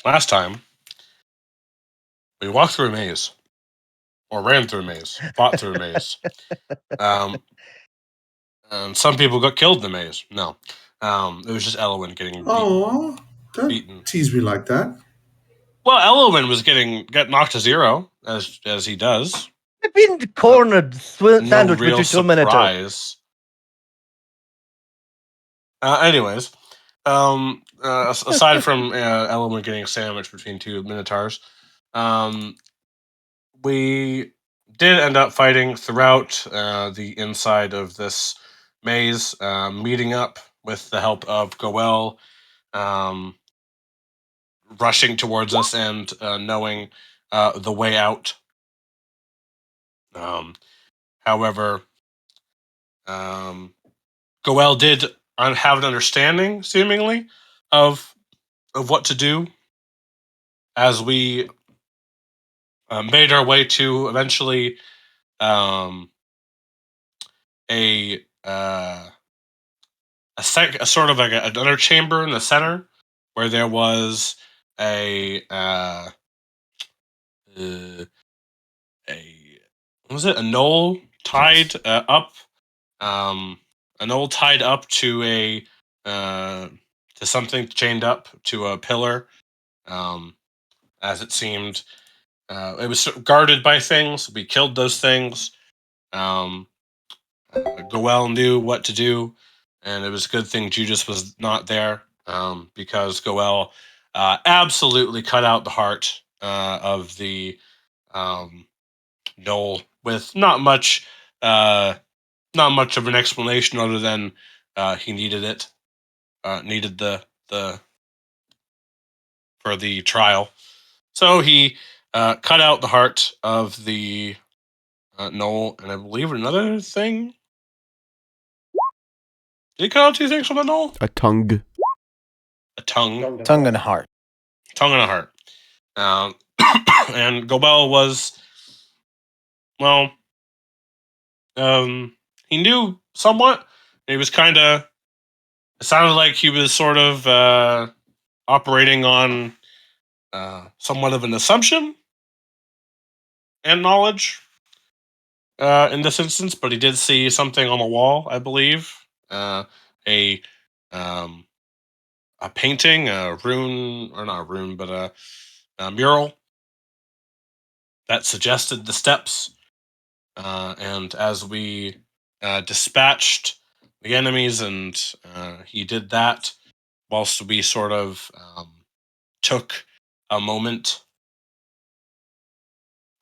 last time we walked through a maze, or ran through a maze, fought through a maze. And some people got killed in the maze. No, it was just Elwyn getting Oh, don't beaten. tease me like that. Well, Elwyn was got knocked to zero as he does. I've been cornered, No sandwich real between 2 minutes. surprise. Anyways, aside from Elwyn getting sandwiched between two minotaurs, we did end up fighting throughout the inside of this maze, meeting up with the help of Goel, rushing towards us and knowing the way out. However, Goel did have an understanding, seemingly, of what to do as we made our way to eventually a sort of like another chamber in the center where there was a what was it, a knoll tied up, a knoll tied up to a to something chained up to a pillar, as it seemed. It was guarded by things. We killed those things. Goel knew what to do, and it was a good thing Judas was not there, because Goel absolutely cut out the heart of the knoll with not much of an explanation other than he needed it, needed the for the trial. So he cut out the heart of the knoll, and I believe another thing. Did he cut out two things from the knoll? A tongue. A tongue. Tongue and heart. Tongue and a heart. And Gobel was, well, he knew somewhat. He was kind of, it sounded like he was sort of operating on somewhat of an assumption and knowledge in this instance, but he did see something on the wall, I believe. A painting, a rune, or not a rune, but a mural that suggested the steps. And as we dispatched the enemies, and he did that whilst we sort of took a moment,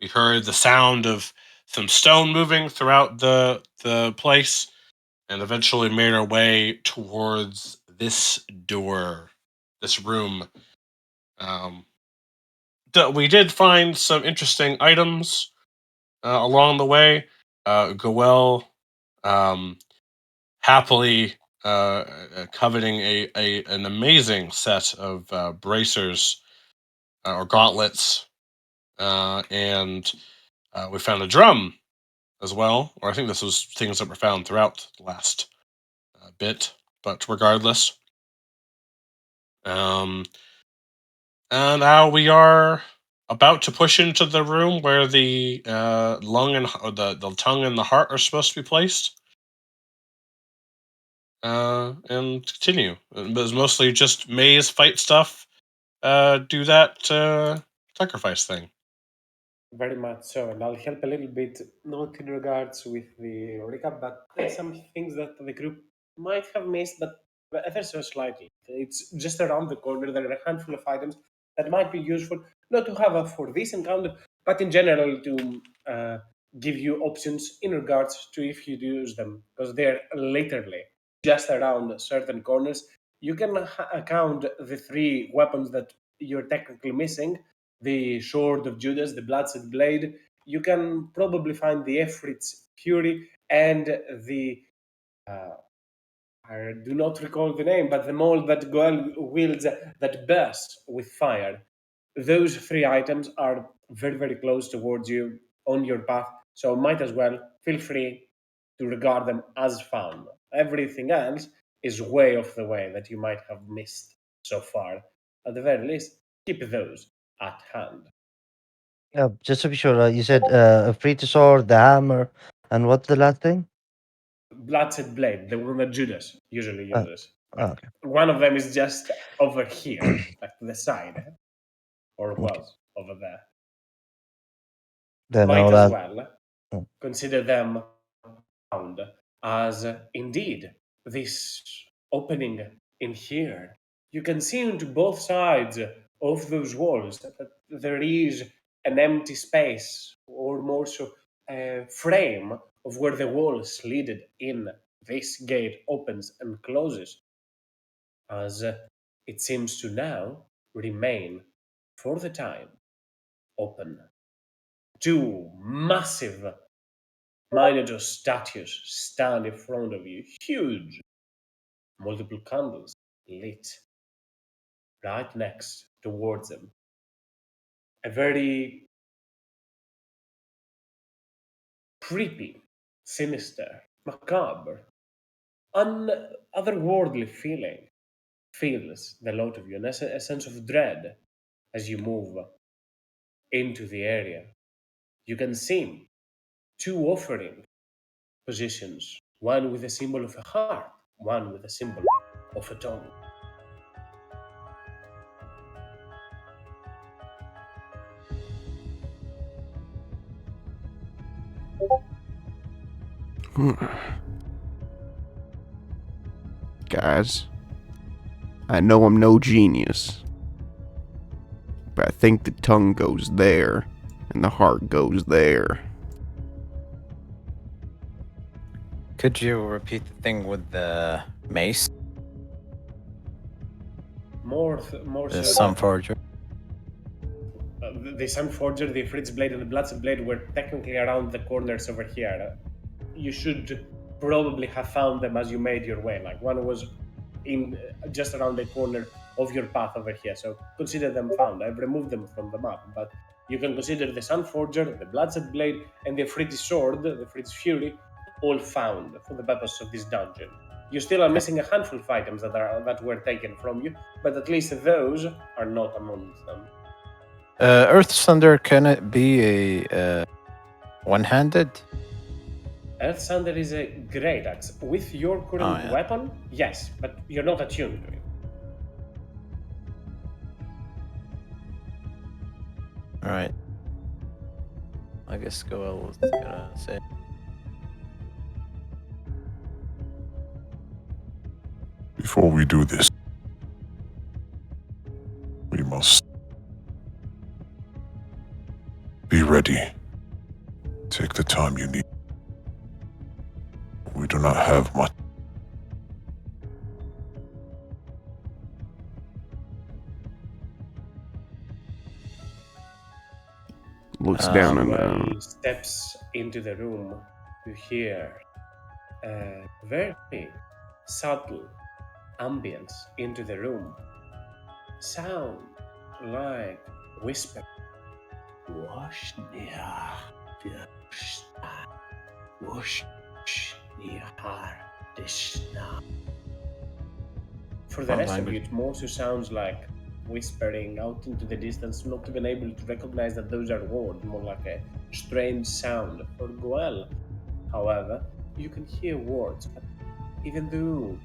we heard the sound of some stone moving throughout the place, and eventually made our way towards this door, this room. We did find some interesting items along the way. Goel happily coveting an amazing set of bracers or gauntlets, and we found a drum as well. Or I think this was things that were found throughout the last bit, but regardless. And now we are about to push into the room where the lung and the tongue and the heart are supposed to be placed. And continue. It was mostly just maze fight stuff. Do that sacrifice thing. Very much so, and I'll help a little bit, not in regards with the recap, but there's some things that the group might have missed, but ever so slightly. It's just around the corner. There are a handful of items that might be useful, not to have for this encounter, but in general to give you options in regards to if you use them, because they're literally just around certain corners. You can count the 3 weapons that you're technically missing: the Sword of Judas, the Bloodshed Blade. You can probably find the Efrit's Fury and the I do not recall the name, but the mold that Goel wields that bursts with fire. Those 3 items are very, very close towards you on your path, so might as well feel free to regard them as found. Everything else is way off the way that you might have missed so far. At the very least, keep those at hand. Just to be sure, you said a free sword, the hammer, and what's the last thing? Bloodshed blade, the one that Judas usually uses. Okay. One of them is just over here, like to the side, or Okay. was over there. Then Might I'll as add. well Oh. consider them found, as indeed this opening in here. You can see into both sides of those walls that there is an empty space, or more so, a frame of where the wall slid in. This gate opens and closes, as it seems to now remain, for the time, open. Two massive Minotaur statues stand in front of you, huge, multiple candles lit right next towards them. A very creepy, sinister, macabre, otherworldly feeling fills the lot of you, and a sense of dread as you move into the area. You can see two offering positions, one with a symbol of a heart, one with a symbol of a tongue. Guys, I know I'm no genius, but I think the tongue goes there, and the heart goes there. Could you repeat the thing with the mace? More The so Sun that Forger? the Sun Forger, the Fritz Blade, and the Bloodshed Blade were technically around the corners over here. You should probably have found them as you made your way. Like one was in just around the corner of your path over here. So consider them found. I've removed them from the map, but you can consider the Sun Forger, the Bloodshed Blade, and the Fritz Sword, the Fritz Fury, all found for the purpose of this dungeon. You still are missing a handful of items that were taken from you, but at least those are not amongst them. Earth Thunder, can it be a one-handed? Earth Thunder is a great axe. With your current yeah. weapon, yes, but you're not attuned to it. Alright. I guess Goel was gonna say. Before we do this, we must be ready. Take the time you need. We do not have much. Looks down and Well, steps into the room. You hear a very subtle ambience into the room. Sound like whisper. For the What rest of you, language? it mostly sounds like whispering out into the distance, not even able to recognize that those are words, more like a strange sound. For Goel, however, you can hear words, but even though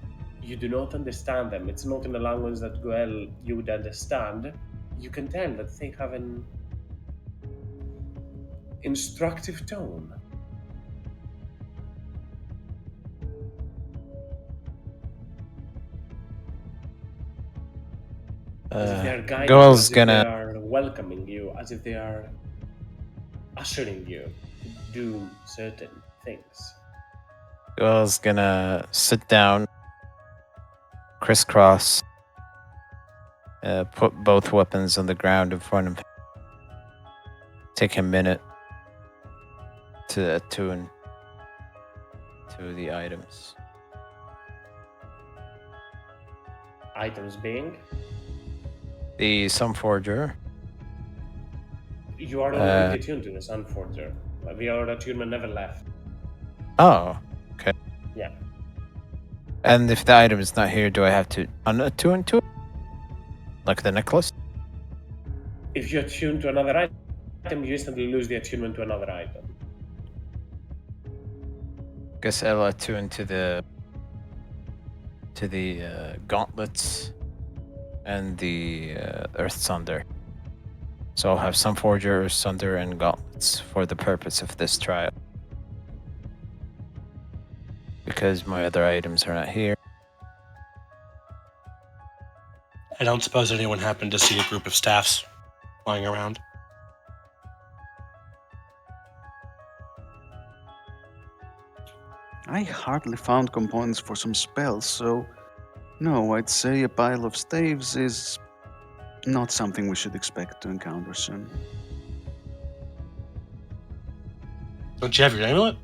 you do not understand them, it's not in a language that Goel you would understand, you can tell that they have an instructive tone. As if they are guiding you, Goel's as if gonna. they are welcoming you, as if they are ushering you to do certain things. Goel's gonna sit down, crisscross, put both weapons on the ground in front of him. Take a minute to attune to the items. Items being, The Sun Forger. you are already attuned to the Sun Forger. The other attunement never left. Oh, okay. Yeah. And if the item is not here, do I have to unattune to it? Like the necklace? if you attune to another item, you instantly lose the attunement to another item. Guess I'll attune to the gauntlets and the Earth Sunder. So I'll have some Forger, Earth Sunder, and gauntlets for the purpose of this trial. Because my other items are not here. I don't suppose anyone happened to see a group of staffs flying around. I hardly found components for some spells, so no, I'd say a pile of staves is not something we should expect to encounter soon. Don't you have your amulet?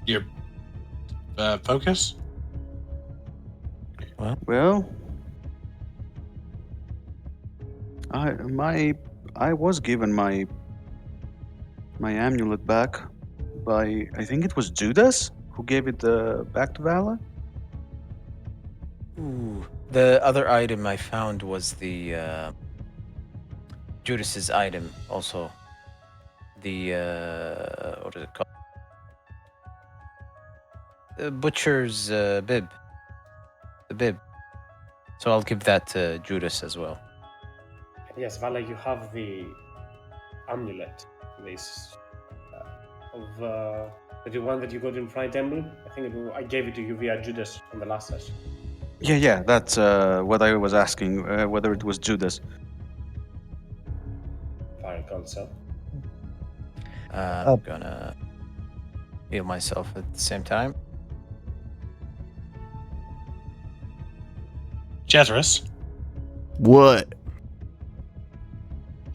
Your focus? Well, I was given my amulet back by, I think it was Judas who gave it back to Vala. Ooh. The other item I found was the Judas's item also. The what is it called? The butcher's bib. The bib. So I'll give that to Judas as well. Yes, Vala, you have the amulet. This the one that you got in Fright Emblem. I think I gave it to you via Judas on the last session. Yeah, that's what I was asking, whether it was Judas. If I recall so. I'm gonna heal myself at the same time. Jethris, What?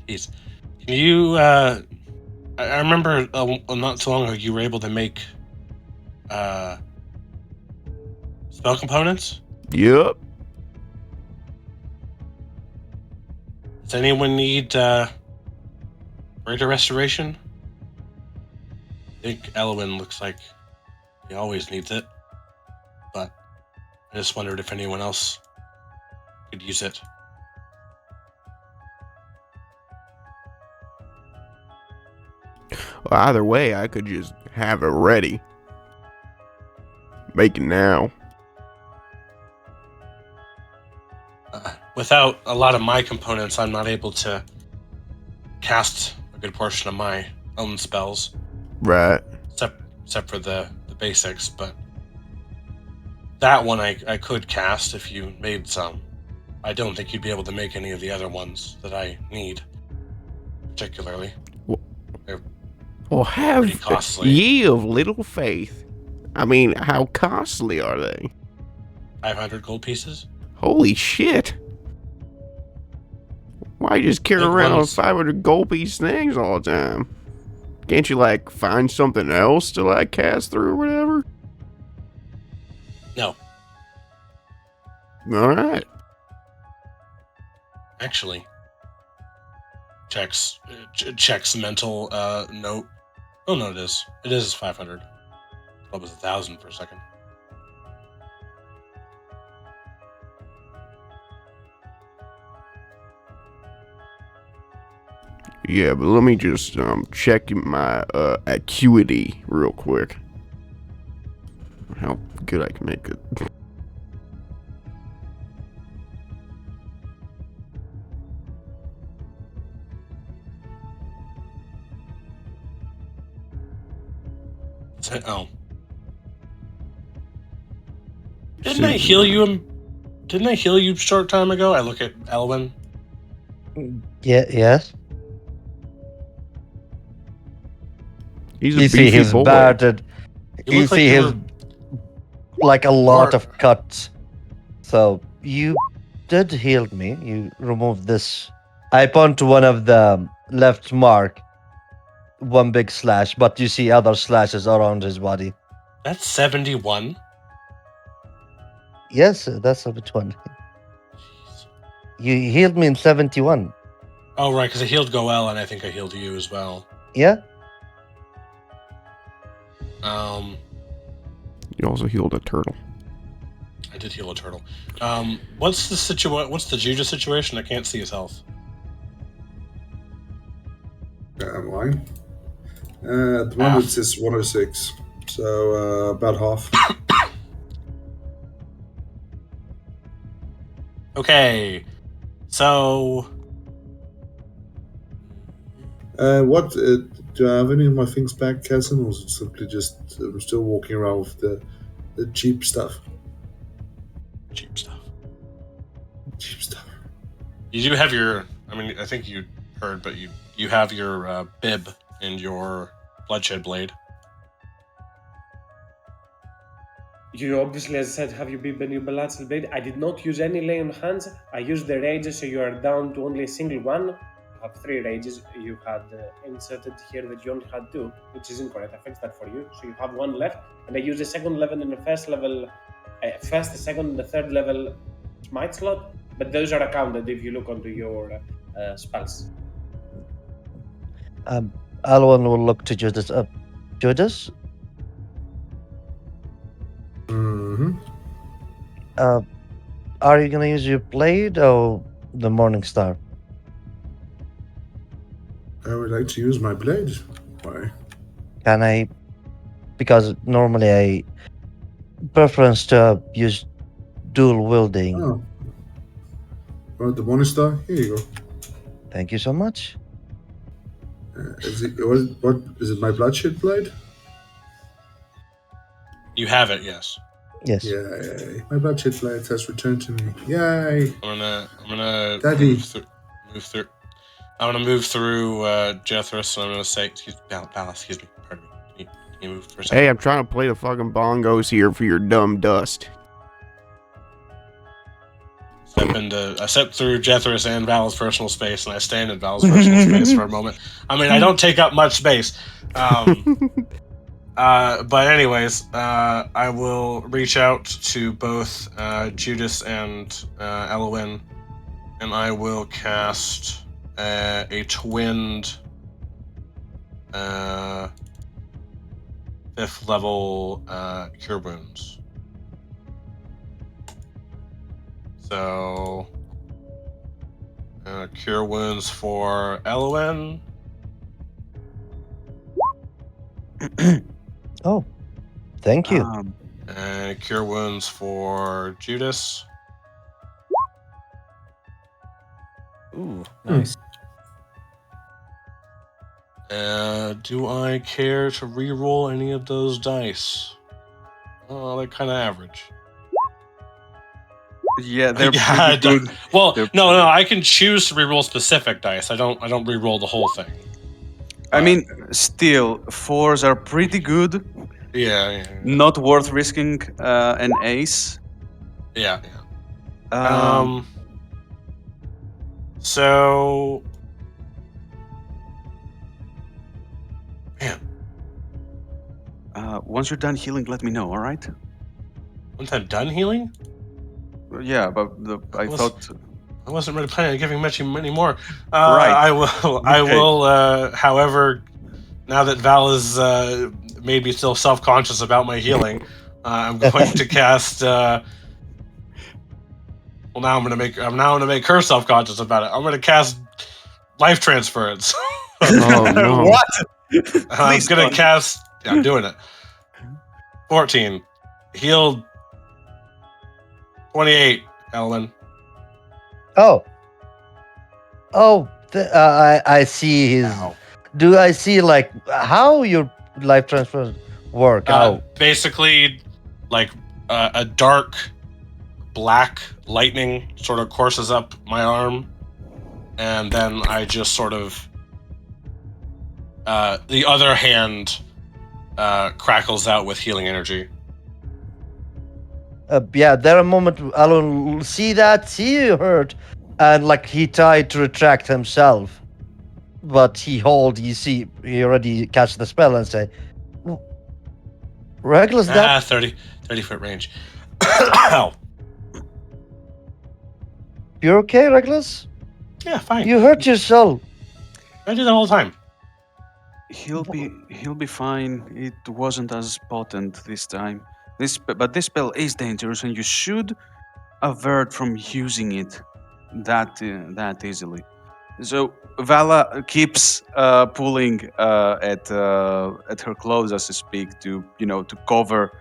jeez. Can you, I remember not so long ago you were able to make spell components? Yup. Does anyone need greater restoration? I think Elwyn looks like he always needs it, but I just wondered if anyone else could use it. Well, either way, I could just have it ready. Make it now. Without a lot of my components, I'm not able to cast a good portion of my own spells, Right. except for the basics. But that one I could cast if you made some. I don't think you'd be able to make any of the other ones that I need, particularly. Well, have Pretty costly. ye of little faith. I mean, how costly are they? 500 gold pieces? Holy shit. Why you just carry Big around ones. 500 gold piece things all the time? Can't you, like, find something else to, like, cast through or whatever? No, Alright. actually. Checks mental note. Oh no, it is. It is 500. That was 1,000 for a second. Yeah, but let me just check my acuity real quick. How good I can make it. Oh. Didn't I heal you? Didn't I heal you a short time ago? I look at Elwyn. Yeah, yes. He's a You see beefy his boy. battered. You You look like see you his were- like a lot Or- of cuts. So you did heal me. You removed this. I point to one of the left mark. One big slash, but you see other slashes around his body. That's 71. Yes, that's a bit one. You healed me in 71. Oh, right, because I healed Goel and I think I healed you as well. Yeah? You also healed a turtle. I did heal a turtle. What's the Judas situation? I can't see his health. Mine. At the moment, it's 106. So about half. Okay. So. What do I have any of my things back, Kazan, or is it simply just I'm still walking around with the cheap stuff? Cheap stuff. Cheap stuff. You do have your. I mean, I think you heard, but you have your bib and your bloodshed blade. You obviously, as I said, have you been your bloodshed blade. I did not use any lay on hands. I used the rages, so you are down to only a single one. You have 3 rages. You had inserted here that you only had 2, which is incorrect. I fixed that for you. So you have 1 left, and I used the second level and the first level, first, the second, and the third level smite slot. But those are accounted if you look onto your spells. Alwyn will look to Judas. Judas? Mm-hmm. Are you gonna use your blade or the Morning Star? I would like to use my blade. Why? Can I? Because normally I preference to use dual wielding. Oh. Well, the Morning Star? Here you go. Thank you so much. What is it? My bloodshed blade? You have it, yes. Yes. Yay! My bloodshed blade has returned to me. Yay! I'm gonna Daddy. move through. I'm gonna move through Jethris, and I'm gonna say, excuse me, pardon me. Can you move for a second? Hey, I'm trying to play the fucking bongos here for your dumb dust. I step through Jethris and Val's personal space, and I stand in Val's personal space for a moment. I mean, I don't take up much space. But anyways, I will reach out to both Judas and Elwyn, and I will cast a twinned 5th level Cure Wounds. So, Cure Wounds for Elwyn. Oh, thank you. And Cure Wounds for Judas. Ooh, nice. Do I care to re-roll any of those dice? Oh, they're kind of average. Yeah, they're Yeah, pretty good. Well, They're no, I can choose to re-roll specific dice. I don't re-roll the whole thing. I mean, still, 4s are pretty good. Yeah. Not worth risking an ace. Yeah. Um, So, man, once you're done healing, let me know. All right? once I'm done healing, Yeah, but I thought. I wasn't really planning on giving much any more. Right. I will. However, now that Val has made me still self-conscious about my healing, I'm going to cast. Well, now I'm gonna make her self-conscious about it. I'm gonna cast life transference. Oh no! What? I'm Please gonna don't. cast. Yeah, I'm doing it. 14, healed. 28, Ellen. Oh, I see his. Ow. Do I see like how your life transfer work? How? Basically, like a dark black lightning sort of courses up my arm, and then I just sort of the other hand crackles out with healing energy. Yeah, there a moment Alon see you hurt, and like he tried to retract himself, but he already catch the spell and say, Regulus, that 30 foot range. Ow. you're okay, Regulus? Yeah, fine. You hurt yourself. I do that all the time. He'll be fine. It wasn't as potent this time. But this spell is dangerous, and you should avert from using it that easily. So Vala keeps pulling at her clothes as she speak to to cover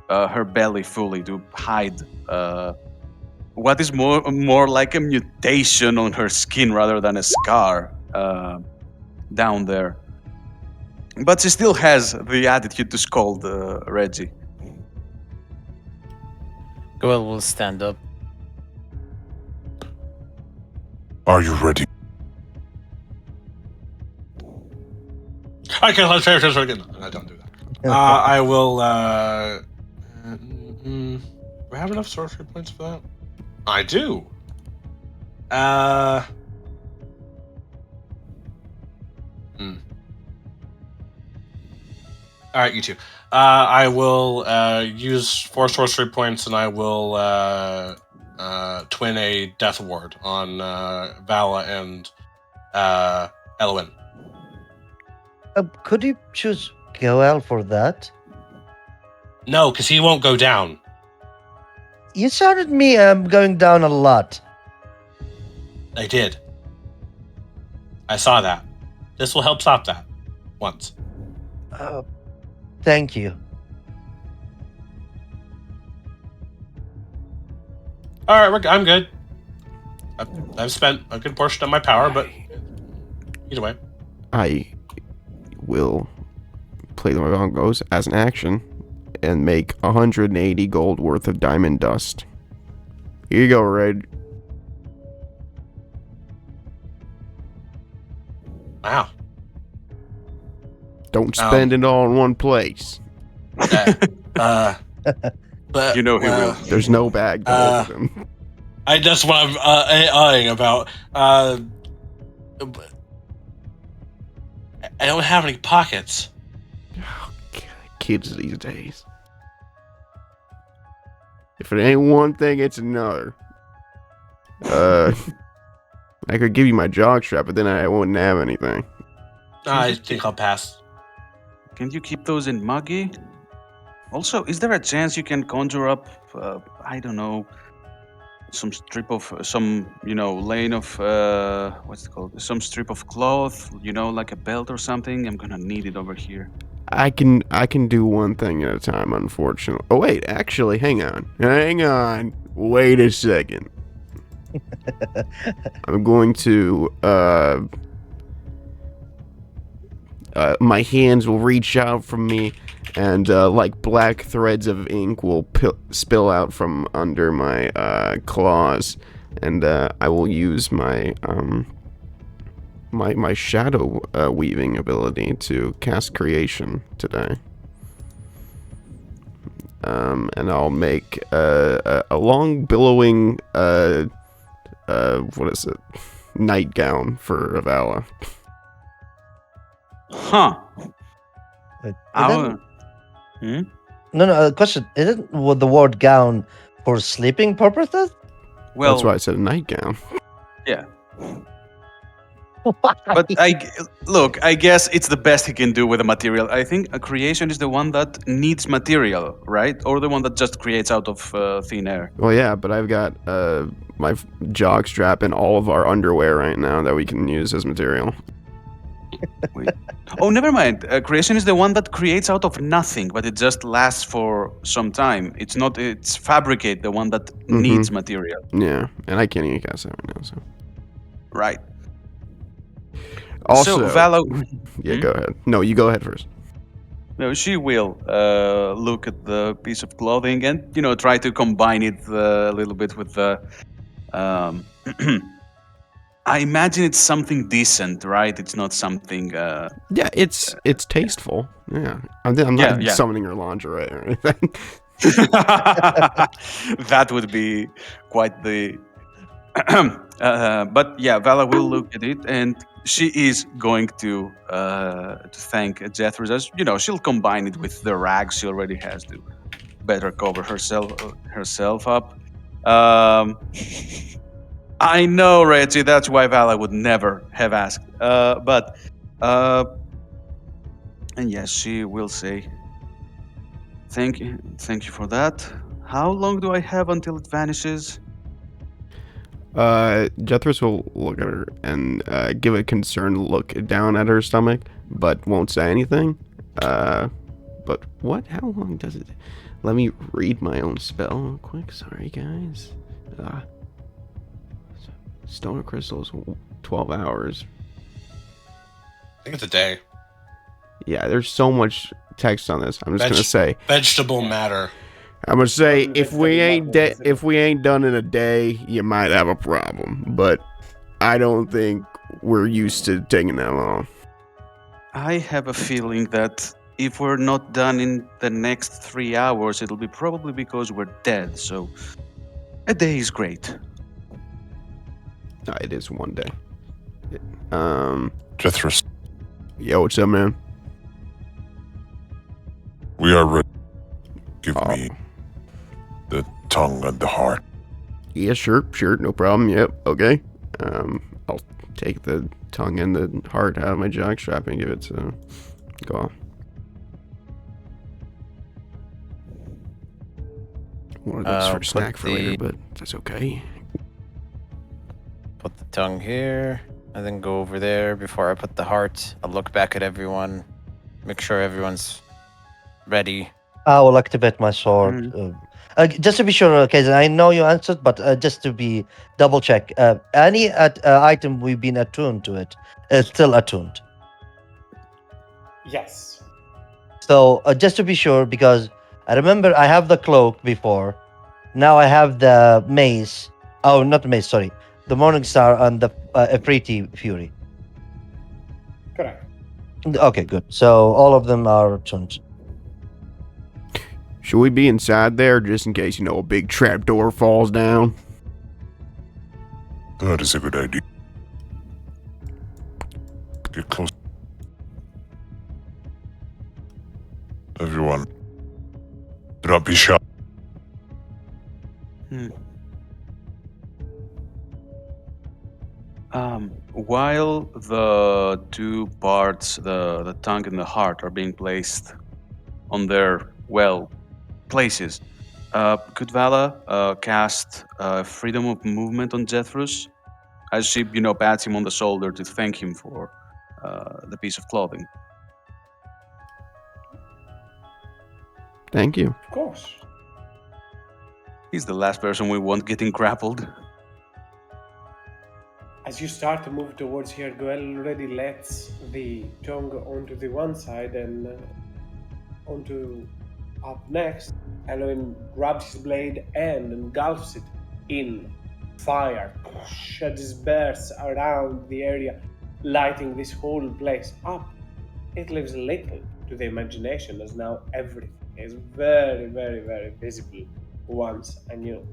her belly fully to hide what is more like a mutation on her skin rather than a scar down there. But she still has the attitude to scold Reggie. Goel will stand up. Are you ready? I can't let's try it again. I don't do that. I will. Do I have enough sorcery points for that? I do. All right, you two. I will use 4 sorcery points, and I will twin a death ward on Vala and Elwyn. Could you choose Goel for that? No, because he won't go down. You sounded me going down a lot. I did. I saw that. This will help stop that. Once. Thank you. All right, I'm good. I've spent a good portion of my power, but either way. I will play the bongos as an action and make 180 gold worth of diamond dust. Here you go, Red. Wow. Don't spend it all in one place. But You know he will. There's no bag to hold him. I just what I'm eyeing about. I don't have any pockets. Oh, God, kids these days. If it ain't one thing, it's another. I could give you my jockstrap, but then I wouldn't have anything. I think I'll pass. Can you keep those in Muggy? Also, is there a chance you can conjure up, I don't know, some strip of, lane of, what's it called? Some strip of cloth, like a belt or something? I'm gonna need it over here. I can do one thing at a time, unfortunately. Oh, wait, actually, hang on. Wait a second. I'm going to, my hands will reach out from me, and like black threads of ink will spill out from under my claws, and I will use my my shadow weaving ability to cast creation today. And I'll make a long billowing what is it? Nightgown for Avala. Huh. Wait, Our- No, question. Isn't the word gown for sleeping purposes? Well, That's why I said a nightgown. yeah. But I guess it's the best he can do with a material. I think a creation is the one that needs material, right? Or the one that just creates out of thin air. Well, yeah, but I've got my jockstrap and all of our underwear right now that we can use as material. Wait. Oh, never mind. Creation is the one that creates out of nothing, but it just lasts for some time. It's fabricate, the one that needs material. Yeah, and I can't even cast that right now, so. Right. Also, so Vala, yeah, go ahead. No, you go ahead first. no, she will look at the piece of clothing and try to combine it a little bit with the. I imagine it's something decent, right? It's not something. Yeah, it's tasteful. Yeah, I'm not summoning her lingerie or anything. That would be quite the. But yeah, Vala will look at it, and she is going to thank Jethro. As she'll combine it with the rags she already has to better cover herself up. I know, Reggie. That's why Vala would never have asked. But And yes, she will say, thank you for that. How long do I have until it vanishes? Jethros will look at her and give a concerned look down at her stomach, but won't say anything. But what? How long does it? Let me read my own spell real quick. Sorry, guys. Stone crystals, 12 hours. I think it's a day. Yeah, there's so much text on this. I'm just gonna say vegetable matter. I'm gonna say Well, if that's we the ain't matter, if we ain't done in a day, you might have a problem. But I don't think we're used to taking that long. I have a feeling that if we're not done in the next 3 hours, it'll be probably because we're dead. So a day is great. It is one day. Jethros, Yo, what's up, man? we are ready. Give Oh. me the tongue and the heart. Yeah, sure, no problem. Yep, okay. I'll take the tongue and the heart out of my jockstrap and give it to Gaul. Wanted this for a Put snack for later, the- but that's okay. Put the tongue here, and then go over there before I put the heart. I'll look back at everyone, make sure everyone's ready. I will activate my sword. Just to be sure, okay, I know you answered, but just to be double check, any item we've been attuned to it is still attuned. Yes. So just to be sure, because I remember I have the cloak before. Now I have the mace. Oh, not the mace. Sorry, the Morning Star and the Efreeti Fury. Correct. Okay, good. So all of them are attuned. Should we be inside there just in case, a big trapdoor falls down? That is a good idea. Get close. Everyone, do not be shy. While the two parts, the tongue and the heart, are being placed on their places, could Vala cast freedom of movement on Jethros as she, pats him on the shoulder to thank him for the piece of clothing? Thank you. Of course. He's the last person we want getting grappled. As you start to move towards here, Goel already lets the tongue onto the one side and onto up next. Elohim grabs his blade and engulfs it in fire. It disperses around the area, lighting this whole place up. It leaves little to the imagination, as now everything is very, very, very visible once anew.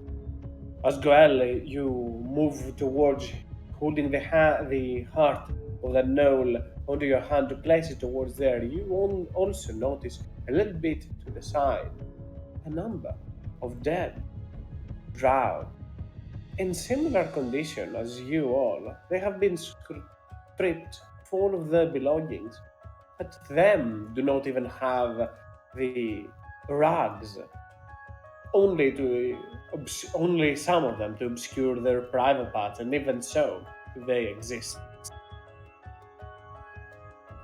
As Goel, you move towards holding the heart of the knoll onto your hand to place it towards there. You also notice a little bit to the side a number of dead drow in similar condition as you all. They have been stripped of all of their belongings, but them do not even have the rags, only some of them to obscure their private parts, and even so, they exist.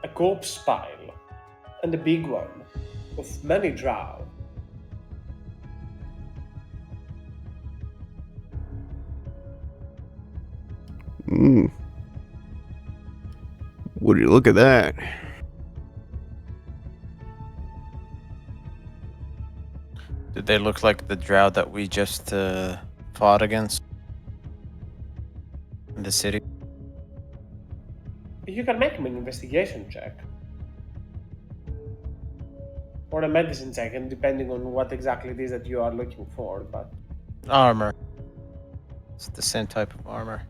A corpse pile, and a big one, of many drow. Would you look at that? Did they look like the drow that we just fought against in the city? You can make an investigation check. Or a medicine check, and depending on what exactly it is that you are looking for, but Armor. It's the same type of armor.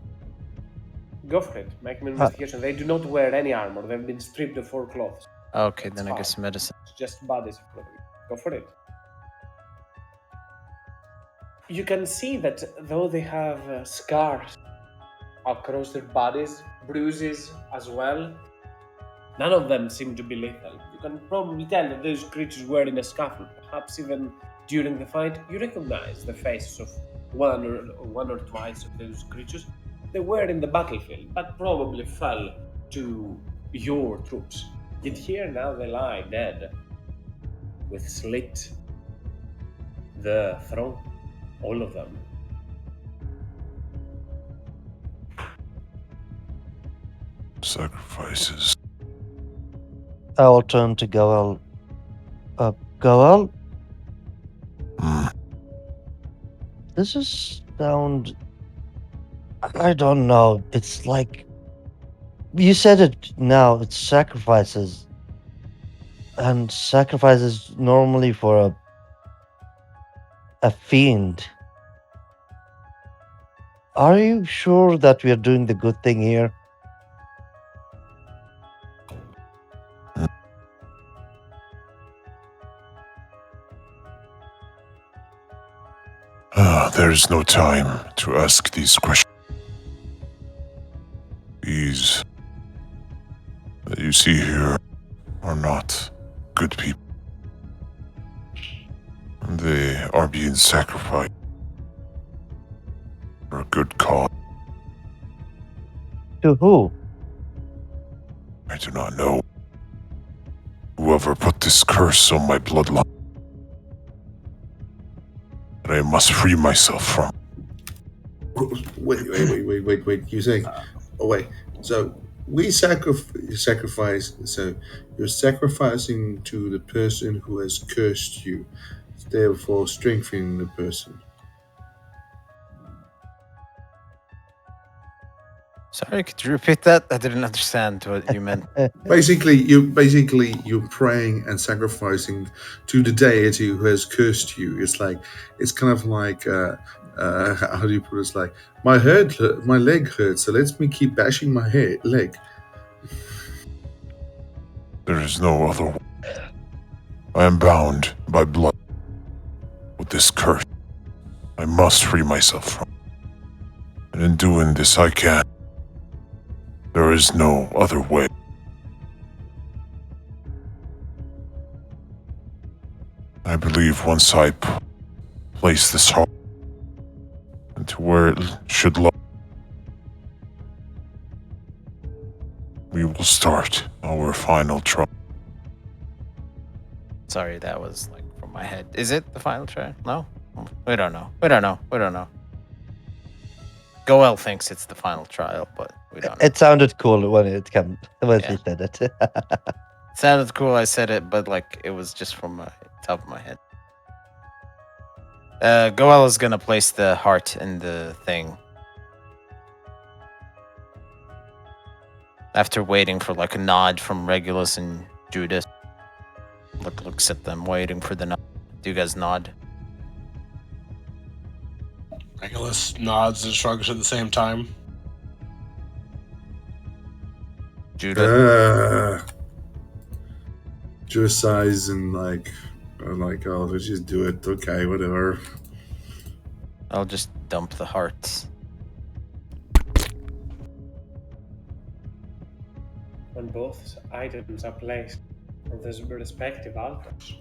go for it. Make an investigation. They do not wear any armor. They've been stripped of all clothes. Okay, It's then I fine. guess medicine. It's just bodies. Go for it. You can see that though they have scars across their bodies, bruises as well, None of them seem to be lethal. You can probably tell that those creatures were in a scuffle. Perhaps even during the fight, you recognize the faces of one or twice of those creatures. They were in the battlefield, but probably fell to your troops. Yet here now they lie dead, with slit the throat, all of them. Sacrifices. I will turn to Goel. Goel, Hmm. this is sound. I don't know. It's like you said it now. It's sacrifices, and sacrifices normally for a fiend. Are you sure that we are doing the good thing here? There is no time to ask these questions. These that you see here are not good people. They are being sacrificed for a good cause. To who? I do not know. Whoever put this curse on my bloodline, that I must free myself from. Wait. You saying? Oh wait. So we sacrifice. So you're sacrificing to the person who has cursed you, therefore strengthening the person. Sorry, could you repeat that? I didn't understand what you meant. Basically, you're praying and sacrificing to the deity who has cursed you. It's kind of like how do you put it? It's like my leg hurts, so let me keep bashing my leg. There is no other way. I am bound by blood with this curse. I must free myself from it. And in doing this, I can. There is no other way. I believe once I place this heart into where it should lie, we will start our final trial. Sorry, that was like from my head. Is it the final try? No? We don't know. We don't know. Goel thinks it's the final trial, but we don't know. It sounded cool when he Yeah. said it. It sounded cool, I said it, but like it was just from my top of my head. Goel is gonna place the heart in the thing. After waiting for like a nod from Regulus and Judas. Looks at them, waiting for the nod. Do you guys nod? Regulus nods and shrugs at the same time. Judas? Just sighs and oh, let's just do it. Okay, whatever. I'll just dump the hearts. When both items are placed on their respective altars,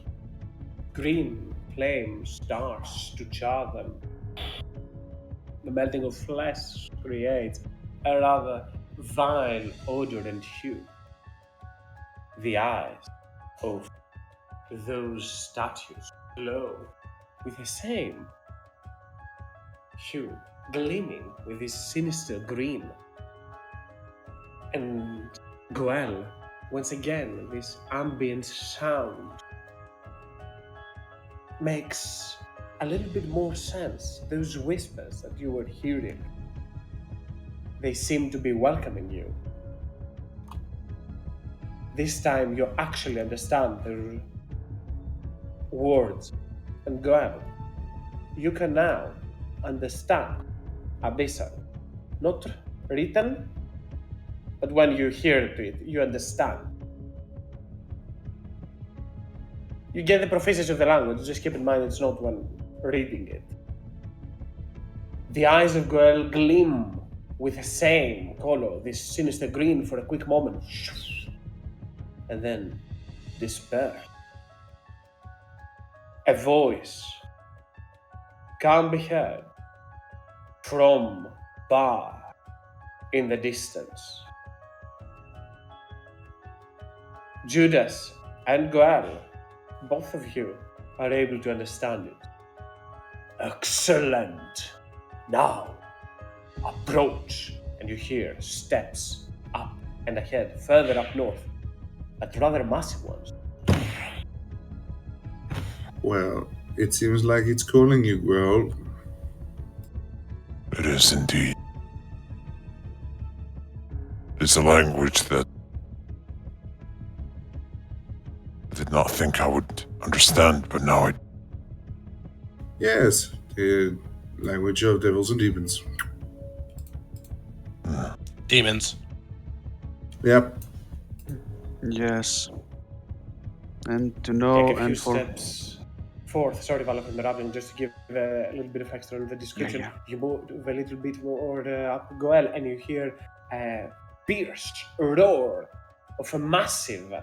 green flames starts to char them. The melting of flesh creates a rather vile odor and hue. The eyes of those statues glow with the same hue, gleaming with this sinister green. And Goel, once again, this ambient sound makes a little bit more sense. Those whispers that you were hearing, they seem to be welcoming you. This time you actually understand their words. And Goel, you can now understand Abyssal. Not written, but when you hear it, you understand. You get the proficiency of the language, just keep in mind it's not when reading it. The eyes of Goel gleam with the same color, this sinister green for a quick moment. and then disperse. A voice can be heard from far in the distance. Judas and Goel, both of you are able to understand it. Excellent! Now, approach, and you hear steps up and ahead, further up north, but rather massive ones. Well, it seems like it's calling you, girl. It is indeed. It's a language that I did not think I would understand, but now I. Yes, the language of devils and demons. Demons. Yep. Yes. And to Take know a few and for steps forth. Sorry, Vala, for interrupting. Just to give a little bit of extra on the description. yeah. You move a little bit more up Goel, and you hear a fierce roar of a massive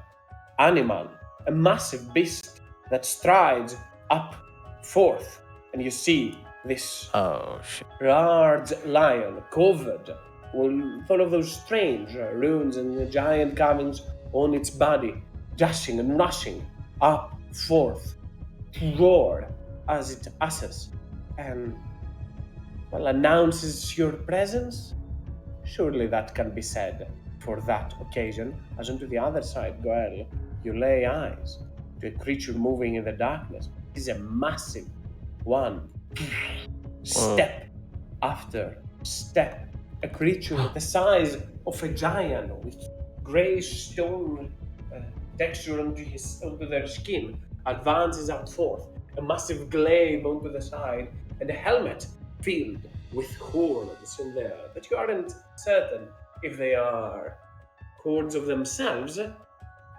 animal, a massive beast that strides up forth, and you see this Oh shit. large lion covered with all of those strange runes and giant carvings on its body, dashing and rushing up forth to roar as it passes and, well, announces your presence. Surely that can be said for that occasion. As onto the other side, Goel, you lay eyes to a creature moving in the darkness. It is a massive one. Step after step, a creature the size of a giant with grey stone texture onto their skin advances up forth, a massive glaive onto the side, and a helmet filled with horns in there. But you aren't certain if they are horns of themselves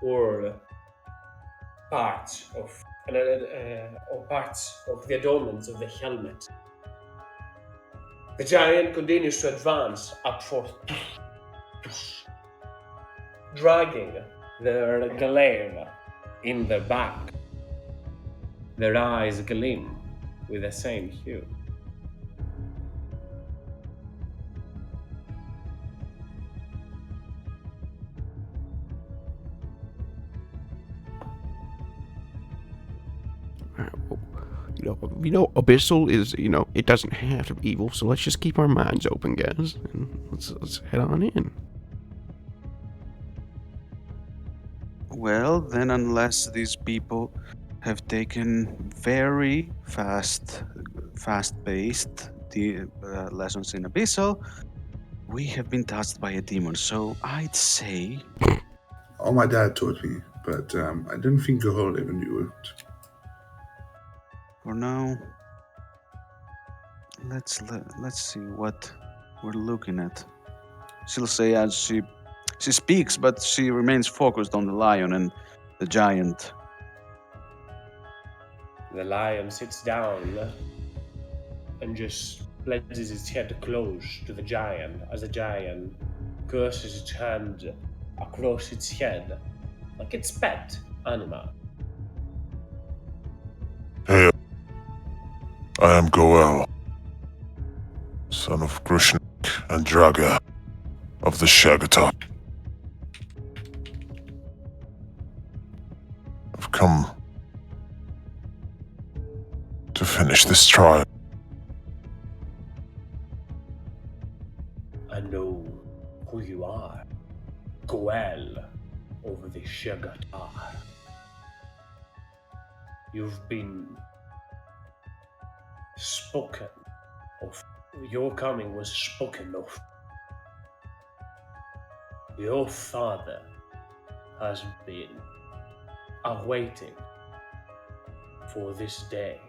or parts of or parts of the adornments of the helmet. The giant continues to advance up forth, dragging their glaive in their back. Their eyes gleam with the same hue. Abyssal is, it doesn't have to be evil, so let's just keep our minds open, guys, and let's head on in. Well, then, unless these people have taken very fast-paced lessons in Abyssal, we have been touched by a demon. So I'd say, All my dad taught me, but I didn't think Goel even knew it. for now, let's see what we're looking at. She'll say as she speaks, but she remains focused on the lion and the giant. The lion sits down and just pledges its head close to the giant as the giant curses its hand across its head like its pet animal. Hey, I am Goel, son of Grushnik and Draga of the Shagatok. I've come to finish this trial. I know who you are, Goel over the Shagatar. You've been spoken of. Your coming was spoken of. Your father has been awaiting for this day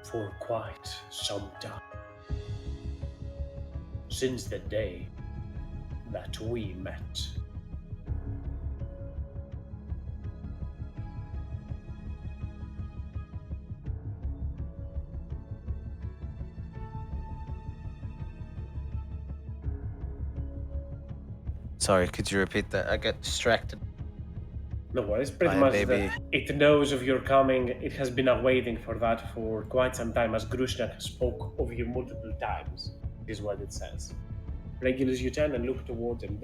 for quite some time. Since the day that we met. Sorry, could you repeat that? I got distracted. No, it's pretty By a much baby. that it knows of your coming. It has been awaiting for that for quite some time, as Grushnak spoke of you multiple times, is what it says. Regulus, you turn and look towards them.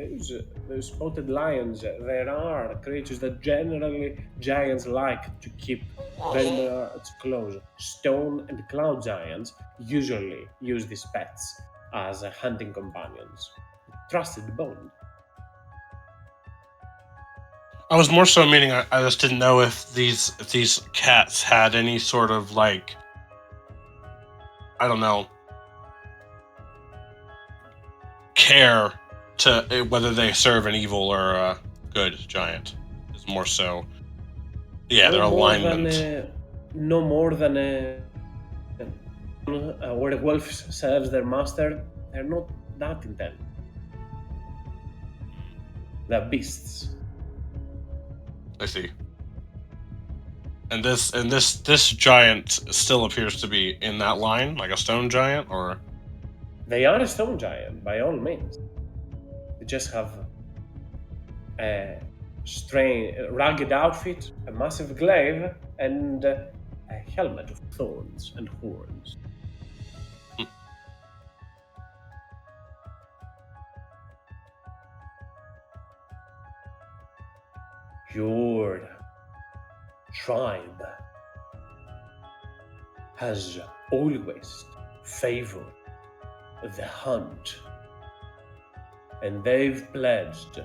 Those spotted lions, there are creatures that generally giants like to keep very much close. Stone and cloud giants usually use these pets as hunting companions. Trusted bond. I was more so meaning I just didn't know if these cats had any sort of like, I don't know, care to whether they serve an evil or a good giant. Is more so, yeah, their alignment. No more than where a wolf serves their master. They're not that intent. They're beasts. I see. And this giant still appears to be in that line, like a stone giant, or They are a stone giant, by all means. They just have a rugged outfit, a massive glaive, and a helmet of thorns and horns. Your tribe has always favored the hunt, and they've pledged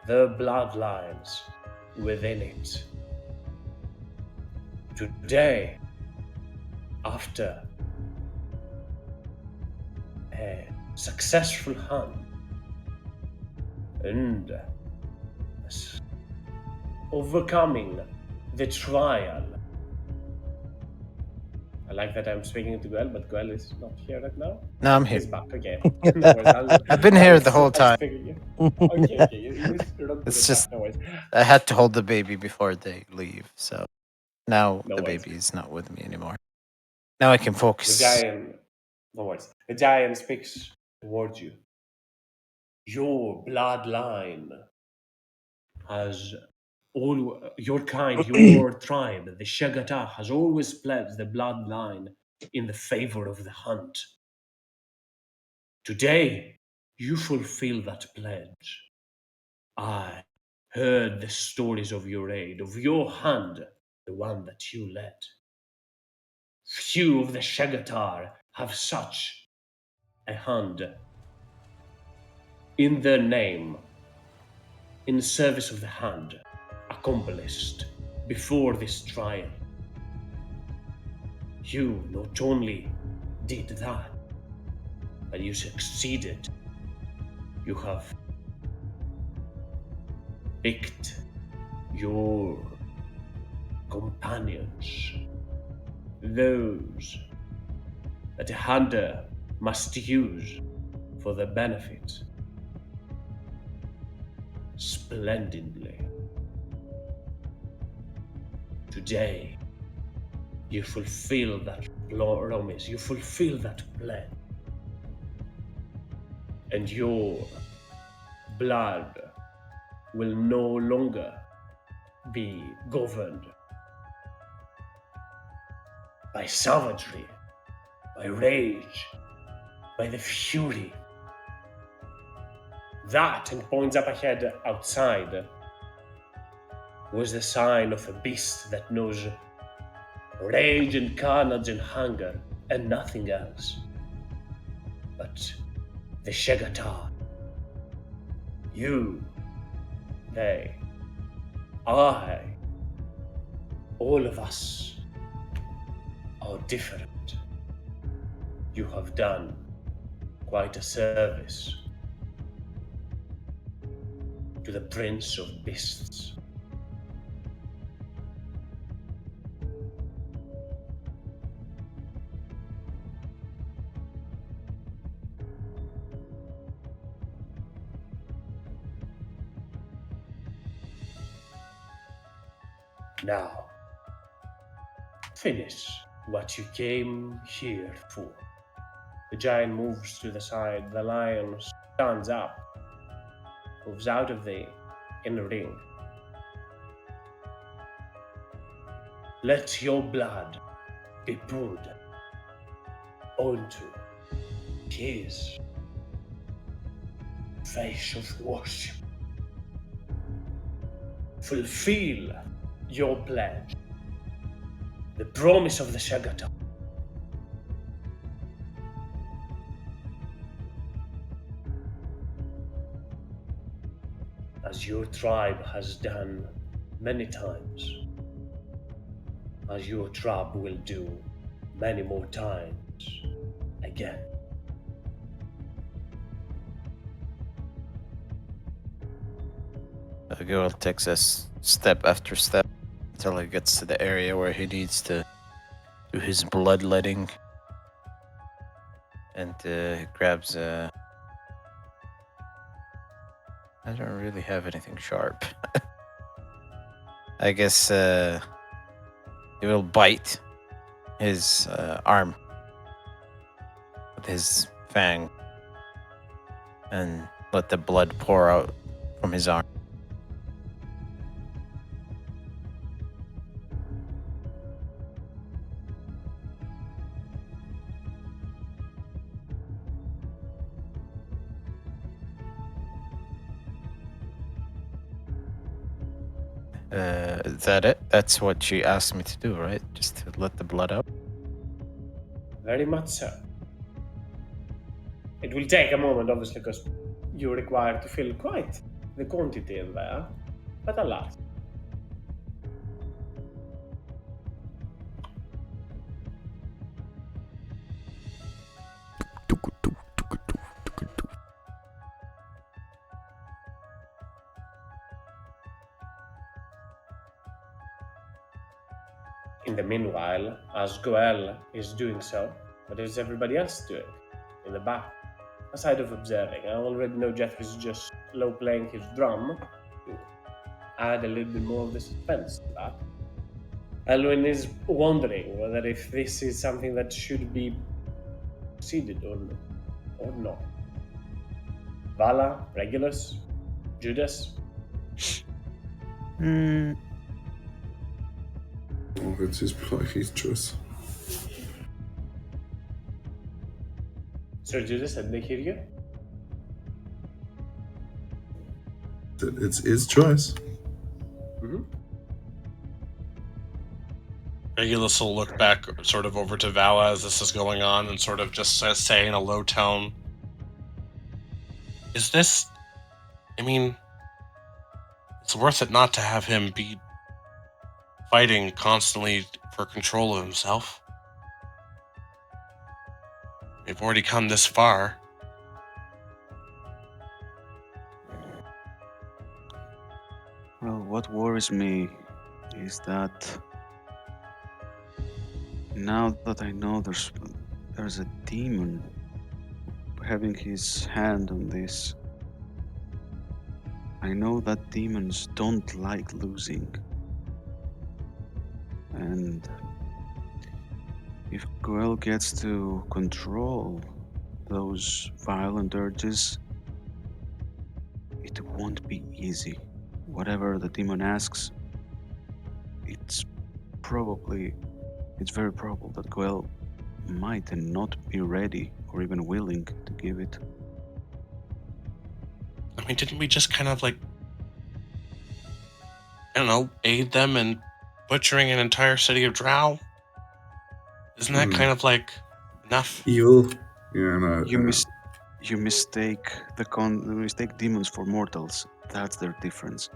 their bloodlines within it. Today, after a successful hunt and overcoming the trial. I like that I'm speaking to Goel, but Goel is not here right now. No, I'm here. He's back again. No worries, I've been here the whole I'm time. speaking. Okay, you're not It's good just- enough, no worries. I had to hold the baby before they leave, so now No the worries. baby is not with me anymore. Now I can The focus. giant, no worries. The giant speaks towards you. Your bloodline has all your kind, your tribe, the Shagata, has always pledged the bloodline in the favor of the hunt. Today, you fulfill that pledge. I heard the stories of your aid, of your hand, the one that you led. Few of the Shagatar have such a hand in their name, in service of the hand, accomplished before this trial. You not only did that, but you succeeded. You have picked your companions, those that a hunter must use for the benefit. Splendidly. Today, you fulfill that promise, you fulfill that pledge. And your blood will no longer be governed by savagery, by rage, by the fury. That, and points up ahead outside, was the sign of a beast that knows rage and carnage and hunger and nothing else. But the Shagatar, you, they, I, all of us are different. You have done quite a service to the Prince of Beasts. Now, finish what you came here for. The giant moves to the side, the lion stands up, moves out of the inner ring. Let your blood be poured onto his face of worship. Fulfill your pledge, the promise of the Shagaton. As your tribe has done many times, as your tribe will do many more times again. Goel takes us step after step until he gets to the area where he needs to do his bloodletting. And he grabs I don't really have anything sharp. I guess he will bite his arm with his fang and let the blood pour out from his arm. Is that it? That's what she asked me to do, right? Just to let the blood out? Very much so. It will take a moment, obviously, because you're required to fill quite the quantity in there, but alas. In the meanwhile, as Goel is doing so, what is everybody else doing in the back? Aside of observing, I already know Jeffrey's just low playing his drum to add a little bit more of the suspense to that. Elwin is wondering whether if this is something that should be proceeded or not. Vala, Regulus, Judas. Oh, it's his choice. Sir Judas, did they hear you? It's his choice. Mm-hmm. Regulus will look back sort of over to Vala as this is going on and sort of just say in a low tone, is this, I mean, it's worth it not to have him be fighting constantly for control of himself. We've already come this far. Well, what worries me is that now that I know there's a demon having his hand on this, I know that demons don't like losing. And if Goel gets to control those violent urges, it won't be easy. Whatever the demon asks, it's very probable that Goel might not be ready or even willing to give it. I mean, didn't we just kind of like, I don't know, aid them in butchering an entire city of Drow? Isn't that kind of like enough? Evil. Yeah, no. You mistake demons for mortals. That's their difference.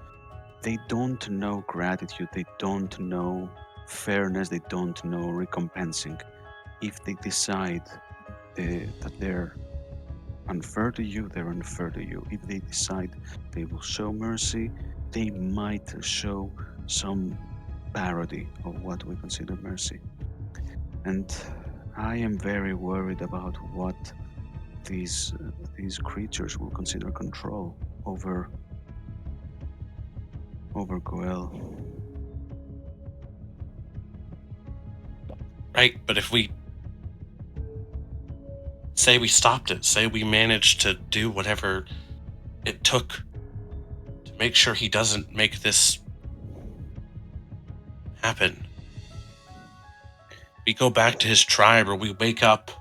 They don't know gratitude. They don't know fairness. They don't know recompensing. If they decide that they're unfair to you, they're unfair to you. If they decide they will show mercy, they might show some parody of what we consider mercy. And I am very worried about what these creatures will consider control over Goel. Right, but if we say we stopped it, say we managed to do whatever it took make sure he doesn't make this happen. We go back to his tribe, or we wake up.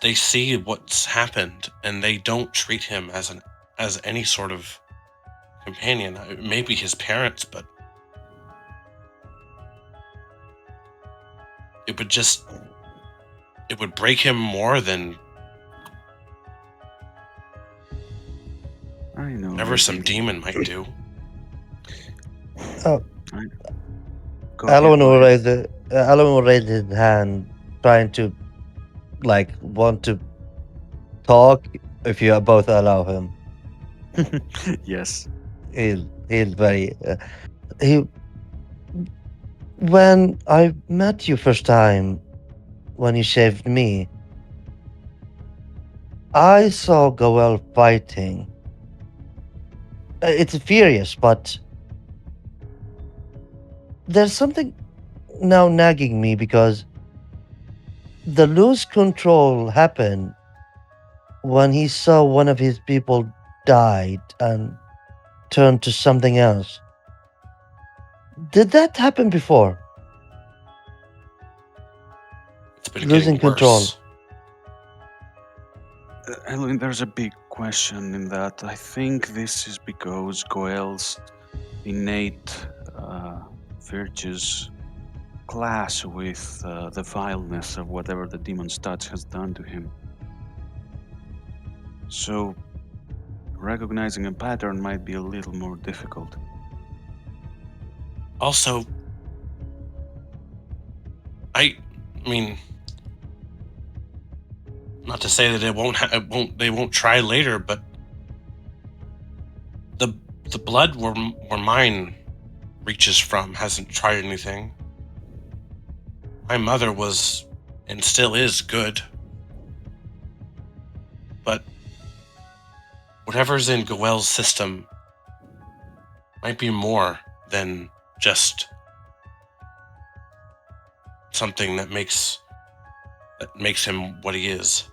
They see what's happened, and they don't treat him as any sort of companion. Maybe his parents, but it would break him more than I know. whatever some demon might do. Oh, Go ahead, go ahead. Alan will raise his hand, trying to, want to talk. If you both allow him, Yes. he's very. He When I met you first time, when you saved me, I saw Goel fighting. It's furious, but there's something now nagging me because the lose control happened when he saw one of his people died and turned to something else. Did that happen before? It's been Losing getting worse. Elohim, there's a big question in that. I think this is because Goel's innate virtues clash with the vileness of whatever the demon's touch has done to him. So, recognizing a pattern might be a little more difficult. Also, I mean, not to say that they won't try later, but the blood where mine reaches from hasn't tried anything. My mother was and still is good, but whatever's in Goel's system might be more than just something that makes him what he is.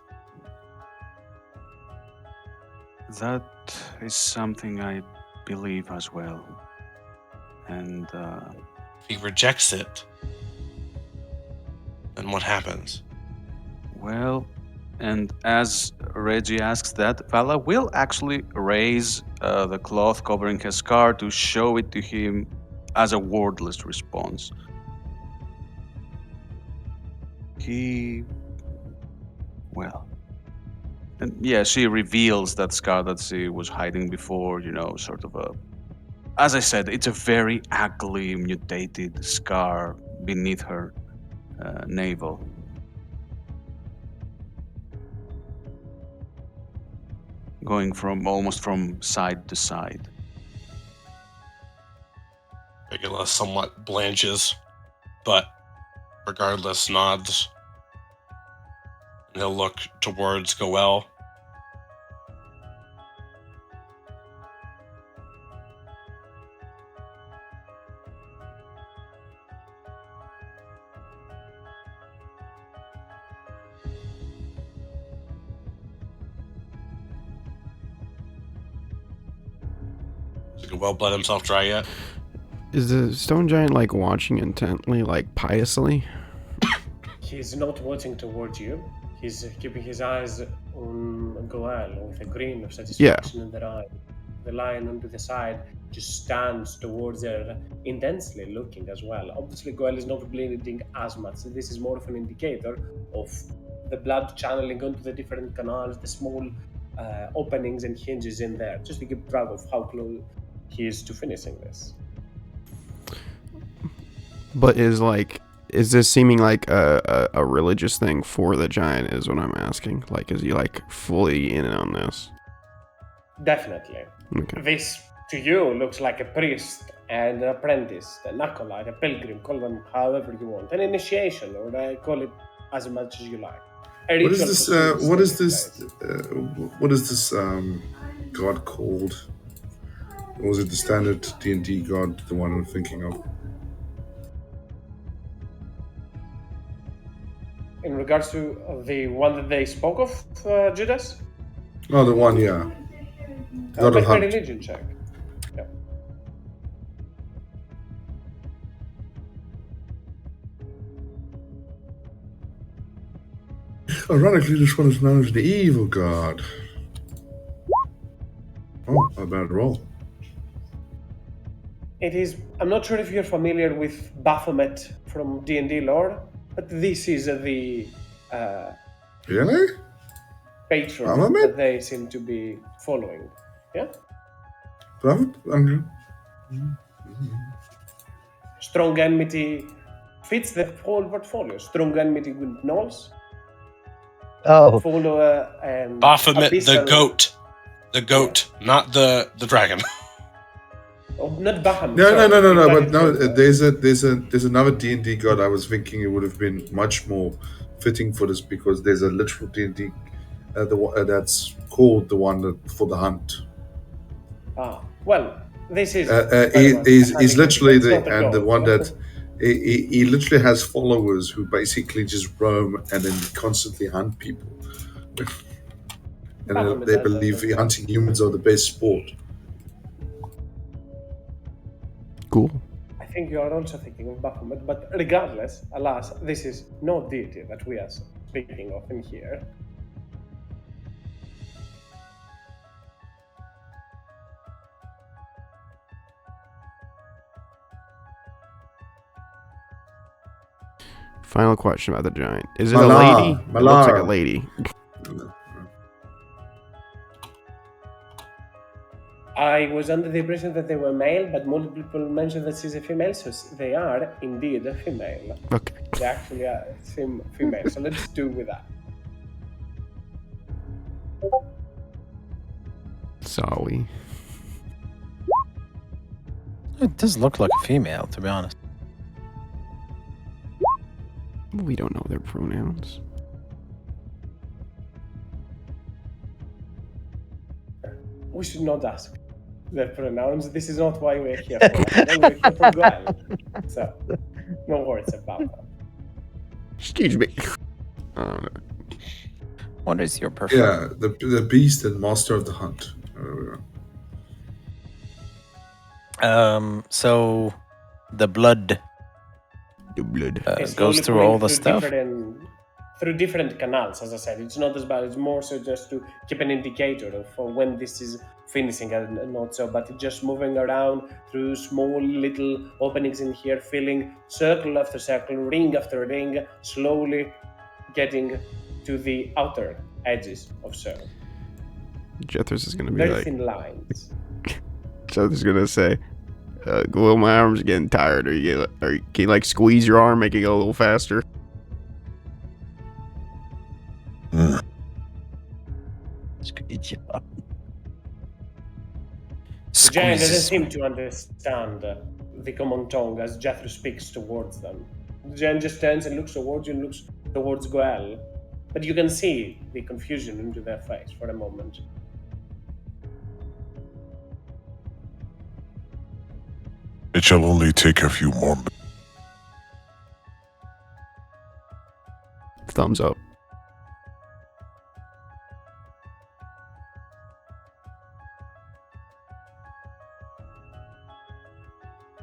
That is something I believe as well. And If he rejects it, then what happens? well, and as Reggie asks that, Vala will actually raise the cloth covering his scar to show it to him as a wordless response. And yeah, she reveals that scar that she was hiding before, sort of a. As I said, it's a very ugly, mutated scar beneath her navel. Going almost from side to side. Regula somewhat blanches, but regardless nods. And he'll look towards Goel. Has Goel bled himself dry yet? Is the stone giant like watching intently, like piously? He's not watching towards you. He's keeping his eyes on Goel with a grin of satisfaction in their eye. The lion on the side just stands towards her, intensely looking as well. Obviously, Goel is not bleeding as much. So this is more of an indicator of the blood channeling onto the different canals, the small openings and hinges in there, just to keep track of how close he is to finishing this. But is this seeming like a religious thing for the giant is what I'm asking. Like, is he like fully in on this? Definitely. Okay. This to you looks like a priest and an apprentice, an acolyte, a pilgrim, call them however you want. An initiation, or call it as much as you like. What is this? What is this god called? Or was it the standard D&D god, the one I'm thinking of? In regards to the one that they spoke of, Judas? Oh, the one, yeah. God Make of a Hunt. religion check. Ironically, this one is known as the evil god. Oh, a bad roll. It is. I'm not sure if you're familiar with Baphomet from D&D lore, but this is the Really? patron Baphomet? that they seem to be following. Yeah. Prophet? Okay. Strong enmity fits the whole portfolio. Strong enmity with gnolls. Oh, Follower and Baphomet the abyssal. goat. The goat, not the dragon. Oh, not Bahamut. No, sorry. no. It But no, was, there's another D&D god. I was thinking it would have been much more fitting for this because there's a literal D&D that's called the one for the hunt. well, this is very much He's hunting literally entity. It's not a the goat. one that he literally has followers who basically just roam and then constantly hunt people. And Baphomet they does that believe as well. hunting humans are the best sport. Cool. I think you are also thinking of Baphomet, but regardless, alas, this is no deity that we are speaking of in here. Final question about the giant. Is it a Malar, lady? It looks like a Malar. lady. I was under the impression that they were male, but multiple people mentioned that she's a female, so they are indeed a female. Okay. They actually are female, so let's do with that. Sorry. It does look like a female, to be honest. We don't know their pronouns. We should not ask their pronouns. This is not why we're here for. We're here for Gwen. So, no worries about that. Excuse me. What is your preferred? Yeah, the beast and master of the hunt. There we go. So the blood The blood. It's goes slowly through pulling all the stuff. through different canals, as I said. It's not as bad. It's more so just to keep an indicator of when this is finishing and not so. But it's just moving around through small little openings in here, filling circle after circle, ring after ring, slowly getting to the outer edges of circle. Jethros is gonna be Very like. thin lines. Jethros is gonna say, "Well, my arm's getting tired. Can you like squeeze your arm, make it go a little faster?" good job. The giant doesn't Squeezes. seem to understand the common tongue as Jethro speaks towards them. The giant just turns and looks towards you and looks towards Goel. But you can see the confusion into their face for a moment. It shall only take a few more minutes. Thumbs up.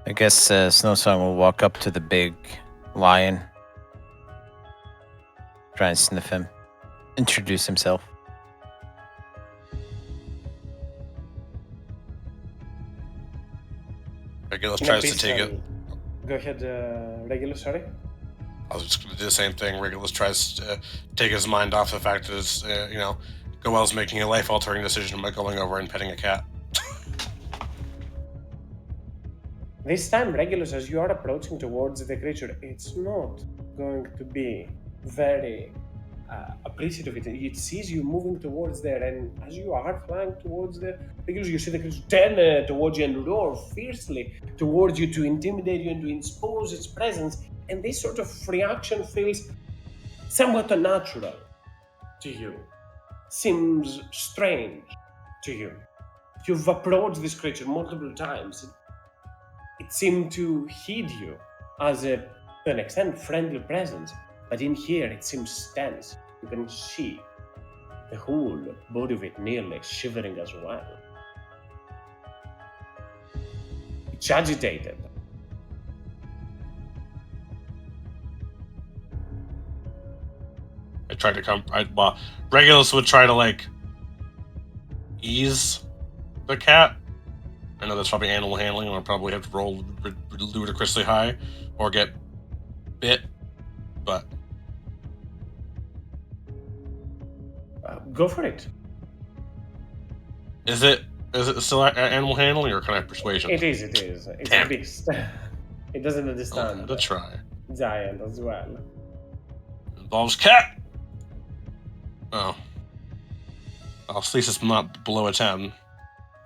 I guess Snowsong will walk up to the big lion, try and sniff him, introduce himself. Regulus tries to take it. Go ahead, Regulus, sorry. I was just going to do the same thing. Regulus tries to take his mind off the fact that it's, Goel's making a life-altering decision by going over and petting a cat. This time, Regulus, as you are approaching towards the creature, it's not going to be very appreciative of it. It sees you moving towards there, and as you are flying towards there, Regulus, you see the creature turn towards you and roar fiercely towards you to intimidate you and to expose its presence. And this sort of reaction feels somewhat unnatural to you. Seems strange to you. You've approached this creature multiple times. It seemed to heed you as to an extent, friendly presence. But in here, it seems tense. You can see the whole body of it nearly shivering as well. It's agitated. try to come. Well, Regulus would try to like ease the cat. I know that's probably animal handling, and I'll probably have to roll ludicrously high or get bit. But Go for it. is it still animal handling, or can I have persuasion? It is. It's Damn. a beast. It doesn't I'll understand. have to try. Giant as well. Involves cat. Oh. I'll see it's not below a 10.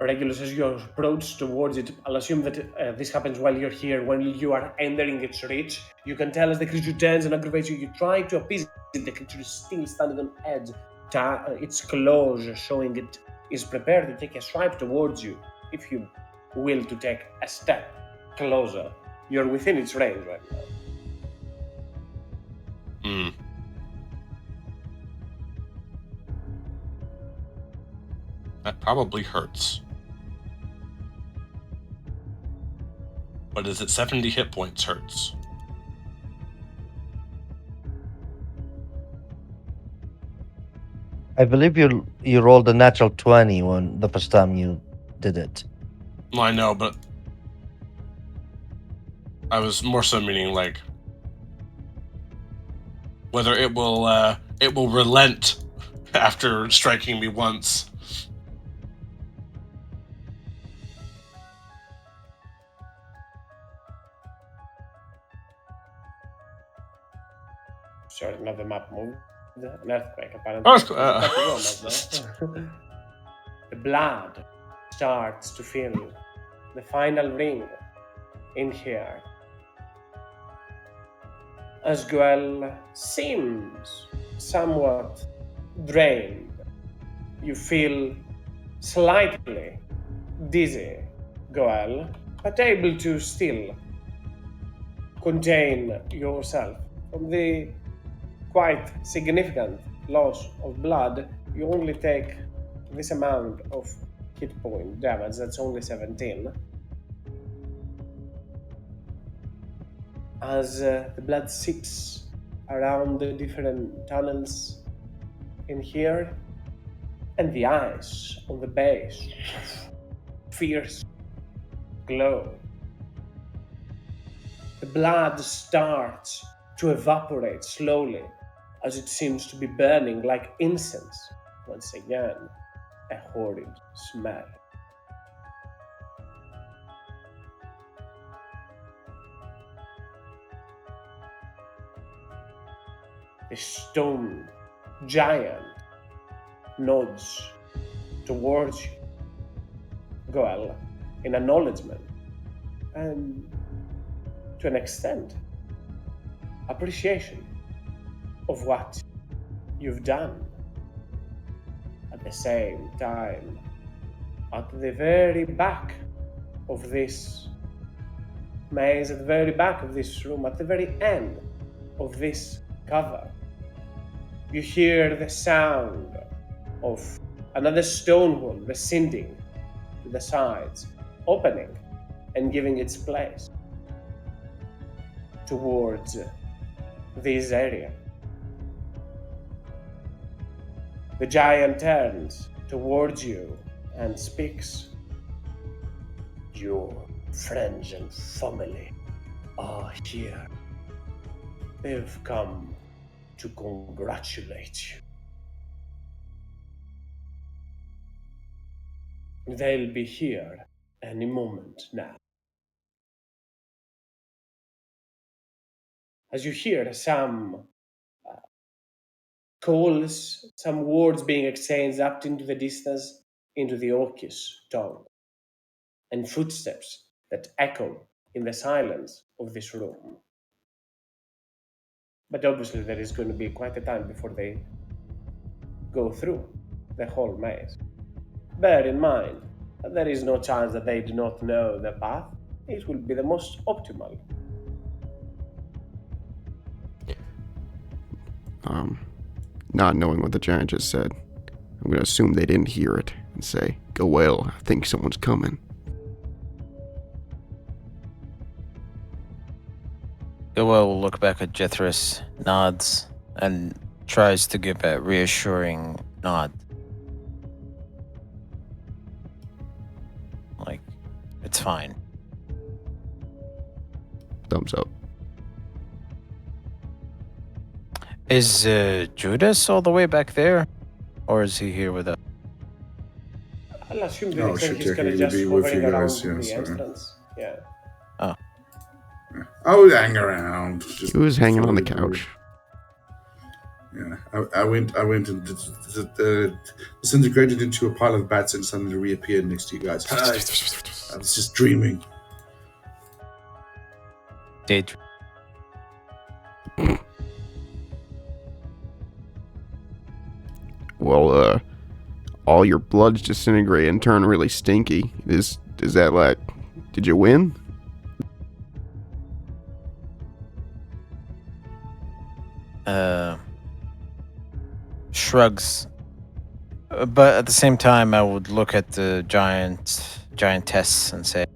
Regulus, as you approach towards it, I'll assume that this happens while you're here. When you are entering its reach, you can tell as the creature turns and aggravates you, you try to appease it. The creature is still standing on edge. Its claws showing it is prepared to take a swipe towards you. If you will to take a step closer, you're within its range right now. That probably hurts. But is it 70 hit points hurts? I believe you rolled a natural 20 when the first time you did it. Well, I know, but I was more so meaning like whether it will relent after striking me once. Sorry, not the map moved. An earthquake, apparently. Oh, it's The blood starts to fill the final ring in here. As Guel seems somewhat drained. You feel slightly dizzy, Goel, but able to still contain yourself from the quite significant loss of blood. You only take this amount of hit point damage, that's only 17. As the blood seeps around the different tunnels in here, and the eyes on the base, fierce glow. The blood starts to evaporate slowly as it seems to be burning like incense. Once again, a horrid smell. The stone giant nods towards you, Goel, in acknowledgement, and to an extent, appreciation of what you've done. At the same time, at the very back of this maze, at the very back of this room, at the very end of this cover, you hear the sound of another stone wall receding to the sides, opening and giving its place towards this area. The giant turns towards you and speaks. Your friends and family are here. They've come to congratulate you. They'll be here any moment now. As you hear some calls, some words being exchanged up into the distance, into the Orcish tongue, and footsteps that echo in the silence of this room. But obviously there is going to be quite a time before they go through the whole maze. Bear in mind that there is no chance that they do not know the path. It will be the most optimal. Not knowing what the giant just said, I'm gonna assume they didn't hear it and say, "Go well, I think someone's coming." Goel will look back at Jethris, nods, and tries to give a reassuring nod. Like, it's fine. Thumbs up. Is Judas all the way back there? Or is he here with us? I'll assume to Oh, the extent should he's kind of technically just be with hovering you around guys, yeah, the so- entrance. Yeah. I would hang around. Just He was hanging on the before we- couch. Yeah, I went and disintegrated into a pile of bats and suddenly reappeared next to you guys. Hi. I was just dreaming. Daydream. Well, all your bloods disintegrate and turn really stinky. Is that like, did you win? Shrugs. But at the same time, I would look at the giantess and say,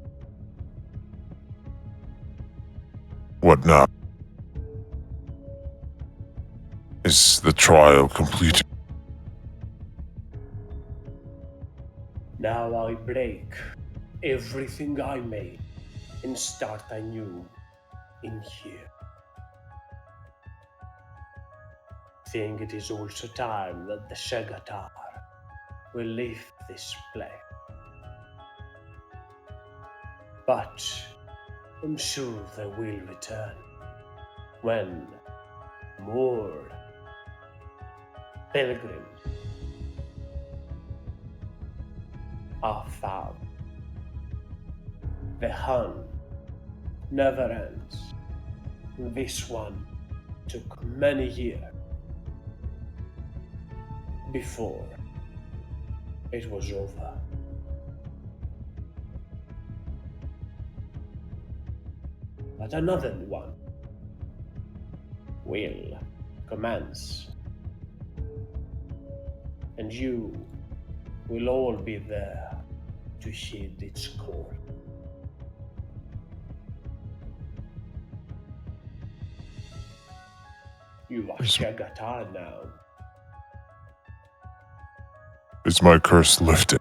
What now? Is the trial completed? Now I break everything I made and start anew in here. Think it is also time that the Shagatar will leave this place. But I'm sure they will return when more pilgrims are found. The hunt never ends. This one took many years before it was over. But another one will commence, and you will all be there to heed its call. You are Shagatar now. Is my curse lifted?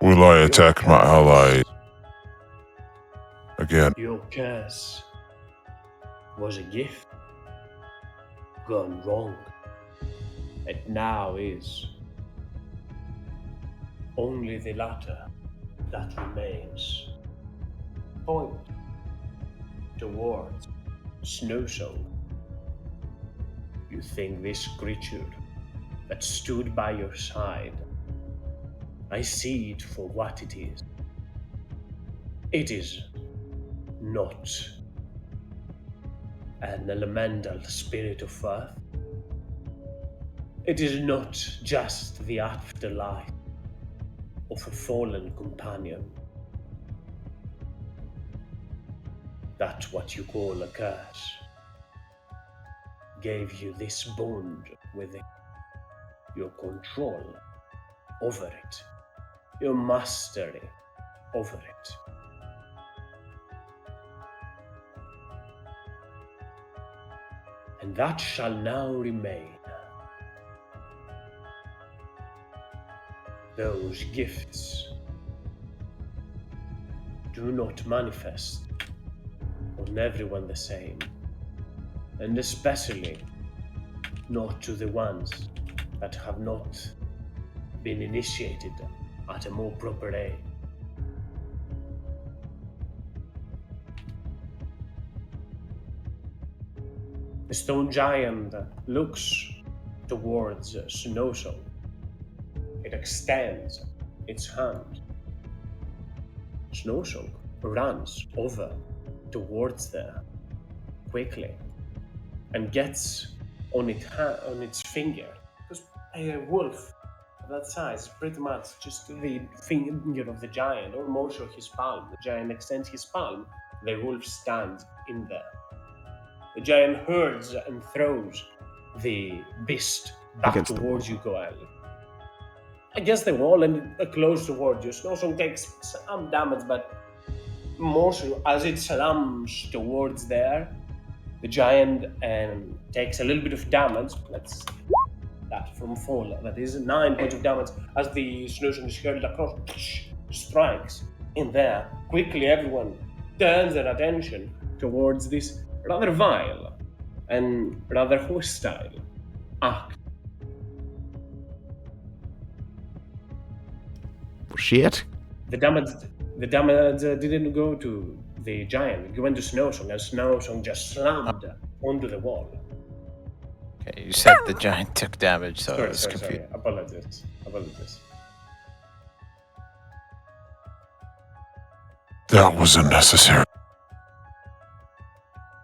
Will I attack my ally again? Your curse was a gift gone wrong. It now is only the latter that remains. Point towards Snowsong. You think this creature that stood by your side, I see it for what it is. It is not an elemental spirit of earth. It is not just the afterlife of a fallen companion. That what you call a curse gave you this bond with it, your control over it, your mastery over it. And that shall now remain. Those gifts do not manifest on everyone the same, and especially not to the ones that have not been initiated at a more proper age. The stone giant looks towards Snowsong. It extends its hand. Snowsong runs over towards there quickly and gets on its finger. Because a wolf of that size, pretty much just the finger of the giant, or most of his palm. The giant extends his palm, the wolf stands in there. The giant hurls and throws the beast back Against the towards wall. you, Goel. Against the wall and close towards you. Snowsong takes some damage, but motion as it slams towards there. The giant takes a little bit of damage. Let's that from fall. That is 9 points of damage as the solution is hurled across, strikes in there. Quickly, everyone turns their attention towards this rather vile and rather hostile act. Shit. The damage didn't go to the giant. It went to Snowsong, and Snowsong just slammed onto the wall. Okay, you said the giant took damage, so I was Sorry. confused. Apologies. That was unnecessary.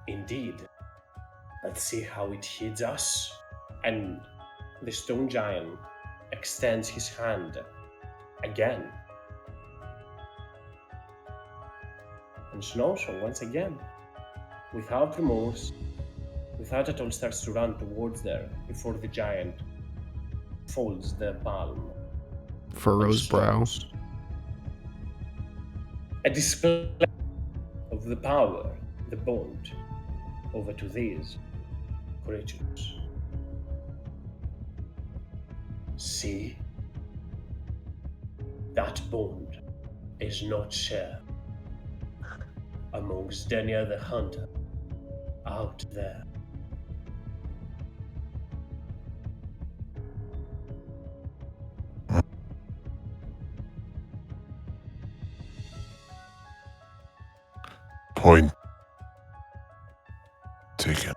Indeed. Let's see how it hits us. And the stone giant extends his hand again. And Snowsong once again, without remorse, without at all, starts to run towards there before the giant folds the palm. Furrows brow. A display of the power, the bond, over to these creatures. See? That bond is not shared amongst any other hunter out there. Point taken.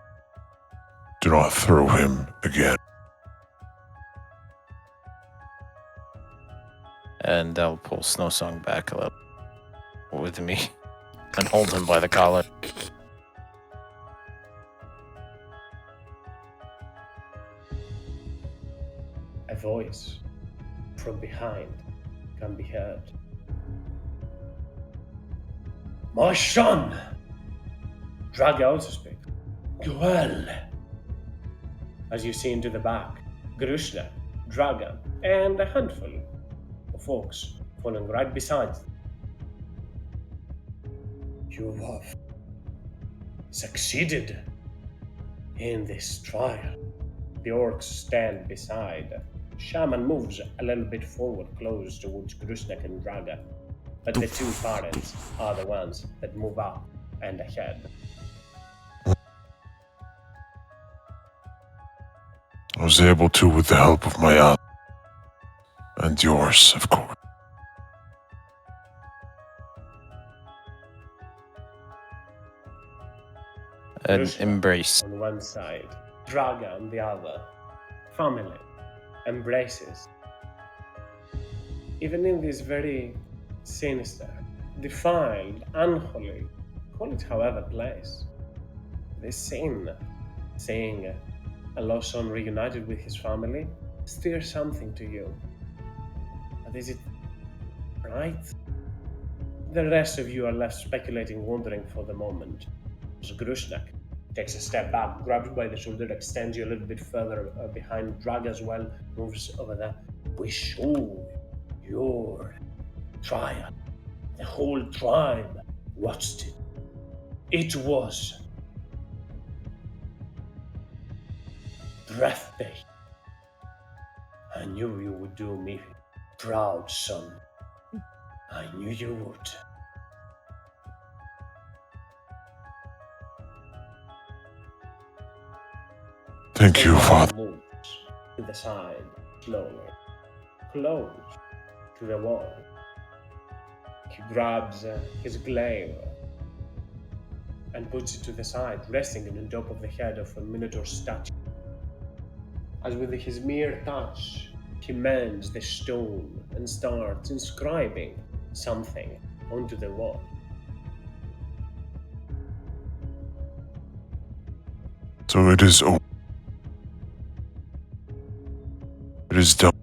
Do not throw him again. And I'll pull Snowsong back up with me and hold him by the collar. A voice from behind can be heard. My son! Draga also speaks. Well. As you see into the back, Grushna, Draga, and a handful of folks following right beside them. You have succeeded in this trial. The orcs stand beside. Shaman moves a little bit forward, close towards Grusnak and Draga. But the two parents are the ones that move up and ahead. I was able to with the help of my aunt. And yours, of course. An Grusnak embrace. on one side, Draga on the other. Family embraces. Even in this very sinister, defiled, unholy, call it however place, this scene, seeing a lost son reunited with his family, stirs something to you. But is it right? The rest of you are left speculating, wondering for the moment. As Grusnak takes a step back, grabs by the shoulder, extends you a little bit further behind, Drag as well, moves over there. We show your trial. The whole tribe watched it. It was breathtaking. I knew you would do me proud, son. I knew you would. Thank you, Father. Moves to the side, slowly, close to the wall. He grabs his glaive and puts it to the side, resting on top of the head of a minotaur statue. As with his mere touch, he mends the stone and starts inscribing something onto the wall. So it is over. It is done.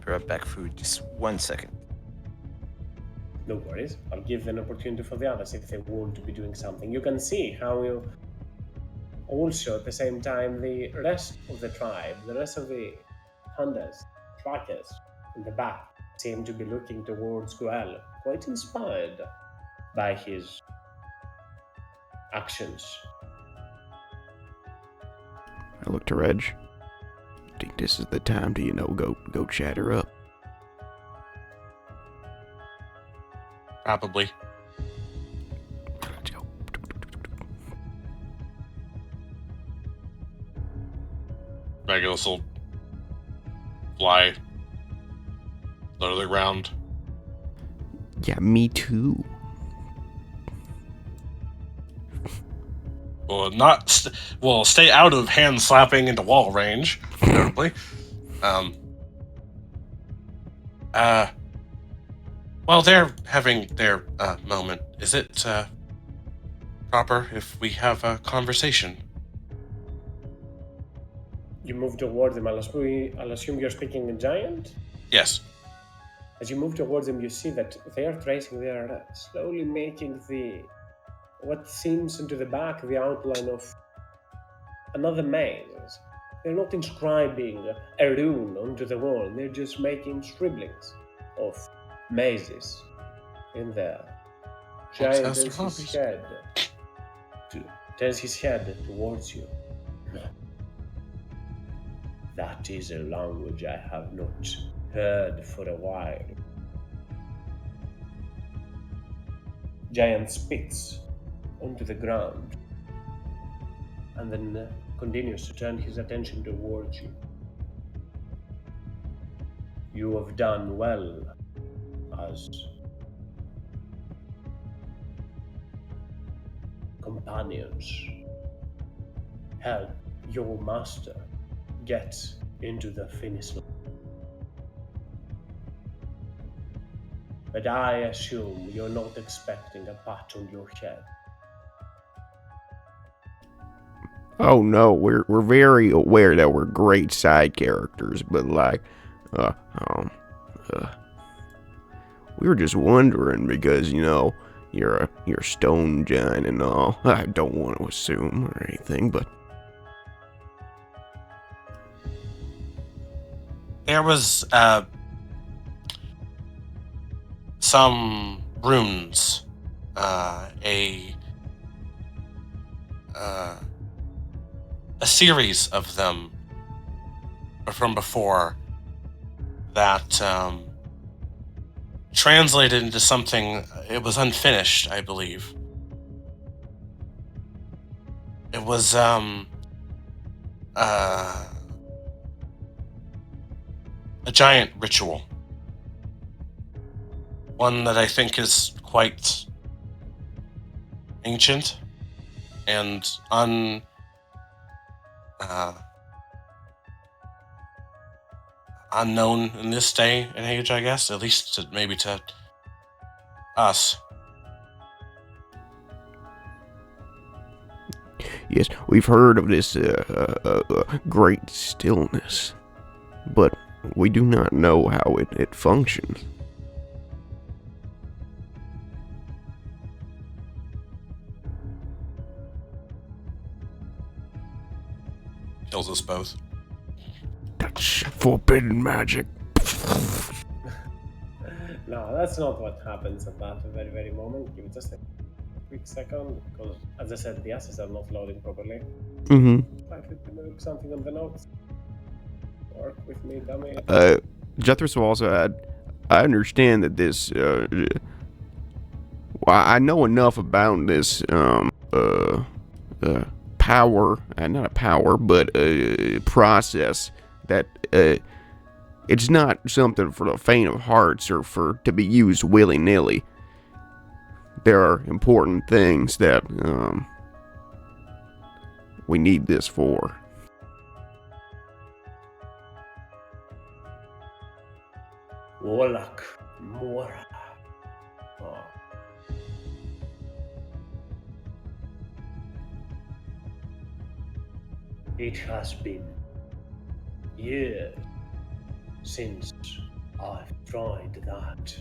Brought back food. Just 1 second. No worries, I'll give an opportunity for the others if they want to be doing something. You can see how you also at the same time the rest of the tribe, the rest of the hunters, trackers in the back seem to be looking towards Guel, quite inspired by his actions. I look to Reg. Think this is the time to, go chat her up. Probably. Let's go. Regulus will fly low to the ground. Yeah, me too. Will stay out of hand slapping into wall range, notably. While they're having their moment, is it proper if we have a conversation? You move towards them. I'll assume you're speaking in giant? Yes. As you move towards them, you see that they are tracing, they are slowly making what seems into the back the outline of another maze. They're not inscribing a rune onto the wall, they're just making scribblings of mazes in there. Folks Giant has their turns his head towards you. That is a language I have not heard for a while. Giant spits onto the ground and then continues to turn his attention towards you. You have done well as companions. Help your master get into the finish line. But I assume you're not expecting a pat on your head. Oh no, we're very aware that we're great side characters, but we were just wondering because you're a stone giant and all. I don't want to assume or anything, but There was some runes, a series of them from before that translated into something. It was unfinished, I believe. It was a giant ritual. One that I think is quite ancient and unknown in this day and age, I guess, at least maybe to us. yes, we've heard of this great stillness, but we do not know how it functions. Kills us both. That's forbidden magic. No, that's not what happens at that very, very moment. Give it just a quick second, because as I said, the assets are not loading properly. Mm-hmm. I could look something on the notes. Work with me, dummy. Jethris will also add, I understand that this, I know enough about this, power, not a power, but a process that, it's not something for the faint of hearts or to be used willy-nilly. There are important things that, we need this for. Warlock Mora. Oh. It has been years since I've tried that.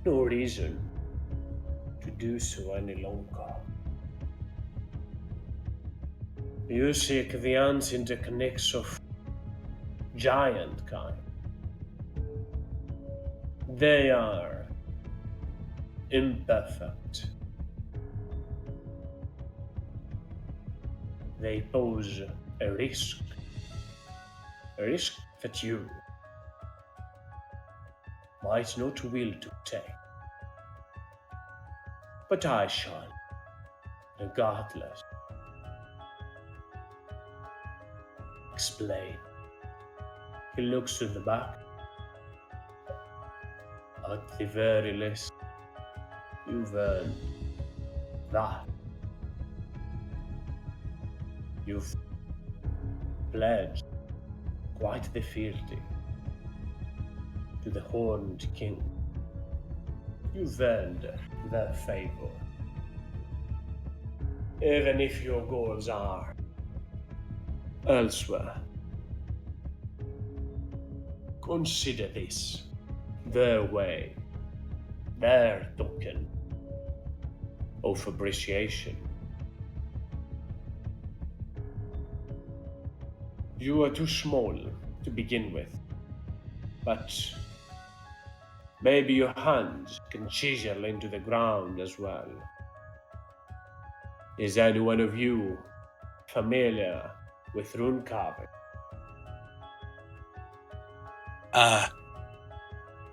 No reason to do so any longer. You seek the ancient techniques of giant kind. They are imperfect. They pose a risk that you might not will to take. But I shall, regardless, explain. He looks to the back. At the very least, you've earned that. You've pledged quite the fealty to the Horned King. You've earned their favor. Even if your goals are elsewhere. Consider this their way, their token of appreciation. You are too small to begin with, but maybe your hands can chisel into the ground as well. Is any one of you familiar with rune carving?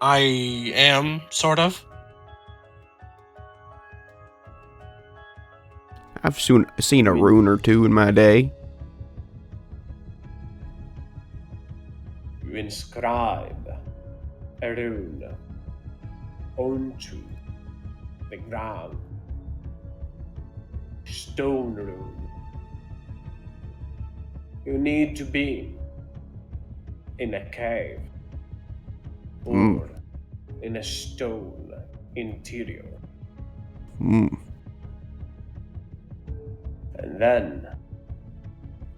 I am, sort of. I've seen a rune or two in my day. You inscribe a rune onto the ground. Stone rune. You need to be in a cave or in a stone interior. Mm. And then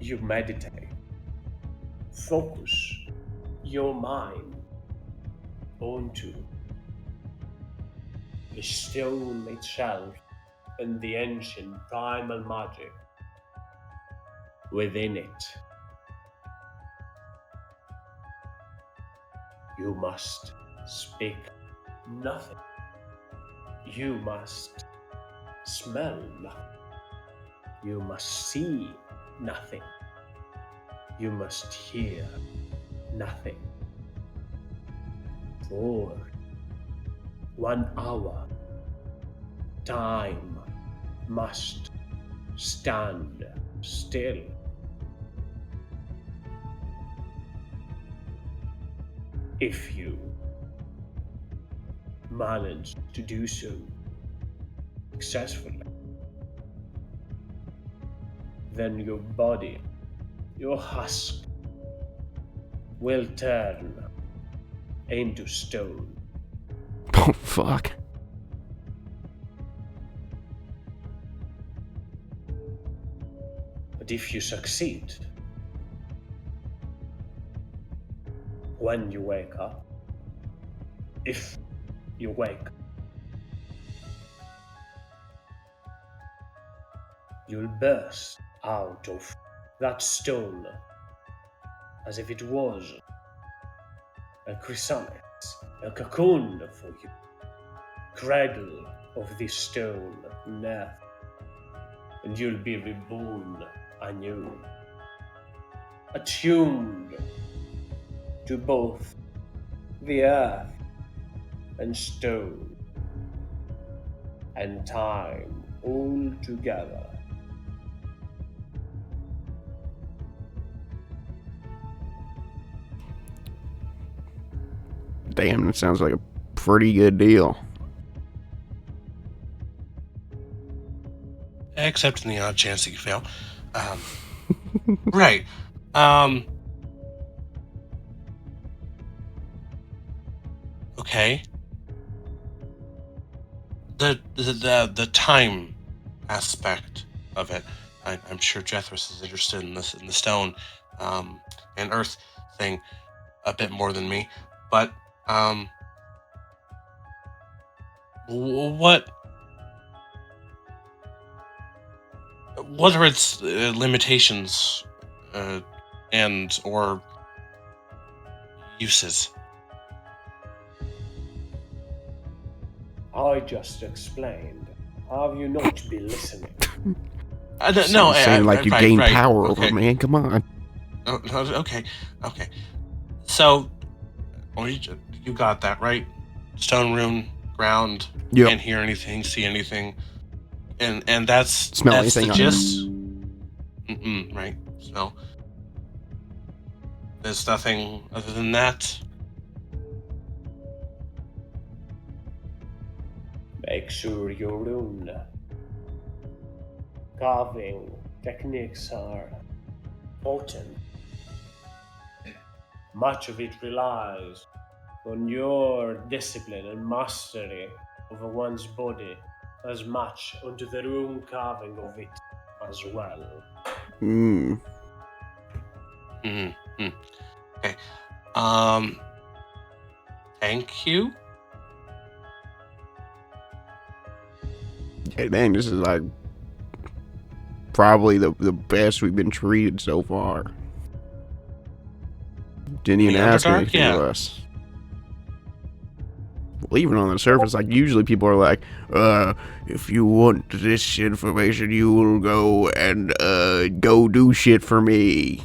you meditate. Focus your mind onto the stone itself and the ancient primal magic within it. You must speak nothing. You must smell nothing. You must see nothing. You must hear nothing. For 1 hour, time must stand still. If you manage to do so successfully, then your body, your husk, will turn into stone. Oh, fuck. But if you succeed, when you wake up, if you wake, you'll burst out of that stone as if it was a chrysalis, a cocoon for you, cradle of this stone in earth, and you'll be reborn anew, attuned to both the earth and stone and time all together. Damn, that sounds like a pretty good deal. Except in the odd chance that you fail. Right. Okay. The time aspect of it. I'm sure Jethris is interested in this, in the stone and earth thing a bit more than me. But what are its limitations and or uses. I just explained. Have you not been listening? Saying like you right, gain right, power okay. over me. Come on. Oh, okay. So, you got that, right? Stone room, ground, Yep. can't hear anything, see anything. And that's Smell that's anything the either. gist. Right. So, there's nothing other than that. Make sure your rune carving techniques are potent. Much of it relies on your discipline and mastery over one's body, as much onto the rune carving of it as well. Mm. Okay. Thank you. Hey, dang, this is like probably the best we've been treated so far. Didn't even The ask Underdark? anything Yeah. of us. Well, even on the surface, like usually people are like, if you want this information, you will go and go do shit for me.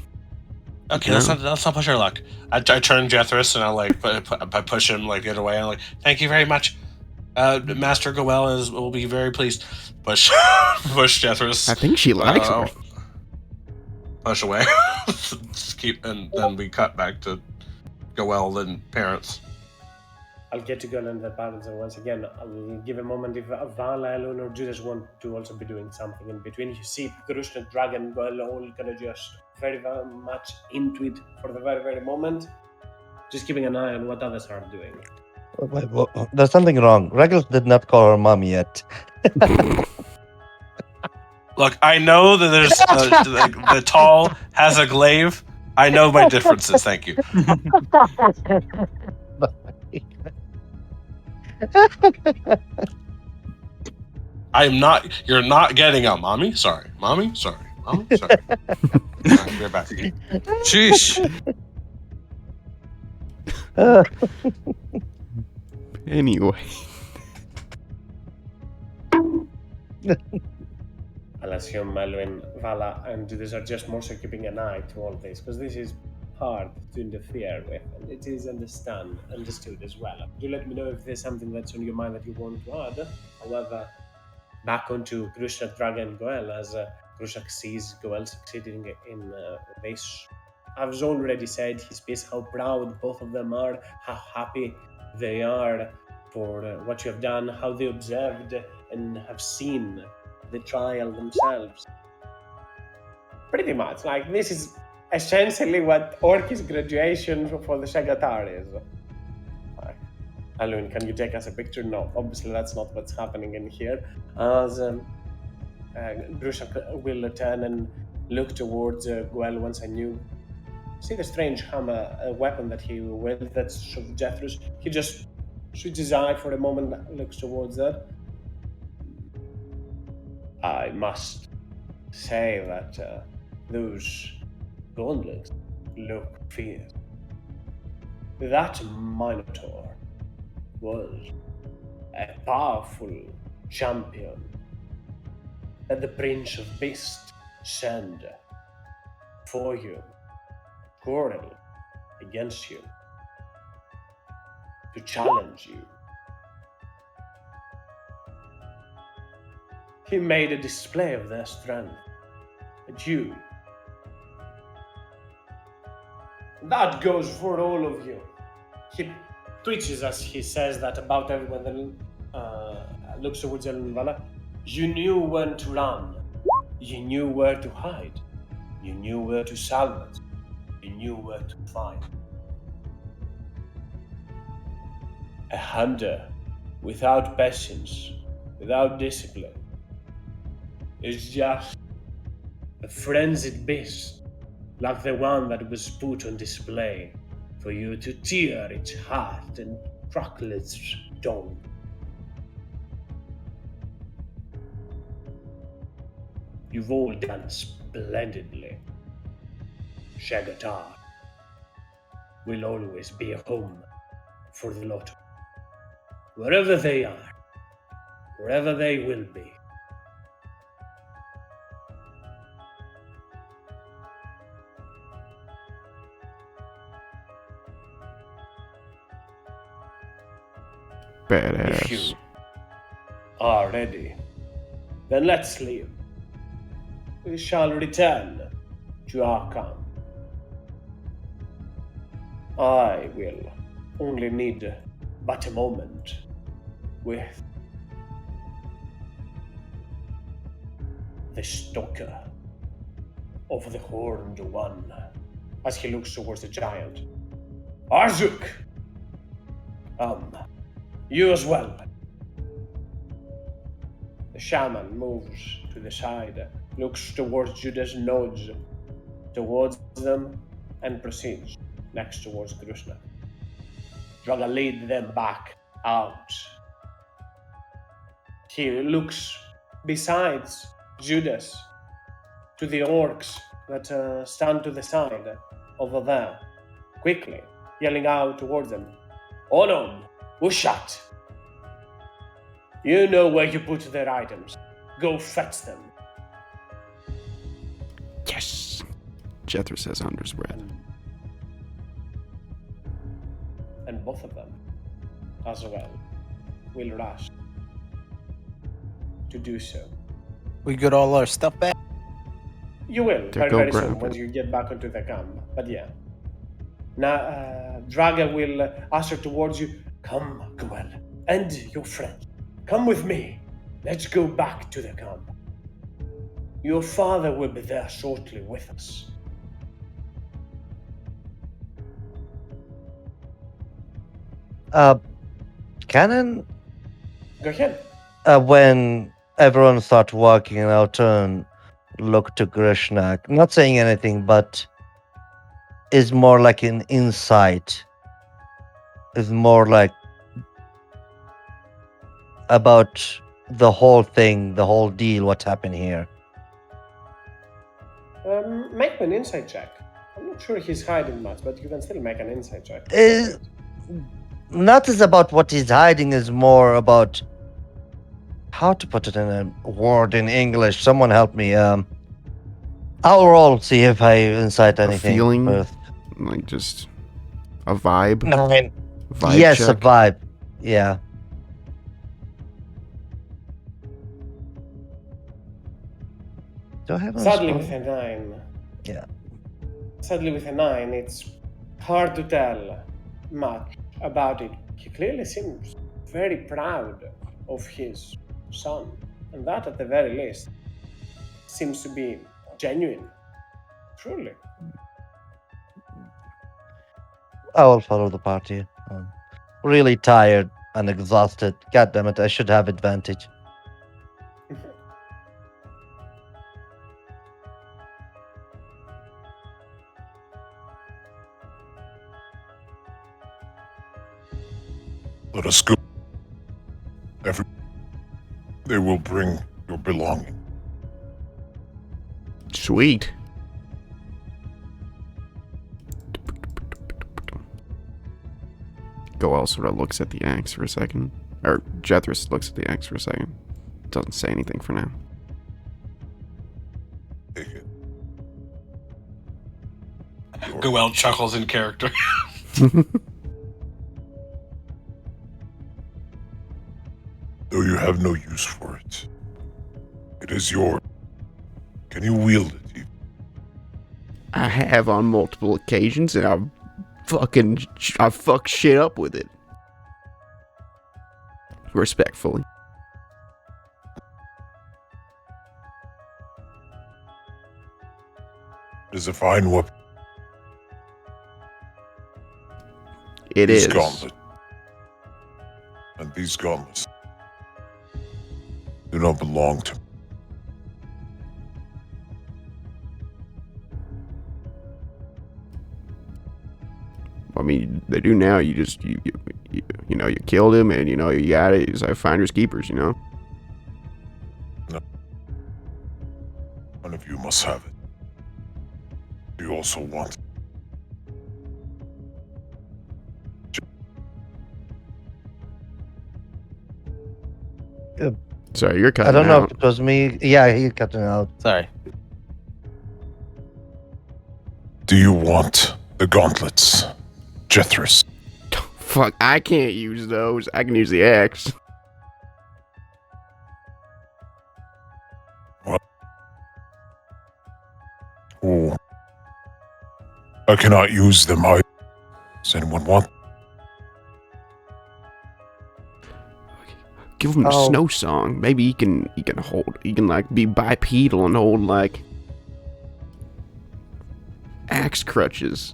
Okay, No? let's not push our luck. I turn Jethris and I like I push him like the other way. I'm like, thank you very much. Master Goel will be very pleased. Push Jethris. I think she likes her. Push away. And then we cut back to Goel and parents. I'll get to Golan and the parents, and once again, I'll give a moment if Vala, Elon, or Judas want to also be doing something in between. You see Krishna, Dragon, Goel all kind of just very, very much into it for the very, very moment. Just keeping an eye on what others are doing. There's something wrong. Regulus did not call her mom yet. Look, I know that there's the tall has a glaive. I know my differences. Thank you. I'm not. You're not getting a mommy. Sorry, mommy. Sorry, mommy. Sorry. Alright, we're back. Sheesh. Anyway. I'll assume Melwin, Vala, and Judas are just more so keeping an eye to all this, because this is hard to interfere with, and it is understood as well. Do let me know if there's something that's on your mind that you want to add. However, back onto Krishna, Dragon, Goel, as Krishna sees Goel succeeding in this. I've already said his piece, how proud both of them are, how happy they are for what you have done, how they observed and have seen the trial themselves. Pretty much, like this is essentially what Orki's graduation for the Shagatar is. Alun, can you take us a picture? No, obviously that's not what's happening in here. As Grushak will turn and look towards Goel once anew. See the strange hammer, a weapon that he wielded, that's sort of Jethro's. He just shoots his eye for a moment, looks towards that. I must say that those gauntlets look fierce. That Minotaur was a powerful champion that the Prince of Beast sent for you, quarrel against you, to challenge you. He made a display of their strength, and you. That goes for all of you. He twitches as he says that about everyone that looks towards Elunvala. You knew when to run. You knew where to hide. You knew where to salvage. You knew where to fight. A hunter without patience, without discipline, is just a frenzied beast like the one that was put on display for you to tear its heart and crackle its dome. You've all done splendidly, Shagatar. will always be a home for the lot. Wherever they are, wherever they will be. If you Badass. are ready, then let's leave. We shall return to our camp. I will only need but a moment with the stalker of the Horned One, as he looks towards the giant. Arzuk! You as well. The shaman moves to the side, looks towards Judas, nods towards them, and proceeds next towards Krishna. Draga lead them back out. He looks besides Judas to the orcs that stand to the side over there, quickly yelling out towards them. Onon, Ushat! You know where you put their items. Go fetch them. Yes. Jethro says under his breath. And both of them, as well, will rush to do so. We got all our stuff back. You will, They'll very, go very grab soon, it. once you get back into the camp. But yeah. Now, Draga will usher towards you. Come, Goel, and your friend. Come with me. Let's go back to the camp. Your father will be there shortly with us. Cannon, Go ahead. when everyone starts walking, I'll turn, look to Grishnak. Not saying anything, but is more like an insight. Is more like about the whole thing, the whole deal, what happened here. Make me an insight check. I'm not sure he's hiding much, but you can still make an insight check. Is not as about what he's hiding, is more about how to put it in a word in English. Someone help me. I'll roll, see if I incite anything. feeling? With Like just a vibe? 9. Vibe Yes, check? a vibe. Yeah. Do I have a Sadly, spell? with a 9. Yeah. Sadly, with a 9, it's hard to tell much about it. He clearly seems very proud of his son, and that, at the very least, seems to be genuine. Truly. I will follow the party. I'm really tired and exhausted. God damn it, I should have advantage. Let us go. They will bring your belonging. Sweet. Goel sort of looks at the axe for a second. Or Jethris looks at the axe for a second. Doesn't say anything for now. Take it. Goel chuckles in character. Though you have no use for it, it is yours. Can you wield it? I have on multiple occasions, and I fuck shit up with it. Respectfully. It is a fine weapon. It This is. gauntlet. And these gauntlets do not belong to me. I mean, they do now. You just you know, you killed him, and you know you got it. It's like finders keepers, you know. One of you must have it. You also want it. Sorry, you're I cutting don't know if out. it was me. Yeah, he cutting out. Sorry. Do you want the gauntlets, Jethris? Fuck, I can't use those. I can use the axe. Oh. I cannot use them either. Does anyone want? Give him a Oh. snow song. Maybe he can hold. He can like be bipedal and hold like axe crutches.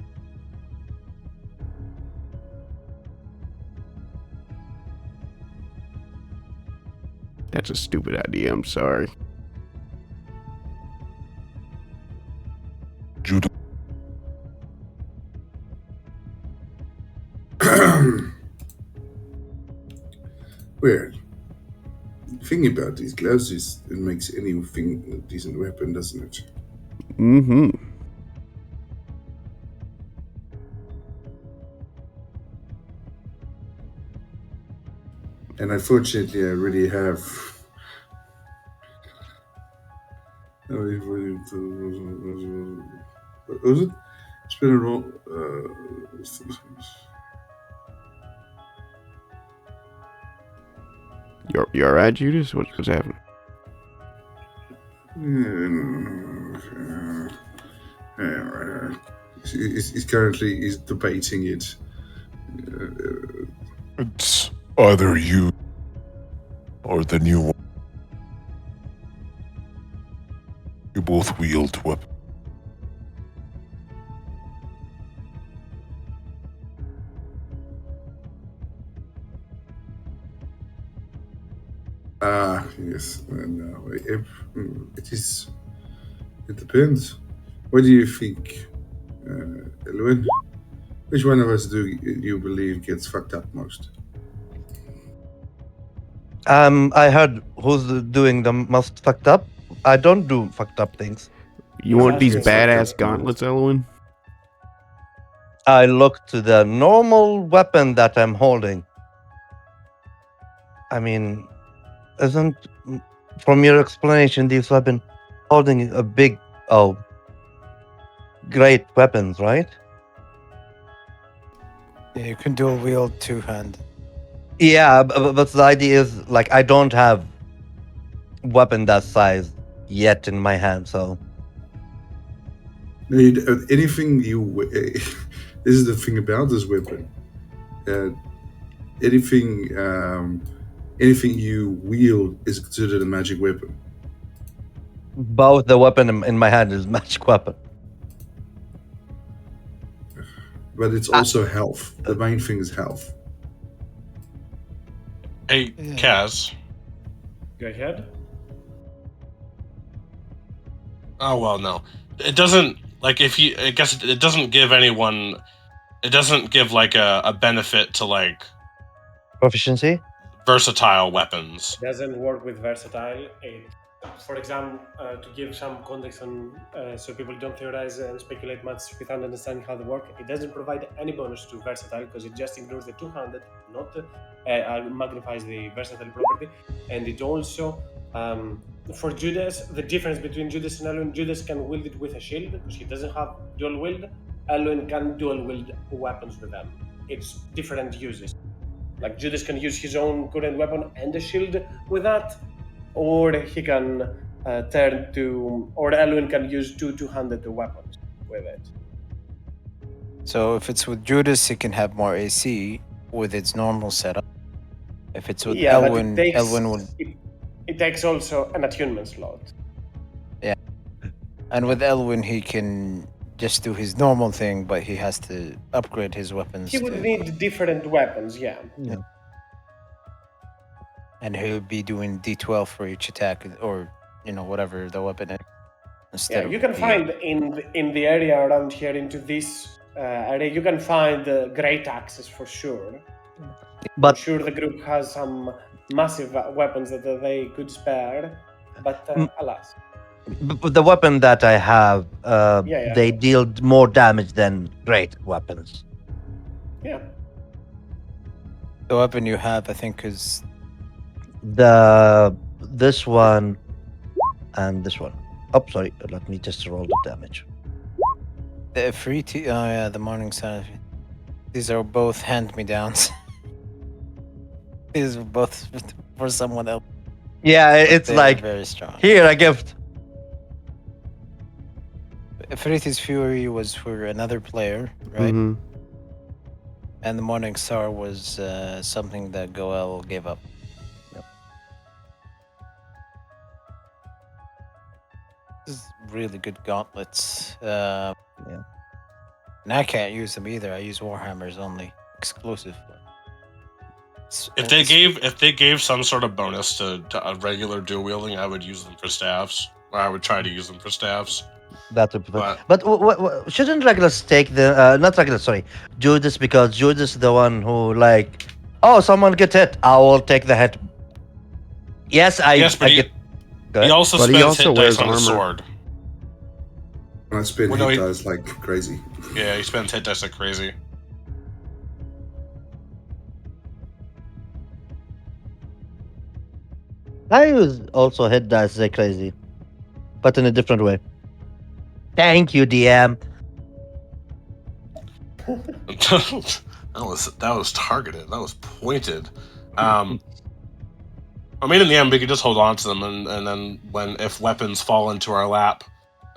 That's a stupid idea. I'm sorry. Judah. Well, the thing about these gloves is it makes anything a decent weapon, doesn't it? Mm-hmm. And unfortunately, I already have. What was it? It's been a roll. You alright, Judas? What's happening? He's currently debating it. It's either you or the new one. You both wield weapons. Yes. No, it is. It depends. What do you think, Elwin? Which one of us do you believe gets fucked up most? I heard who's doing the most fucked up. I don't do fucked up things. You want these Yes, I badass do. gauntlets, Elwin? I look to the normal weapon that I'm holding. I mean, isn't from your explanation this weapon holding a big, great weapons, right? Yeah, you can dual wield two-hand. Yeah, but the idea is like I don't have weapon that size yet in my hand, so No, anything you. This is the thing about this weapon. Anything, anything you wield is considered a magic weapon. both the weapon in my hand is magic weapon. But it's also health. The main thing is health. Hey, Yeah. Kaz. Go ahead. Oh well, no, it doesn't. Like, if you, I guess it doesn't give anyone. It doesn't give like a benefit to like Proficiency? versatile weapons. Doesn't work with versatile. For example, to give some context on so people don't theorize and speculate much without understanding how they work, it doesn't provide any bonus to versatile because it just ignores the two-handed, not magnifies the versatile property, and it also for Judas, the difference between Judas and Elwin, Judas can wield it with a shield because he doesn't have dual wield. Elwin can dual wield weapons with them. It's different uses. Like Judas can use his own current weapon and a shield with that, or he can turn to, or Elwin can use two-handed weapons with it. So if it's with Judas, he can have more AC with its normal setup. If it's with Yeah, Elwin, but Elwin would, it takes also an attunement slot. and with Elwin he can just do his normal thing, but he has to upgrade his weapons. He would to- need different weapons, yeah. and he would be doing D12 for each attack, or whatever the weapon is. Instead Yeah, of you can the- find in the area around here, into this area, you can find great axes for sure. But I'm sure the group has some massive weapons that they could spare, but alas. But the weapon that I have, Yeah. they deal more damage than great weapons. Yeah. The weapon you have, I think, is This one and this one. Oh, sorry. Let me just roll the damage. The Afriti. Oh yeah, the morning sun. These are both hand-me-downs. These are both for someone else. Yeah, But it's they're like very strong. here a gift. Afriti's Fury was for another player, right? Mm-hmm. And the Morning Star was something that Goel gave up. Yep. This is really good gauntlets. Yeah. And I can't use them either. I use Warhammers only, exclusive. If they gave some sort of bonus to a regular dual wielding, I would use them for staffs. Or I would try to use them for staffs. That would be fun. But But shouldn't Regulus take the not Regulus? Sorry, Judas, because Judas is the one who like, oh, someone get hit. I will take the hit. Yes, yes, but I get. Go he ahead. also But he spends also hit wears dice on his armor. sword. When I spin Well, no, hit he- dice like crazy. Yeah, he spends hit dice like crazy. I use also hit dice like crazy, but in a different way. Thank you, DM. that was targeted. That was pointed. I mean, in the end, we could just hold on to them, and then if weapons fall into our lap,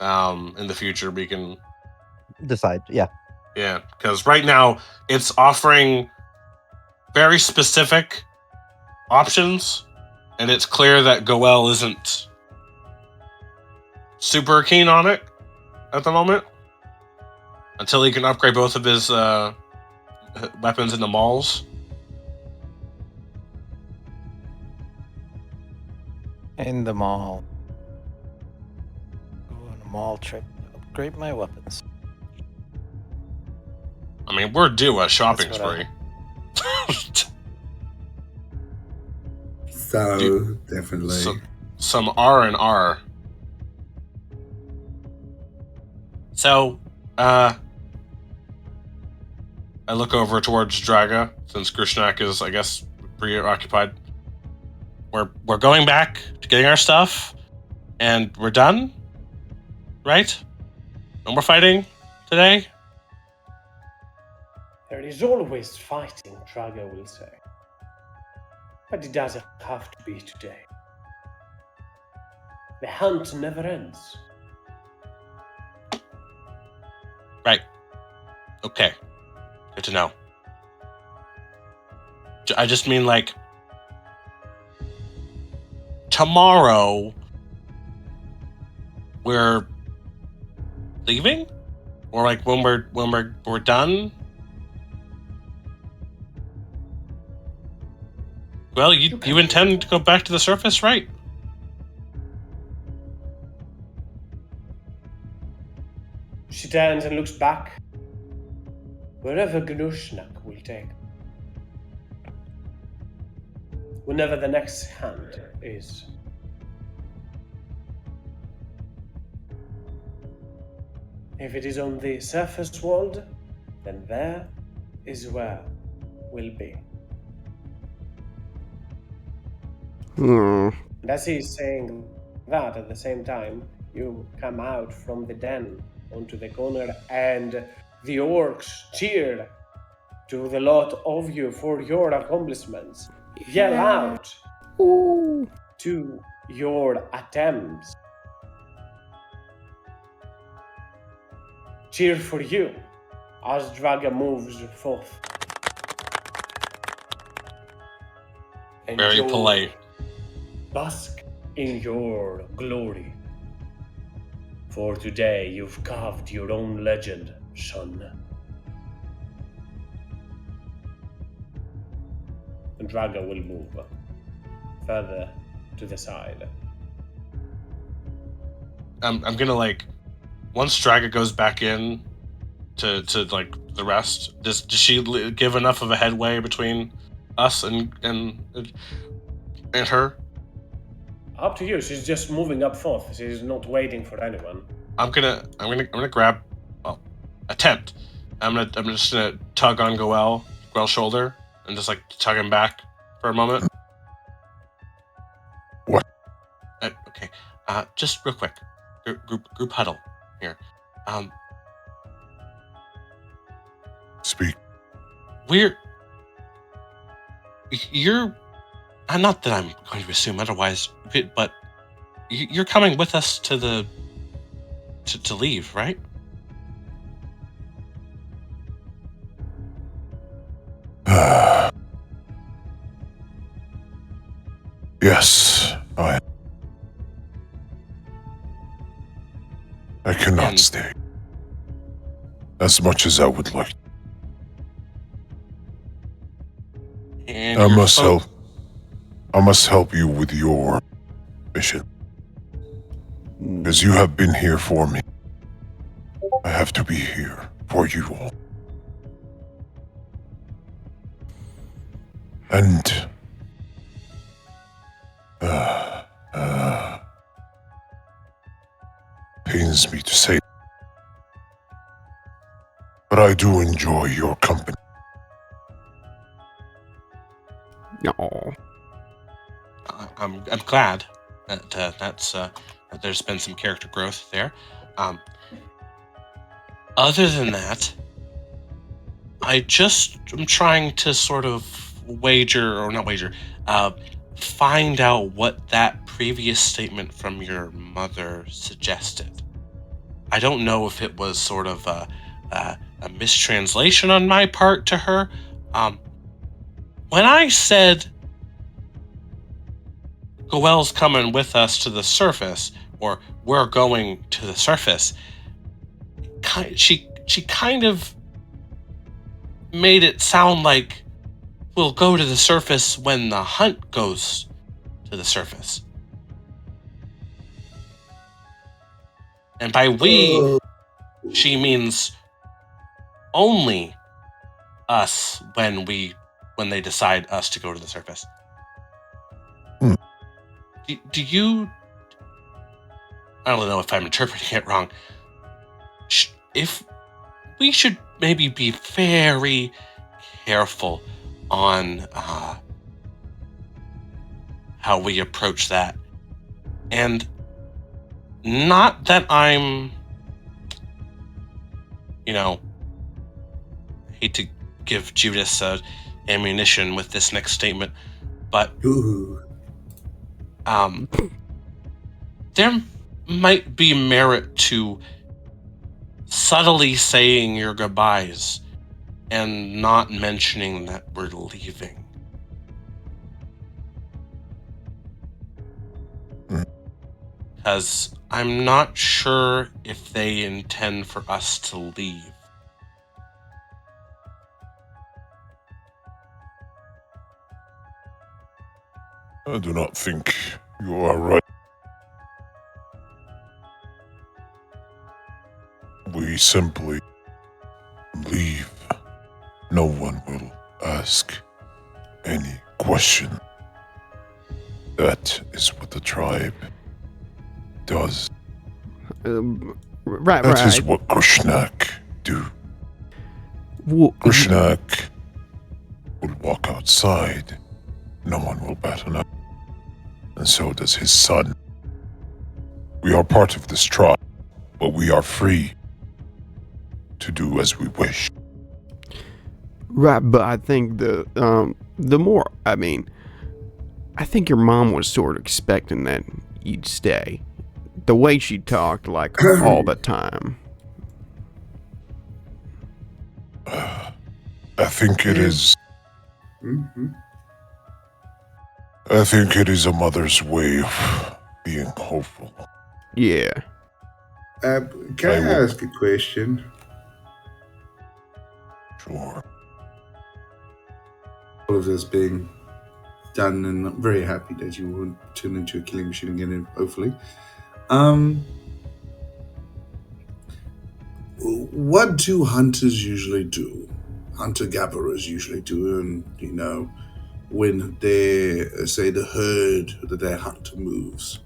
in the future, we can. Decide. Yeah. Yeah, because right now it's offering very specific options, and it's clear that Goel isn't super keen on it at the moment until he can upgrade both of his weapons into mauls. In the mall. Go on a mall trip. Upgrade my weapons. I mean, we're due a shopping That's what spree. So definitely. Some R&R. So, I look over towards Draga, since Grishnak is, I guess, preoccupied. We're going back to getting our stuff, and we're done, right? No more fighting today? There is always fighting, Trago will say. But it doesn't have to be today. The hunt never ends. Right. Okay. Good to know. I just mean, like, tomorrow we're leaving? Or like when we're done? Well, you intend to go back to the surface, right? She turns and looks back. Wherever Gnushnak will take. Whenever the next hand is. If it is on the surface world, then there is where we'll be. Hmm. And as he's saying that, at the same time, you come out from the den onto the corner, and the orcs cheer to the lot of you for your accomplishments. Yell out to your attempts. Cheer for you as Draga moves forth. And Very you'll polite. bask in your glory. For today you've carved your own legend, son. And Draga will move further to the side. I'm gonna, like, once Draga goes back in to like the rest, does she give enough of a headway between us and her? Up to you. She's just moving up forth. She's not waiting for anyone. I'm gonna grab, well, attempt. I'm just gonna tug on Goel's shoulder and just like tug him back for a moment. just real quick, group huddle here. Speak. You're not that I'm going to assume otherwise, but you're coming with us to leave, right? Yes, I cannot And- stay. As much as I would like. And I your must folk- help. I must help you with your mission. Because you have been here for me. I have to be here for you all. And pains me to say, but I do enjoy your company. No. I'm glad that that there's been some character growth there. Other than that, I'm trying to sort of find out what that previous statement from your mother suggested. I don't know if it was sort of a mistranslation on my part to her. When I said Goel's coming with us to the surface, or we're going to the surface, she kind of made it sound like we'll go to the surface when the hunt goes to the surface. And by we, she means only us when they decide us to go to the surface. Do you? I don't know if I'm interpreting it wrong. If we should maybe be very careful on how we approach that, and not that I'm, hate to give Judas ammunition with this next statement, but there might be merit to subtly saying your goodbyes and not mentioning that we're leaving. Because I'm not sure if they intend for us to leave. I do not think you are right. We simply leave. No one will ask any question. That is what the tribe does. Right. That is what Krishnak do. Krishnak will walk outside. No one will bat an eye. And so does his son. We are part of this tribe, but we are free to do as we wish. Right, but I think I think your mom was sort of expecting that you'd stay. The way she talked, like, all the time. I think it is. I think it is a mother's way of being hopeful. Yeah. Can I ask a question? Sure. All of this being done, and I'm very happy that you won't turn into a killing machine again, hopefully. What do hunters usually do? Hunter-gatherers usually do, and when they say the herd that they hunt moves.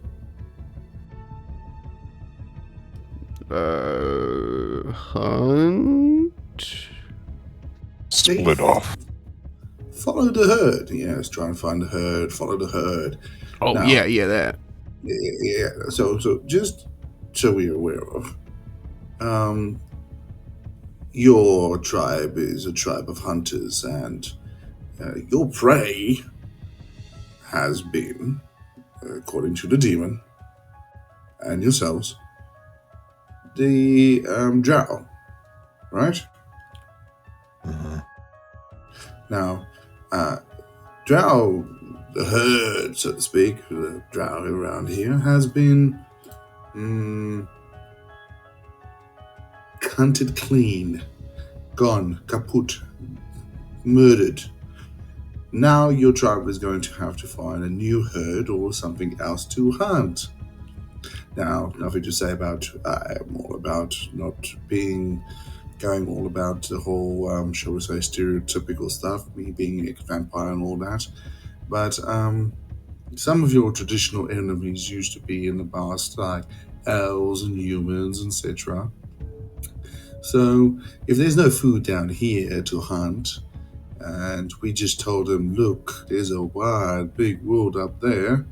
Hunt? Split off. Follow the herd. Yes, try and find the herd. Follow the herd. Oh, Now, yeah, that. Yeah. So just so we're aware of, um, your tribe is a tribe of hunters, and your prey has been, according to the demon and yourselves, the drow, right? Mhm. Now, drow, the herd, so to speak, the drow around here has been hunted clean, gone, kaput, murdered. Now your tribe is going to have to find a new herd or something else to hunt. Now, nothing to say about I'm all about not being going all about the whole, shall we say, stereotypical stuff, me being a vampire and all that. But some of your traditional enemies used to be in the past, like elves and humans, etc. So, if there's no food down here to hunt, and we just told them, look, there's a wide, big world up there.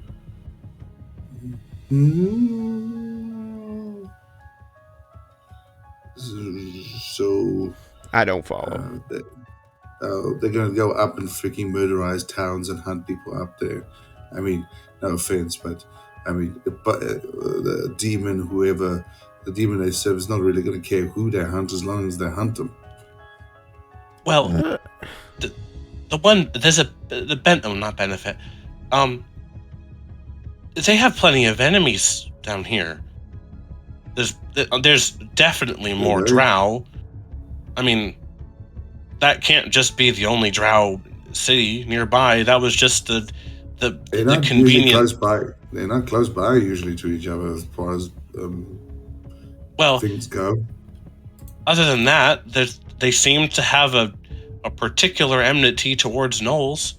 So, I don't follow. they're going to go up and freaking murderize towns and hunt people up there. I mean, no offense, but I mean, the demon, whoever the demon they serve, is not really going to care who they hunt as long as they hunt them. Well, Uh, the one there's not benefit. They have plenty of enemies down here. There's definitely more Okay. drow. I mean, that can't just be the only drow city nearby. That was just the They're not usually convenient. close by. They're not close by usually to each other as far as Well, things go. other than that, they seem to have a particular enmity towards gnolls.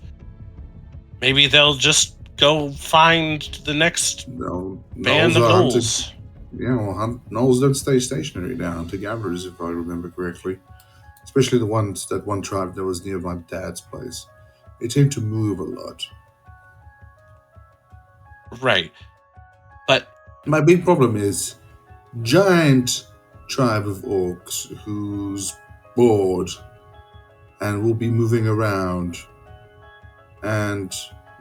Maybe they'll just go find the next No, band of are hunted. gnolls. Yeah, well, gnolls don't stay stationary. They're hunter gatherers, if I remember correctly. Especially that one tribe that was near my dad's place. They tend to move a lot. Right. But My big problem is giant tribe of orcs who's bored and will be moving around, and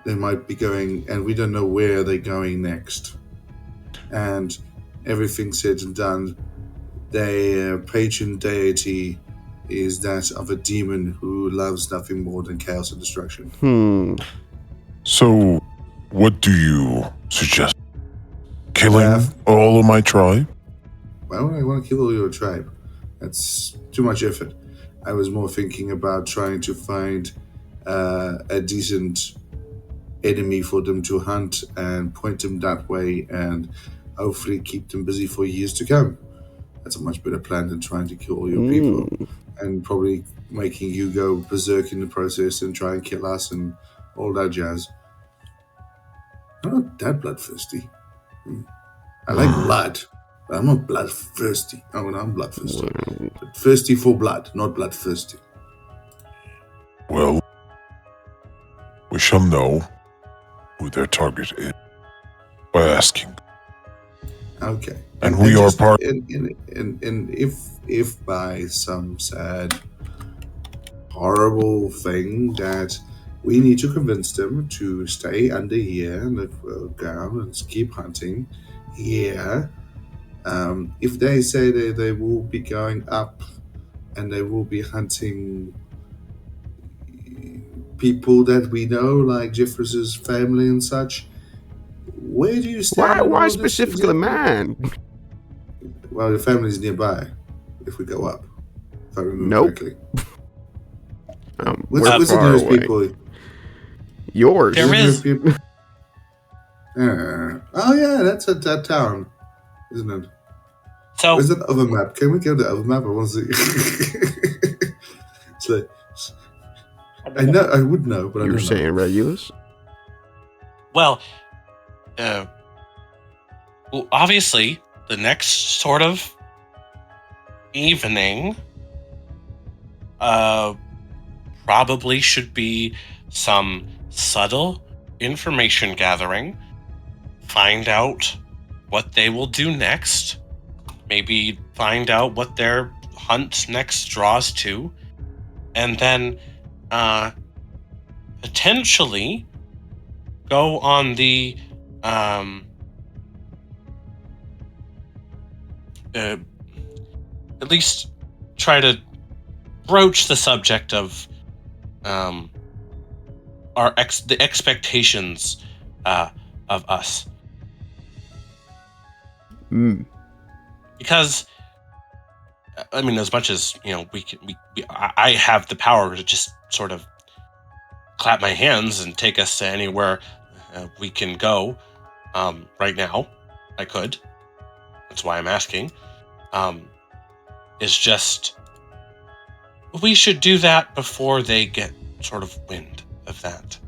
they might be going, and we don't know where they're going next. And everything said and done, their patron deity is that of a demon who loves nothing more than chaos and destruction. So, what do you suggest? Killing Laugh. all of my tribe? Why would I want to kill all your tribe? That's too much effort. I was more thinking about trying to find a decent enemy for them to hunt and point them that way and hopefully keep them busy for years to come. That's a much better plan than trying to kill all your people and probably making you go berserk in the process and try and kill us and all that jazz. I'm not that bloodthirsty. I like blood, but I'm not bloodthirsty. I mean, I'm bloodthirsty. But thirsty for blood, not bloodthirsty. Well, we shall know who their target is by asking. Okay. And we are part. And if by some sad, horrible thing that we need to convince them to stay under here and go and keep hunting here, if they say they will be going up and they will be hunting people that we know, like Jeffress's family and such, where do you stand? on Why all this specifically the exactly? man? Well, the family's nearby. If we go up, if I remember Nope. correctly. We're What's the far nearest away. people? Yours. There is. Oh yeah, that's that town, isn't it? So Where's that other map? Can we go to the other map? I want to see. It's like, I know, I would know, but I You were don't know. saying Regulus? well, obviously, the next sort of evening probably should be some subtle information gathering find out what they will do next. Maybe find out what their hunt next draws to. And then potentially go on the at least try to broach the subject of the expectations of us, because I mean, as much as I have the power to just sort of clap my hands and take us to anywhere we can go right now. I could. That's why I'm asking. It's just we should do that before they get sort of wind of that.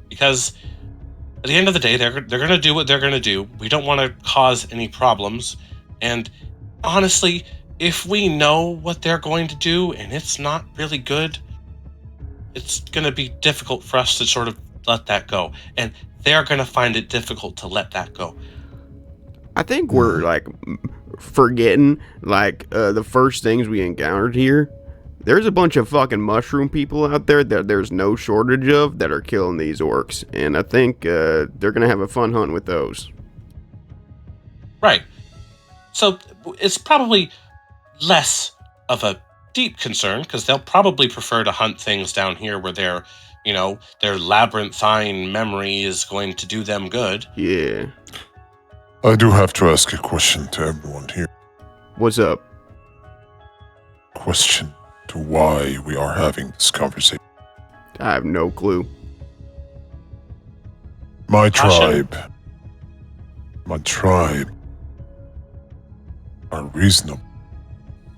Because at the end of the day, they're going to do what they're going to do. We don't want to cause any problems. And honestly, if we know what they're going to do and it's not really good, it's going to be difficult for us to sort of let that go. And they're going to find it difficult to let that go. I think we're like forgetting like the first things we encountered here. There's a bunch of fucking mushroom people out there that there's no shortage of that are killing these orcs, and I think they're gonna have a fun hunt with those. Right. So it's probably less of a deep concern because they'll probably prefer to hunt things down here where their labyrinthine memory is going to do them good. Yeah. I do have to ask a question to everyone here. What's up? Question to why we are having this conversation. I have no clue. My Caution. tribe are reasonable.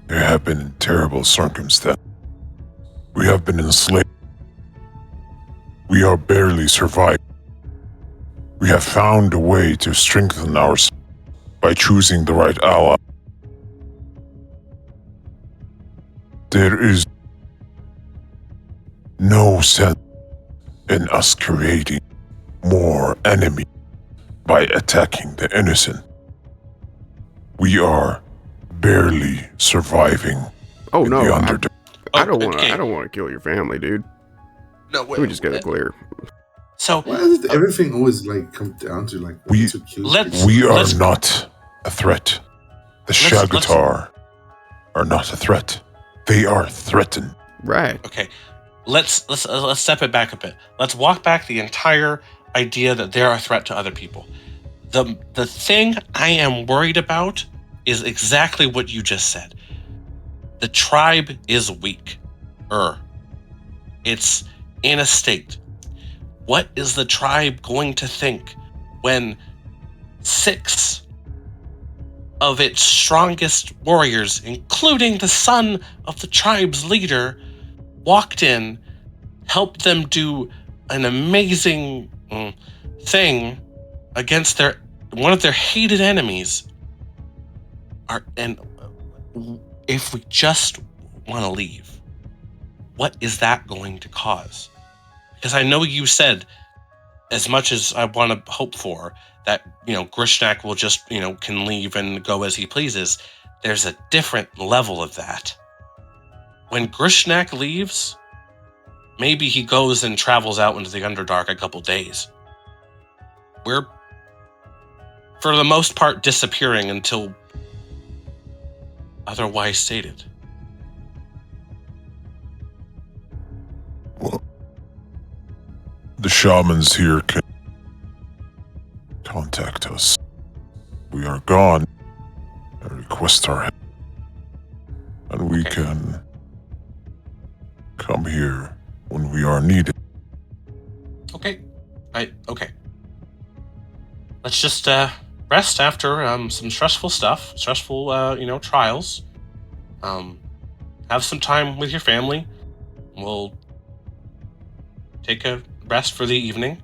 They have been in terrible circumstances. We have been enslaved. We are barely surviving. We have found a way to strengthen ourselves by choosing the right ally. There is no sense in us creating more enemy by attacking the innocent. We are barely surviving. Oh in no, the Underdark. I don't want to. Okay. I don't want to kill your family, dude. No, We just gotta clear. So Why does everything always like come down to like We- to kill let's- people? We are Let's- not a threat. The Let's- Shagatar are not a threat. They are threatened. Right. okay, let's step it back a bit. Let's walk back the entire idea that they're a threat to other people. The thing I am worried about is exactly what you just said. The tribe is weak. It's in a state. What is the tribe going to think when 6 of its strongest warriors, including the son of the tribe's leader, walked in, helped them do an amazing thing against one of their hated enemies, and if we just want to leave, what is that going to cause? Because I know you said, as much as I want to hope for, that, Grishnak will just, can leave and go as he pleases, there's a different level of that. When Grishnak leaves, maybe he goes and travels out into the Underdark a couple days. We're, for the most part, disappearing until otherwise stated. Well, the shamans here can contact us. We are gone and request our help. And we Okay. can come here when we are needed. Okay. Okay. Let's just rest after some stressful stuff, trials. Have some time with your family. We'll take a rest for the evening,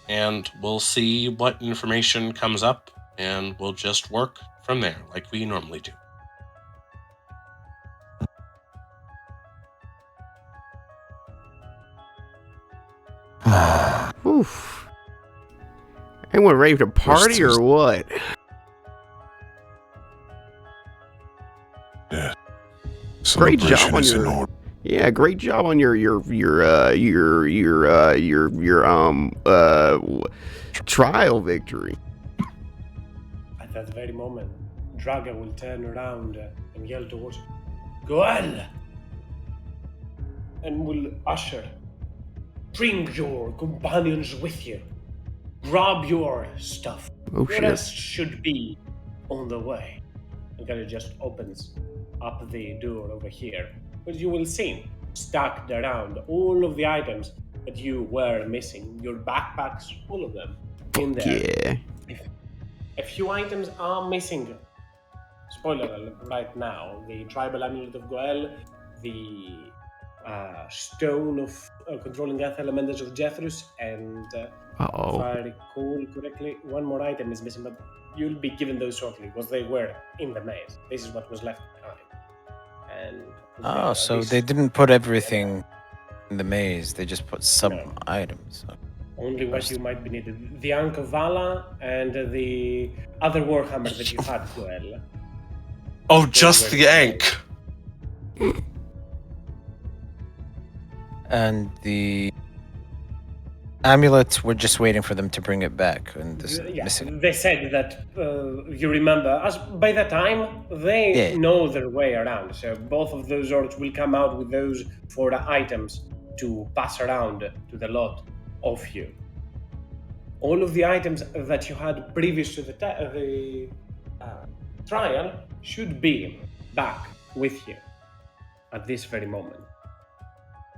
and we'll see what information comes up, and we'll just work from there like we normally do. Oof. Anyone ready to party or what? Yeah. Great job Celebration on is in your. order. Yeah, great job on your trial victory. At that very moment, Draga will turn around and yell towards Goel! And will usher. Bring your companions with you. Grab your stuff. Oh The shit. rest should be on the way. And kind of just opens up the door over here. But you will see, stacked around, all of the items that you were missing. Your backpacks, all of them in there. Yeah. A few items are missing. Spoiler alert right now. The tribal amulet of Goel, the stone of controlling earth elementals of Jethros, and if Uh-oh. I recall correctly, one more item is missing, but you'll be given those shortly because they were in the maze. This is what was left behind. And Oh, so they didn't put everything in the maze. They just put some No. items. Only what you might be needed. The Ankh of Vala and the other warhammer that you had, Goel. Oh, just the Ankh. And the amulets, we're just waiting for them to bring it back. And this is Yeah, missing. they said that you remember, as by the time they know their way around. So both of those orcs will come out with those 4 items to pass around to the lot of you. All of the items that you had previous to the trial should be back with you at this very moment,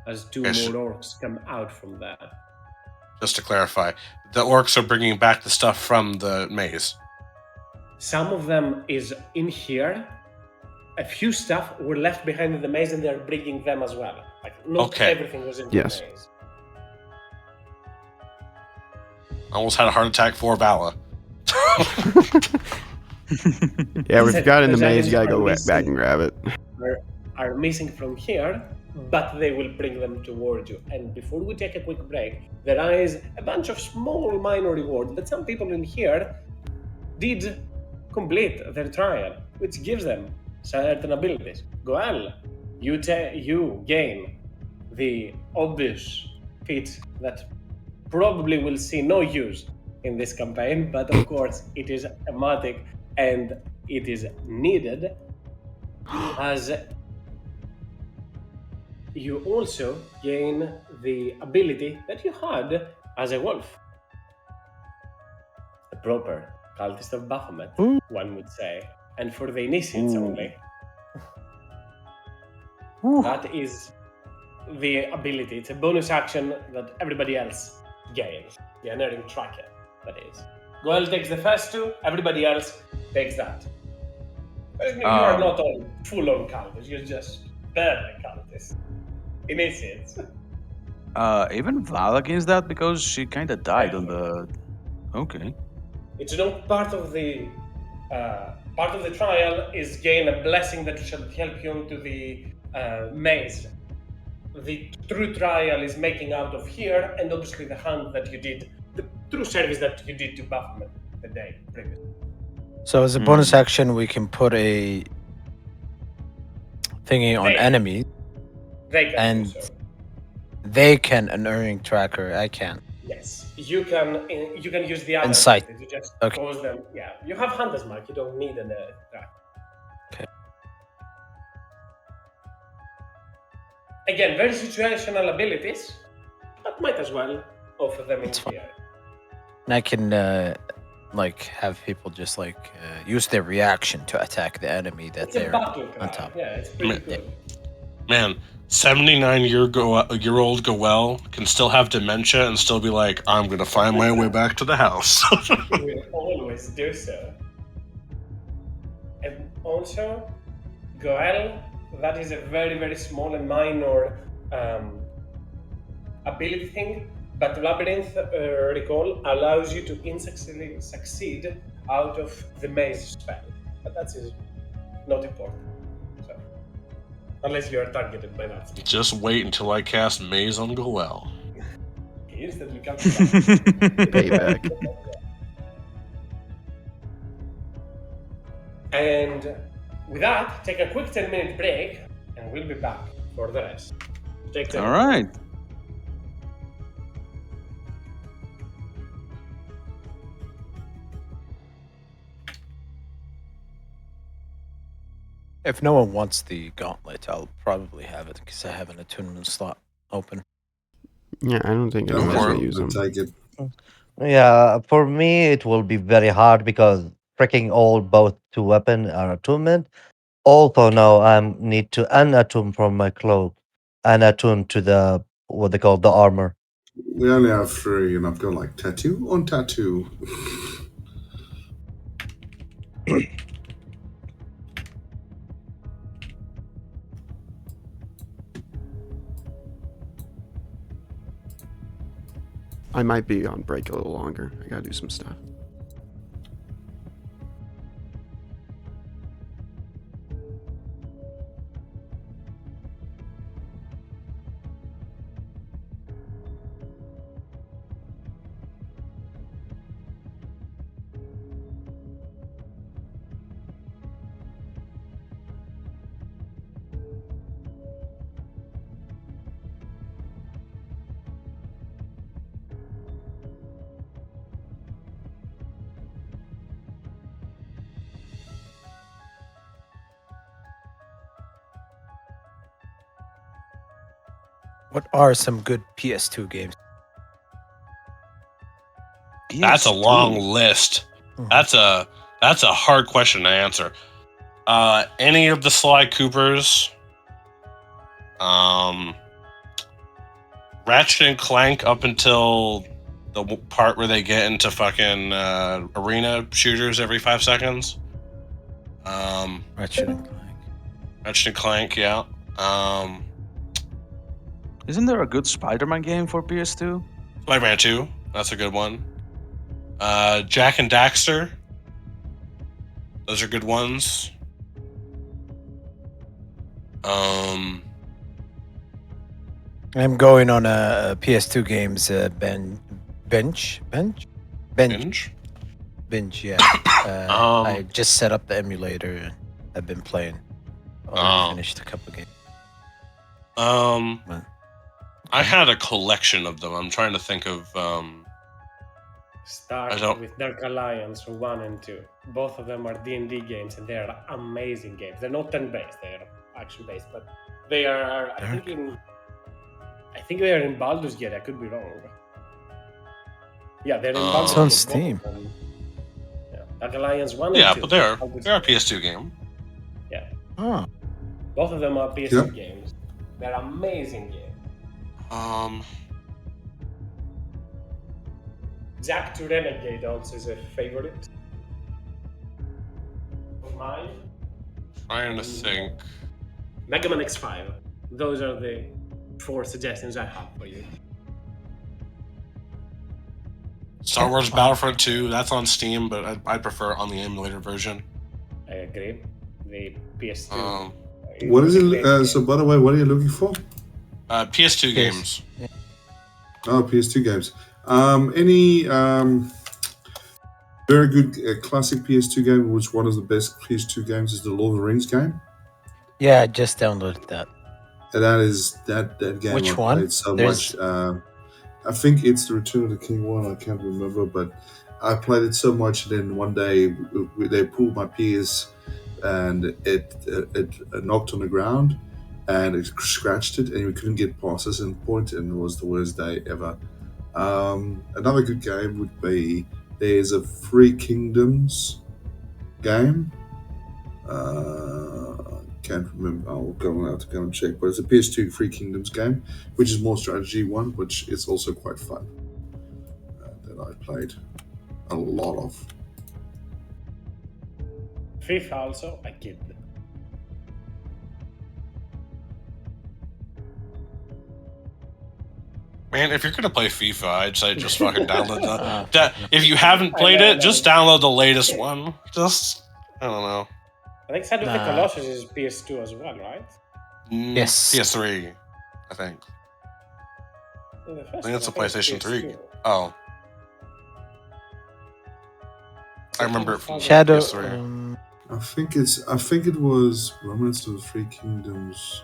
as 2 more orcs come out from there. Just to clarify, the orcs are bringing back the stuff from the maze. Some of them is in here. A few stuff were left behind in the maze, and they're bringing them as well. Like not everything was in the maze. I almost had a heart attack for Vala. Yeah, if you got in the maze, you gotta go back and grab it. Are missing from here, but they will bring them towards you. And before we take a quick break, there is a bunch of small minor rewards that some people in here did complete their trial, which gives them certain abilities. Goel, you gain the obvious feat that probably will see no use in this campaign, but of course it is thematic and it is needed, as you also gain the ability that you had as a wolf. A proper cultist of Baphomet, one would say. And for the initiates only. That is the ability. It's a bonus action that everybody else gains. The unerring tracker, that is. Goel takes the first 2, everybody else takes that. You are not all full-on cultists, you're just barely cultists. Initiates. Even Vala gains that because she kind of died on the. Okay. It's not part of the trial. Is gain a blessing that shall help you into the maze. The true trial is making out of here, and obviously the hand that you did, the true service that you did to Baphomet the day previous. So as a bonus action, we can put a thingy on enemies. They can do so. They can unerring tracker. I can. Yes, you can use the other Insight. To just cause them. Yeah, you have Hunter's Mark. You don't need an tracker. Okay. Again, very situational abilities, but might as well offer them in here. And I can have people just use their reaction to attack the enemy that they're on top. Yeah, it's pretty good. Man, 79-year-old Goel can still have dementia and still be like, I'm gonna find my way back to the house. We will always do so. And also, Goel, that is a very, very small and minor ability thing, but Labyrinth Recall allows you to instantly succeed out of the maze spell. But that is not important. So, unless you are targeted by that. Just wait until I cast Maze on Goel. instantly comes back. Payback. And with that, take a quick 10-minute break, and we'll be back for the rest. Take 10 All minutes. right. If no one wants the gauntlet, I'll probably have it because I have an attunement slot open. Yeah, I don't think Yeah, anyone's for gonna it. use I'll them. take it. Yeah, for me it will be very hard because freaking all both two weapon are attunement. Also now I need to unattune from my cloak and attune to the what they call the armor. We only have 3, and I've got like tattoo on tattoo. I might be on break a little longer. I gotta do some stuff. What are some good PS2 games? That's a long PS2. list. Mhm. That's a hard question to answer. Any of the Sly Coopers, Ratchet and Clank up until the part where they get into fucking arena shooters every 5 seconds. Ratchet and Clank. Ratchet and Clank, yeah. Isn't there a good Spider-Man game for PS2? Spider-Man 2, that's a good one. Jack and Daxter, those are good ones. I'm going on a PS2 games binge. Yeah. I just set up the emulator and I've been playing. Already finished a couple games. I had a collection of them. I'm trying to think of. Start I don't- with Dark Alliance 1 and 2. Both of them are D&D games, and they are amazing games. They're not turn-based; they are action-based, but they are. I think they are in Baldur's Gate. I could be wrong. Yeah, they're in Baldur's It's Gate. on both of Steam. them. Yeah, Dark Alliance 1 Yeah, and 2. but they're Baldur's a Gate. PS2 game. Yeah, Oh, both of them are PS2 Yeah. games. They're amazing games. Jack to Renegade also is a favorite of mine. Trying to think. Mega Man X5. Those are the 4 suggestions I have for you. Star Wars Battlefront 2, that's on Steam, but I prefer on the emulator version. I agree. The PS2. What is really it? great So, game. by the way, what are you looking for? PS2 games. Oh, PS2 games. Any very good classic PS2 game, which one of the best PS2 games is the Lord of the Rings game. yeah, I just downloaded that. And that game Which I one? played so There's- much. I think it's the Return of the King one. I can't remember, but I played it so much. And then one day they pulled my PS, and it knocked on the ground, and it scratched it, and we couldn't get past this endpoint, and it was the worst day ever. Another good game would be there's a Three Kingdoms game. Can't remember. I'll have to go and check. But it's a PS2 Three Kingdoms game, which is more strategy one, which is also quite fun. That I played a lot of. FIFA also, I kid. Man, if you're gonna play FIFA, I'd say just fucking download the. If you haven't played know, it, just download the latest one. Just I don't know. I think Shadow of the Nah. Colossus is PS2 as well, right? Yes. PS3, I think. The I first think it's a one, PlayStation 3. PS2. Oh, I remember it from Shadow. PS3. I think it was Romance of the Three Kingdoms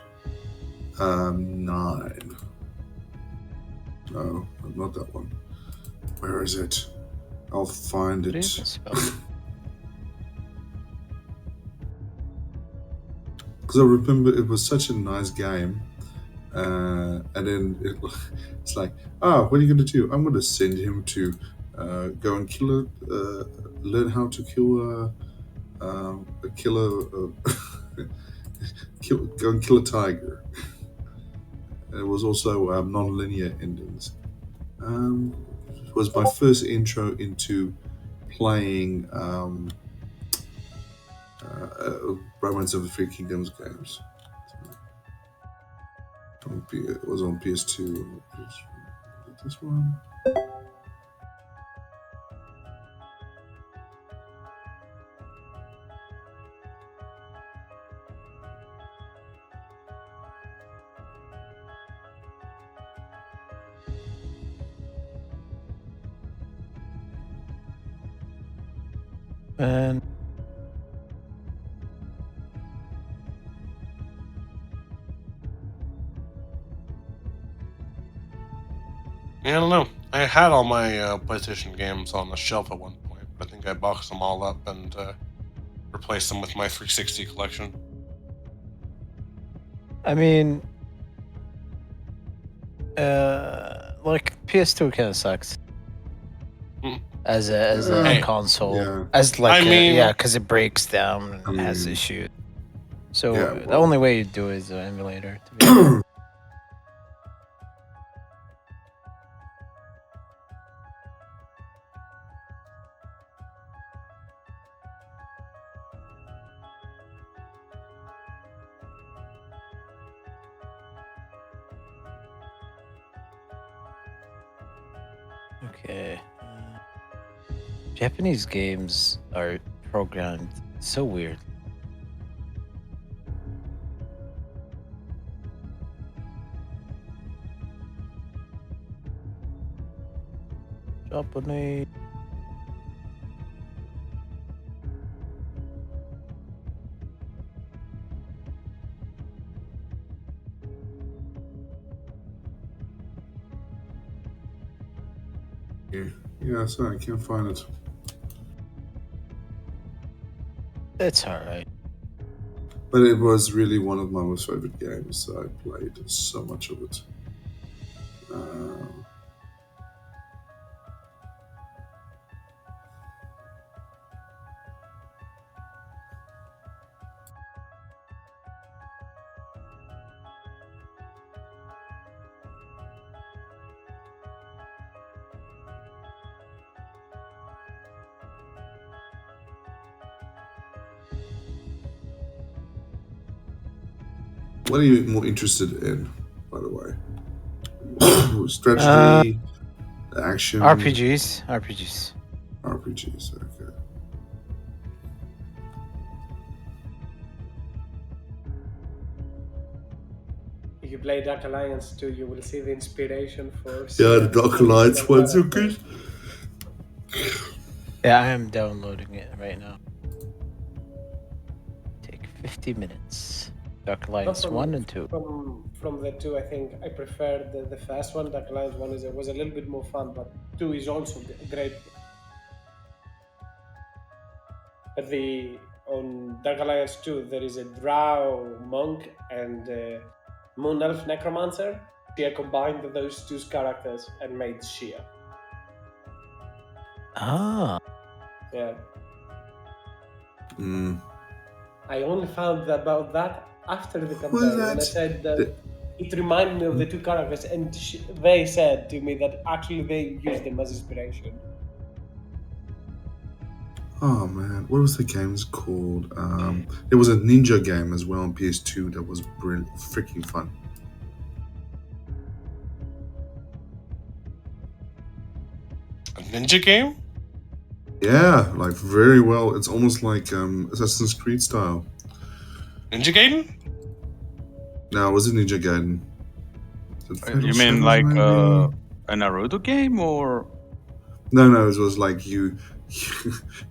9. No, not that one. Where is it? I'll find What do you it. even spell? Because I remember it was such a nice game. And then it's like, what are you going to do? I'm going to send him to go and learn how to kill a killer, go and kill a tiger. And it was also non-linear endings. It was my first intro into playing Romance of the Three Kingdoms games. It was on PS2. This one. And Yeah, I don't know. I had all my PlayStation games on the shelf at one point, but I think I boxed them all up and replaced them with my 360 collection. I mean, like PS2 kind of sucks Mm. as a Hey. console. Yeah. As like I mean- yeah, because it breaks down and I has mean- issues. So Yeah, the well- only way you do it is an emulator. To be honest. Okay. Japanese games are programmed so weird. Japanese. Yeah, sorry, I can't find it. It's alright. But it was really one of my most favorite games. I played so much of it. What are you more interested in, by the way? Strategy, action, RPGs. RPGs. Okay. If you play Dark Alliance 2, you will see the inspiration for. Yeah, the Dark Alliance ones are good. Yeah, I am downloading it right now. Take 50 minutes. Dark Alliance from- 1 and 2. From the two, I think I prefer the first one. Dark Alliance 1 was a little bit more fun, but 2 is also great. But on Dark Alliance 2, there is a Drow monk and a Moon Elf Necromancer. Shia combined those two characters and made Shia. Ah. Yeah. Mm. I only found about that after the was campaign, that? and I said that it reminded me of the two characters, and they said to me that actually they used them as inspiration. Oh man, what was the games called? There was a ninja game as well on PS2 that was brilliant, freaking fun. A ninja game? Yeah, like very well. It's almost like Assassin's Creed style. Ninja Gaiden? No, it was a Ninja Gaiden. Is it Fatal You mean 7, like maybe? a Naruto game or? No, it was like you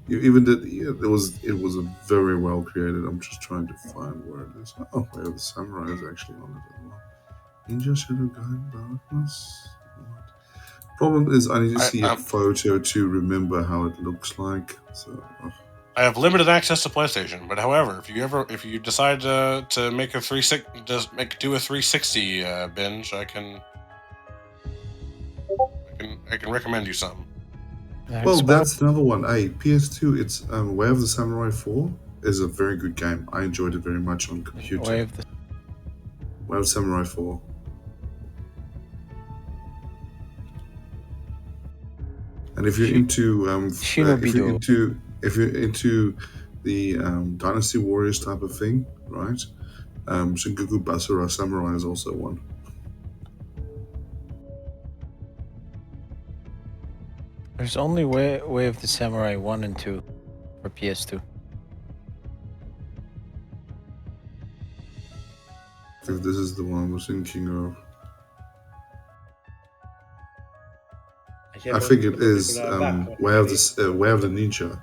even did. Yeah, it was a very well created. I'm just trying to find where it is. Oh, where the samurai is actually on it as well. Ninja Shadow Guide Darkness. What? Problem is, I need to see a photo to remember how it looks like. So. I have limited access to PlayStation, but however, if you decide to make a 360, just do a 360 binge, I can recommend you something. Well, that's another one. Hey, PS2. It's Way of the Samurai 4 is a very good game. I enjoyed it very much on computer. Way of Samurai 4. And if you're into if you're into the Dynasty Warriors type of thing, right? Shinjuku Basara Samurai is also one. There's only Way of the Samurai 1 and 2 for PS2. If this is the one I was thinking of. I think it is Way of the Ninja.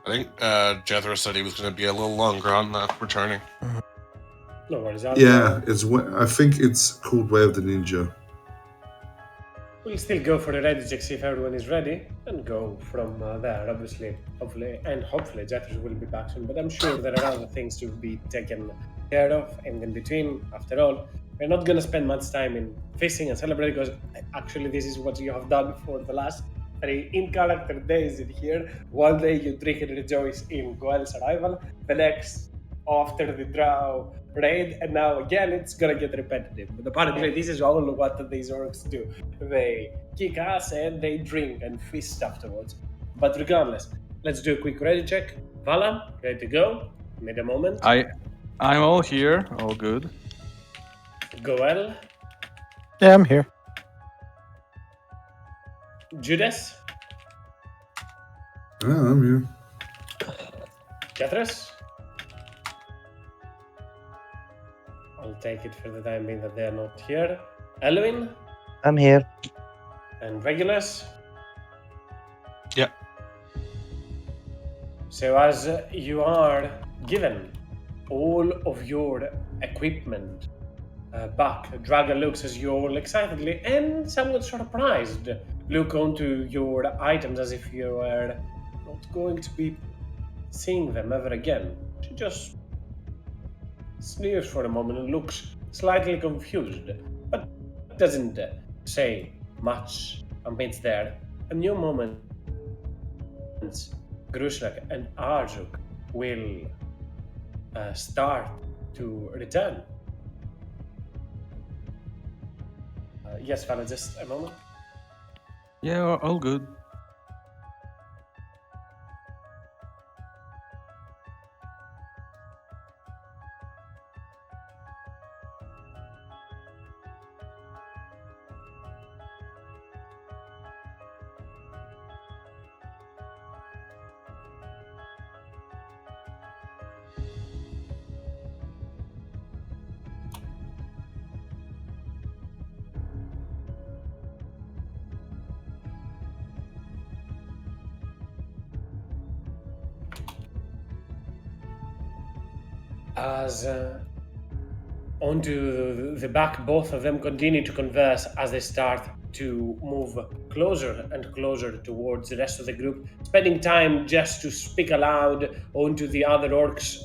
I think Jethro said he was going to be a little longer on returning. No worries. Yeah, I think it's called Way of the Ninja. We'll still go for the ready check, see if everyone is ready, and go from there, obviously. Hopefully Jethro will be back soon, but I'm sure there are other things to be taken care of, and in between, after all, we're not going to spend much time in feasting and celebrating, because actually this is what you have done for the last 3 in-character days in here. One day you drink and rejoice in Goel's arrival, the next after the Drow raid, and now again it's gonna get repetitive. But apparently this is all what these orcs do. They kick ass and they drink and feast afterwards. But regardless, let's do a quick ready check. Vala, ready to go? Need a moment. I'm all here, all good. Goel? Yeah, I'm here. Judas? Yeah, I'm here. Jethros? I'll take it for the time being that they're not here. Elwin? I'm here. And Regulus? Yep. So as you are given all of your equipment back, Draga looks as you all excitedly and somewhat surprised look onto your items as if you were not going to be seeing them ever again. She just sneers for a moment and looks slightly confused, but doesn't say much amidst there. A new moment, Grushnak and Arjuk will start to return. Yes, Vala, just a moment. Yeah, all good. As onto the back, both of them continue to converse as they start to move closer and closer towards the rest of the group, spending time just to speak aloud onto the other orcs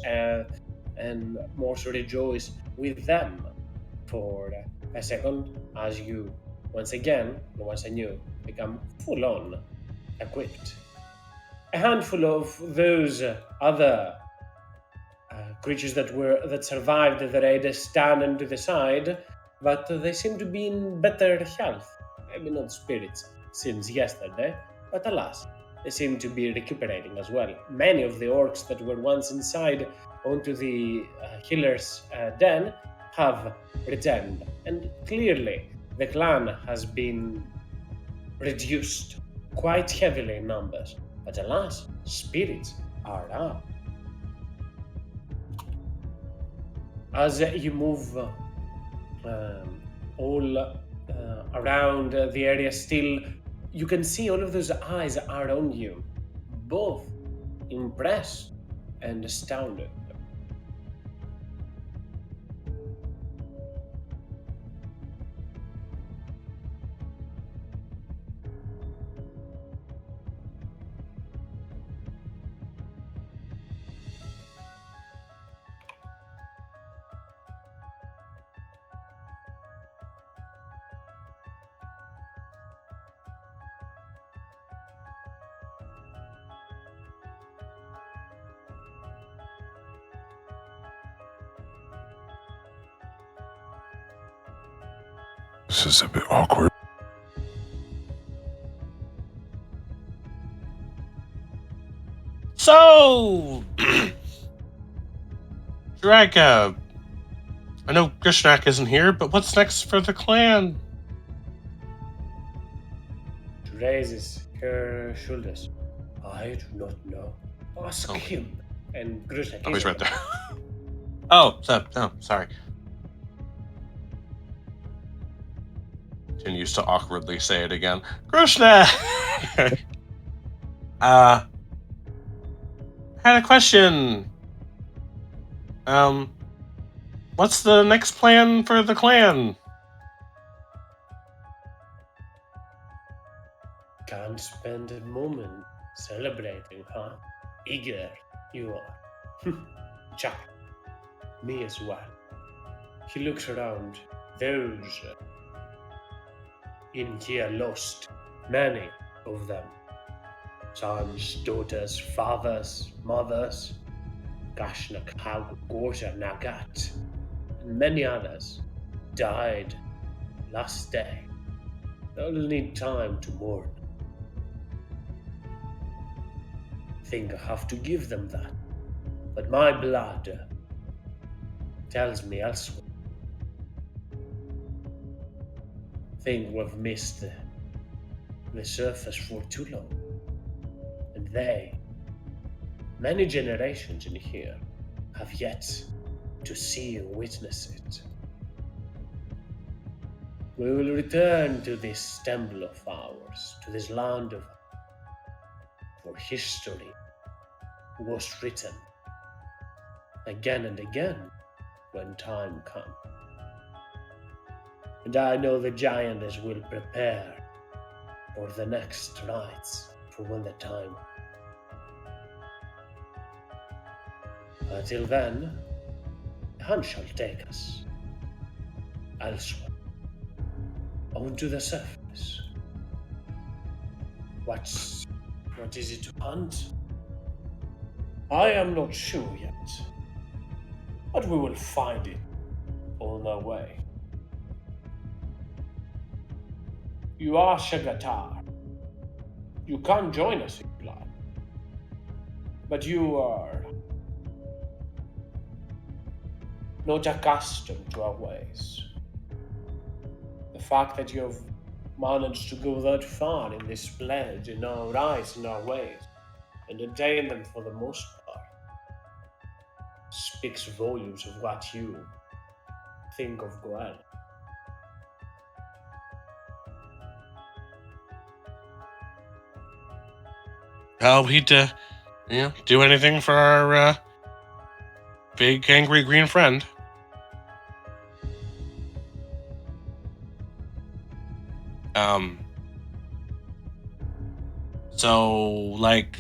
and more so rejoice with them for a second as you once again, once anew, become full-on equipped. A handful of those other creatures that survived the raid stand to the side, but they seem to be in better health. Maybe not spirits since yesterday, but alas, they seem to be recuperating as well. Many of the orcs that were once inside onto the healer's den have returned, and clearly the clan has been reduced quite heavily in numbers. But alas, spirits are up. As you move all around the area, still you can see all of those eyes are on you, both impressed and astounded. This is a bit awkward. So, Draka, I know Grishnak isn't here, but what's next for the clan? She raises her shoulders. I do not know. Ask him. And Grishnak Oh, he's is right there. Oh, sorry. Continues to awkwardly say it again. Grishnak! I had a question. What's the next plan for the clan? Can't spend a moment celebrating, huh? Eager you are. Chuck, me as well. He looks around. Those in here lost, many of them. Sons, daughters, fathers, mothers, Gashnak, Gorja, Nagat, and many others died last day. They'll need time to mourn. Think I have to give them that, but my blood tells me elsewhere. Think we've missed the surface for too long, and they, many generations in here, have yet to see and witness it. We will return to this temple of ours, to this land of for history was written again and again when time comes. And I know the giantess will prepare for the next rites for when the time. Until then, the hunt shall take us elsewhere, onto the surface. What is it to hunt? I am not sure yet, but we will find it on our way. You are Shagatar. You can't join us if you like, but you are not accustomed to our ways. The fact that you have managed to go that far in this pledge, in our rights, in our ways, and attain them for the most part, speaks volumes of what you think of Goel. We'd, do anything for our big angry green friend. So, like,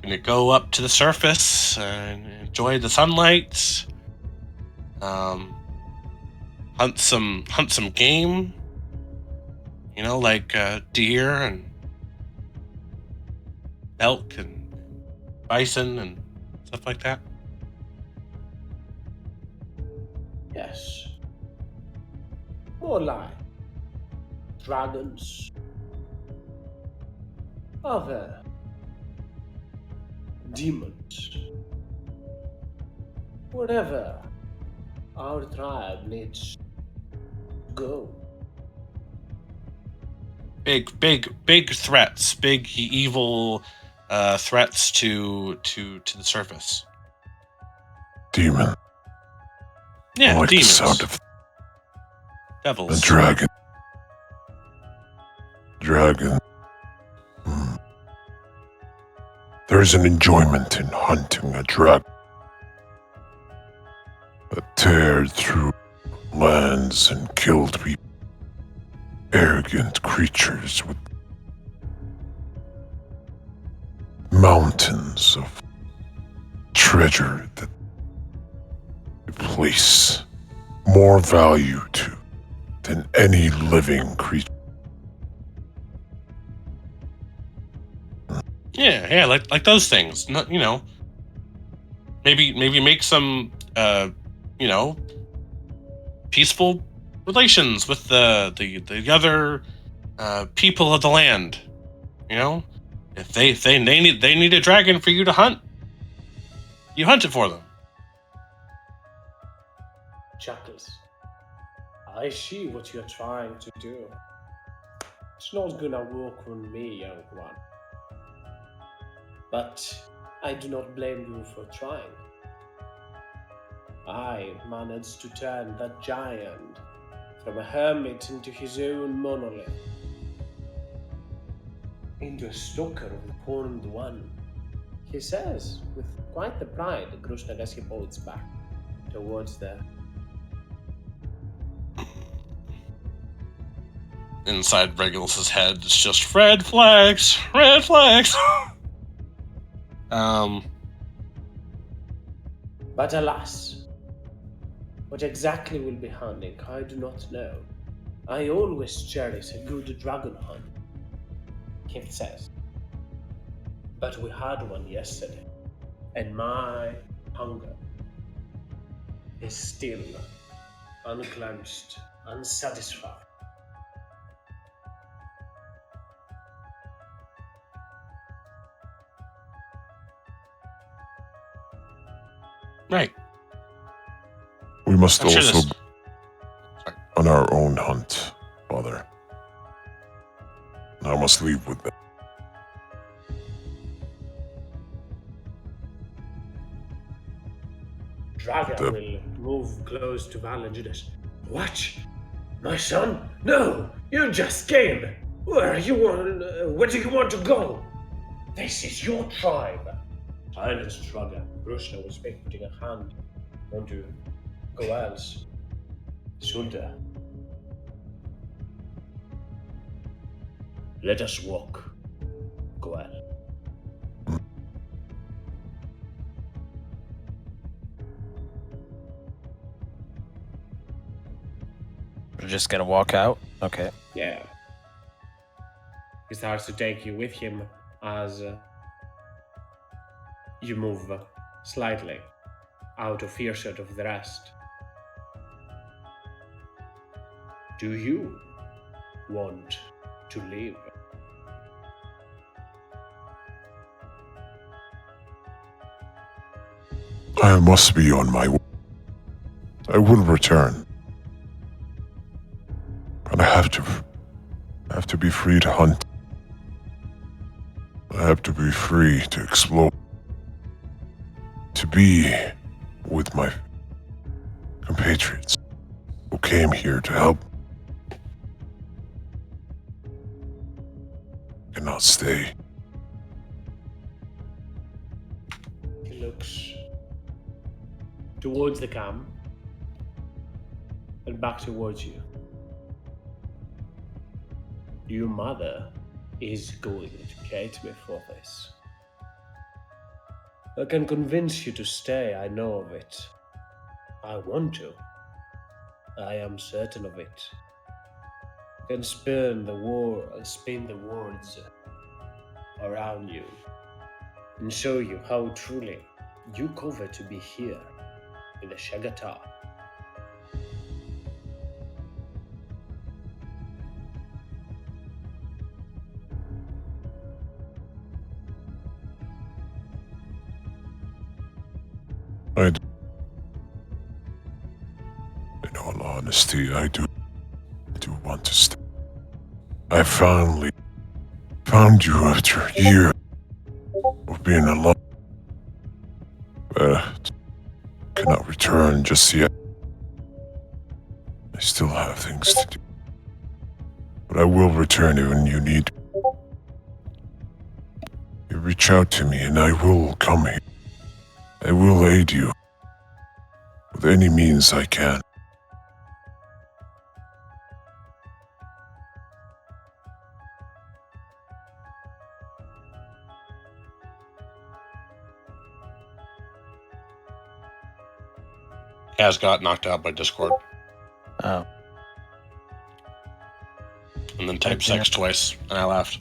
gonna go up to the surface and enjoy the sunlight. Hunt some game. Like deer and elk and bison and stuff like that. Yes. More like dragons, other demons, wherever our tribe needs to go. Big threats, big evil threats to the surface. Demon. Yeah, I like demons. the sound of Devils. a dragon. Dragon. Hmm. There's an enjoyment in hunting a dragon that teared through lands and killed people. Arrogant creatures with mountains of treasure that they place more value to than any living creature. Yeah, like those things. Not, maybe make some peaceful relations with the other people of the land. If they need a dragon for you to hunt, you hunt it for them. Chuckles. I see what you're trying to do. It's not gonna work on me, young one. But I do not blame you for trying. I managed to turn that giant from a hermit into his own monolith, into a stalker of the Horned One. He says, with quite the pride, Grusnak, as he points back towards the Inside Regulus's head, it's just red flags, red flags. But alas, what exactly will be hunting, I do not know. I always cherish a good dragon hunt, Keith says. But we had one yesterday, and my hunger is still unclenched, unsatisfied. Right. We must I'm sure also this- go on our own hunt, Father. I must leave with them. Dragon will move close to Val and Judas. What? My son? No! You just came! Where do you want to go? This is your tribe. Silence, Dragon. Brusna will speak, putting a hand onto Goel's shoulder. Let us walk, Goel. We're just gonna walk out? Okay. Yeah. He starts to take you with him as you move slightly out of earshot of the rest. Do you want to leave? I must be on my way. I will return. But I have to be free to hunt. I have to be free to explore. To be with my compatriots who came here to help. I cannot stay. He looks towards the camp and back towards you. Your mother is going to hate me for this. I can convince you to stay, I know of it. I want to. I am certain of it. I can spin the words around you and show you how truly you covet to be here in the Shagatar. In all honesty, I do want to stay. I finally found you after a year of being alone. But cannot return just yet. I still have things to do. But I will return when you need. You reach out to me and I will come here. I will aid you. With any means I can. Kaz got knocked out by Discord. Oh. And then typed Okay. sex twice, and I laughed.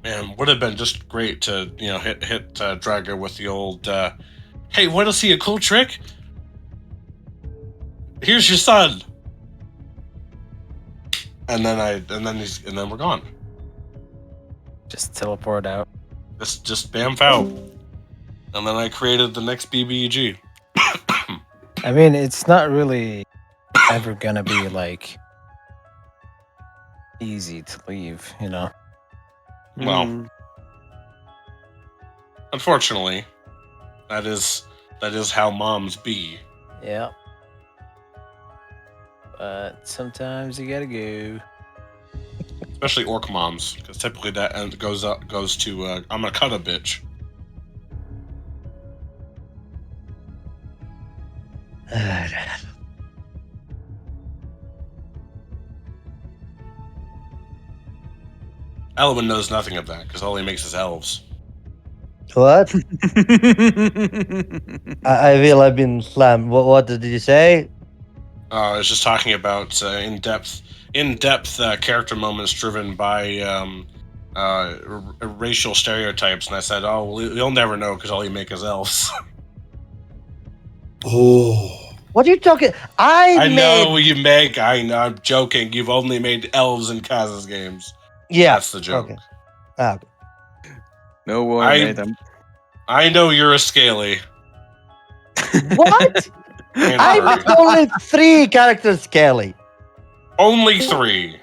Man, would have been just great to, hit Drago with the old, hey, want to see a cool trick? Here's your son. And then we're gone. Just teleport out. Just bam foul. And then I created the next BBEG. I mean, it's not really ever gonna be like easy to leave, you know. Well, Mm. unfortunately, that is how moms be. Yeah. But sometimes you gotta go. Especially orc moms, because typically that end goes to I'm gonna cut a bitch. Elwyn knows nothing of that because all he makes is elves. What? I feel I've been slammed. What did you say? I was just talking about in-depth character moments driven by racial stereotypes, and I said, "Oh, well, you'll never know because all you make is elves." Oh, What are you talking? I made. know you make. I know. I'm joking. You've only made elves in Kaz's games. Yeah. That's the joke. Okay. Ah, okay. No worry, mate. I know you're a scaly. What? And I furry. made only 3 characters, Kelly. Only 3.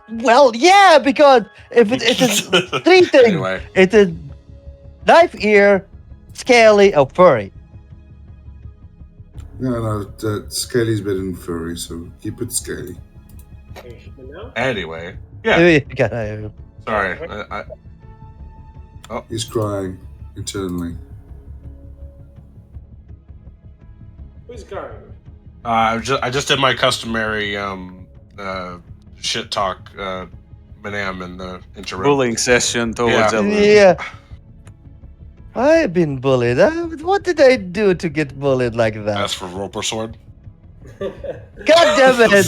Well, yeah, because if it is 3 things, Anyway, it is knife ear, scaly, or furry. no, scaly's better than furry, so keep it scaly. anyway, yeah. Yeah. Sorry, He's crying internally. Who's crying? I just did my customary shit talk Manam in the interim. Bullying session towards Yeah. Elwyn. Yeah. I've been bullied. What did I do to get bullied like that? As for Roper Sword. God damn it!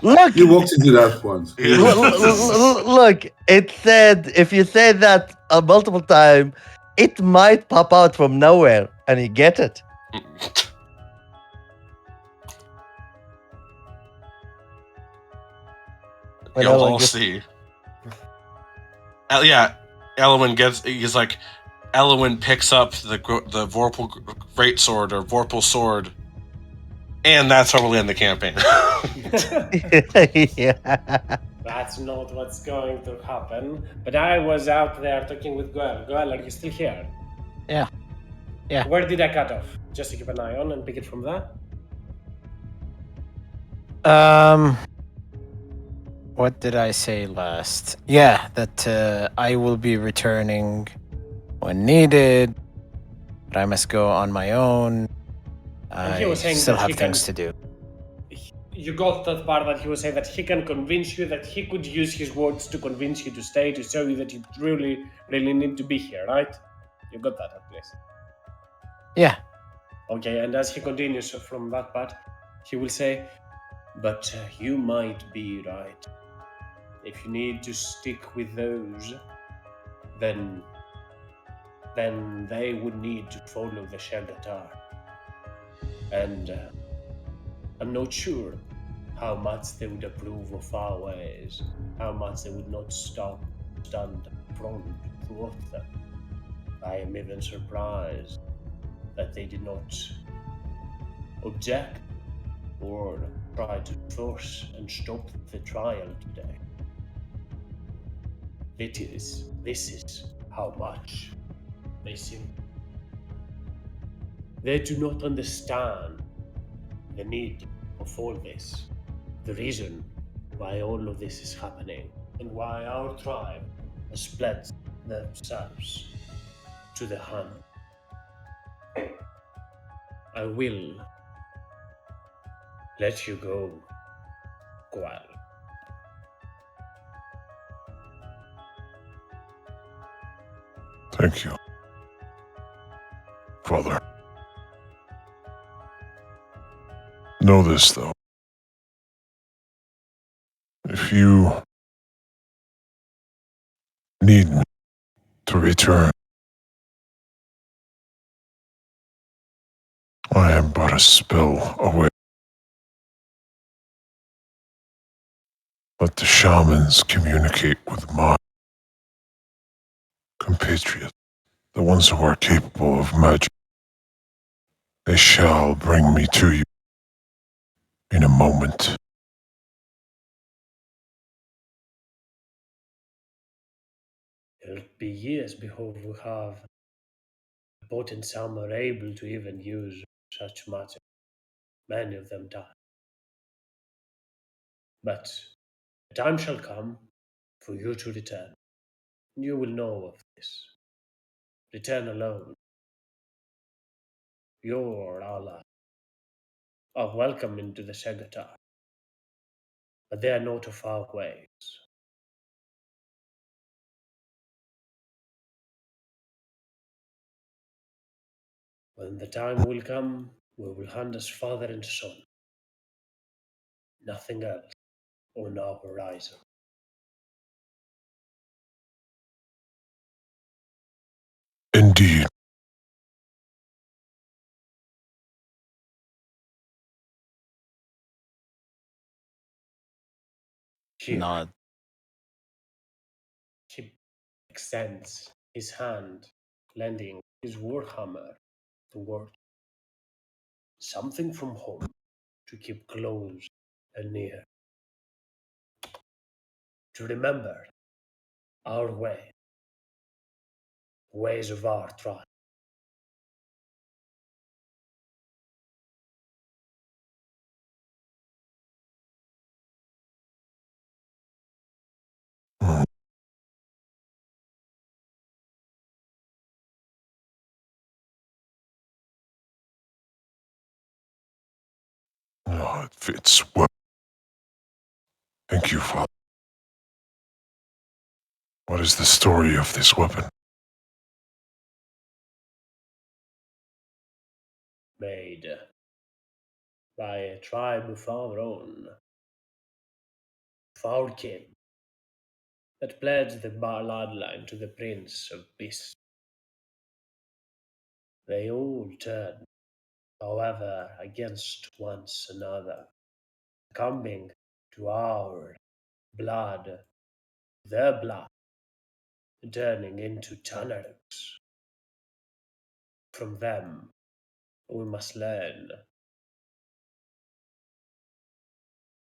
Look, You walked into that once. look. It said if you say that multiple times, it might pop out from nowhere, and you get it. You'll all see. Yeah, Elwyn picks up the Vorpal Greatsword or Vorpal Sword, and that's how we'll end the campaign. Yeah. That's not what's going to happen. But I was out there talking with Goel. Goel, are you still here? Yeah. Yeah. Where did I cut off? Just to keep an eye on and pick it from there? What did I say last? Yeah, that I will be returning when needed, but I must go on my own. And he I was saying still that have he things can- to do. You got that part that he was saying that he can convince you, that he could use his words to convince you to stay, to show you that you really, really need to be here, right? You got that at least. Yeah. Okay, and as he continues from that part, he will say, but you might be right. If you need to stick with those, then they would need to follow the Shagatar. And I'm not sure how much they would approve of our ways, how much they would not stand front to thwart them. I am even surprised that they did not object or try to force and stop the trial today. This is how much they seem. They do not understand the need of all this, the reason why all of this is happening, and why our tribe has split themselves to the hunt. I will let you go, Gwal. Thank you, Father. Know this, though. If you need me to return, I am but a spell away. Let the shamans communicate with my compatriots, the ones who are capable of magic. They shall bring me to you in a moment. It'll be years before we have a potent some are able to even use such magic. Many of them die. But the time shall come for you to return. You will know of this. Return alone. Your ally are welcome into the Segatar, but they are not of our ways. When the time will come, we will hunt as father and son. Nothing else on our horizon. Indeed. Here, Nod. he extends his hand, lending his warhammer toward something from home to keep close and near. To remember our way, ways of our tribe. Hmm. Oh, it fits well. Thank you, Father. What is the story of this weapon? Made by a tribe of our own, of our kin, that pledged the bloodline to the Prince of Beasts. They all turned, however, against one another, succumbing to our blood, their blood, turning into Tanarux. From them, we must learn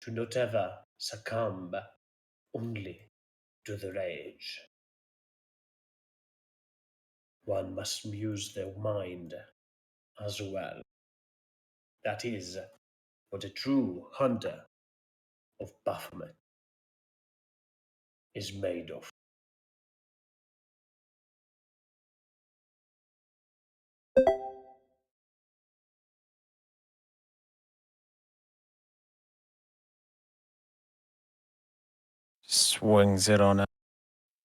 to not ever succumb only to the rage. One must use their mind as well. That is what a true hunter of Baphomet is made of. Swings it on a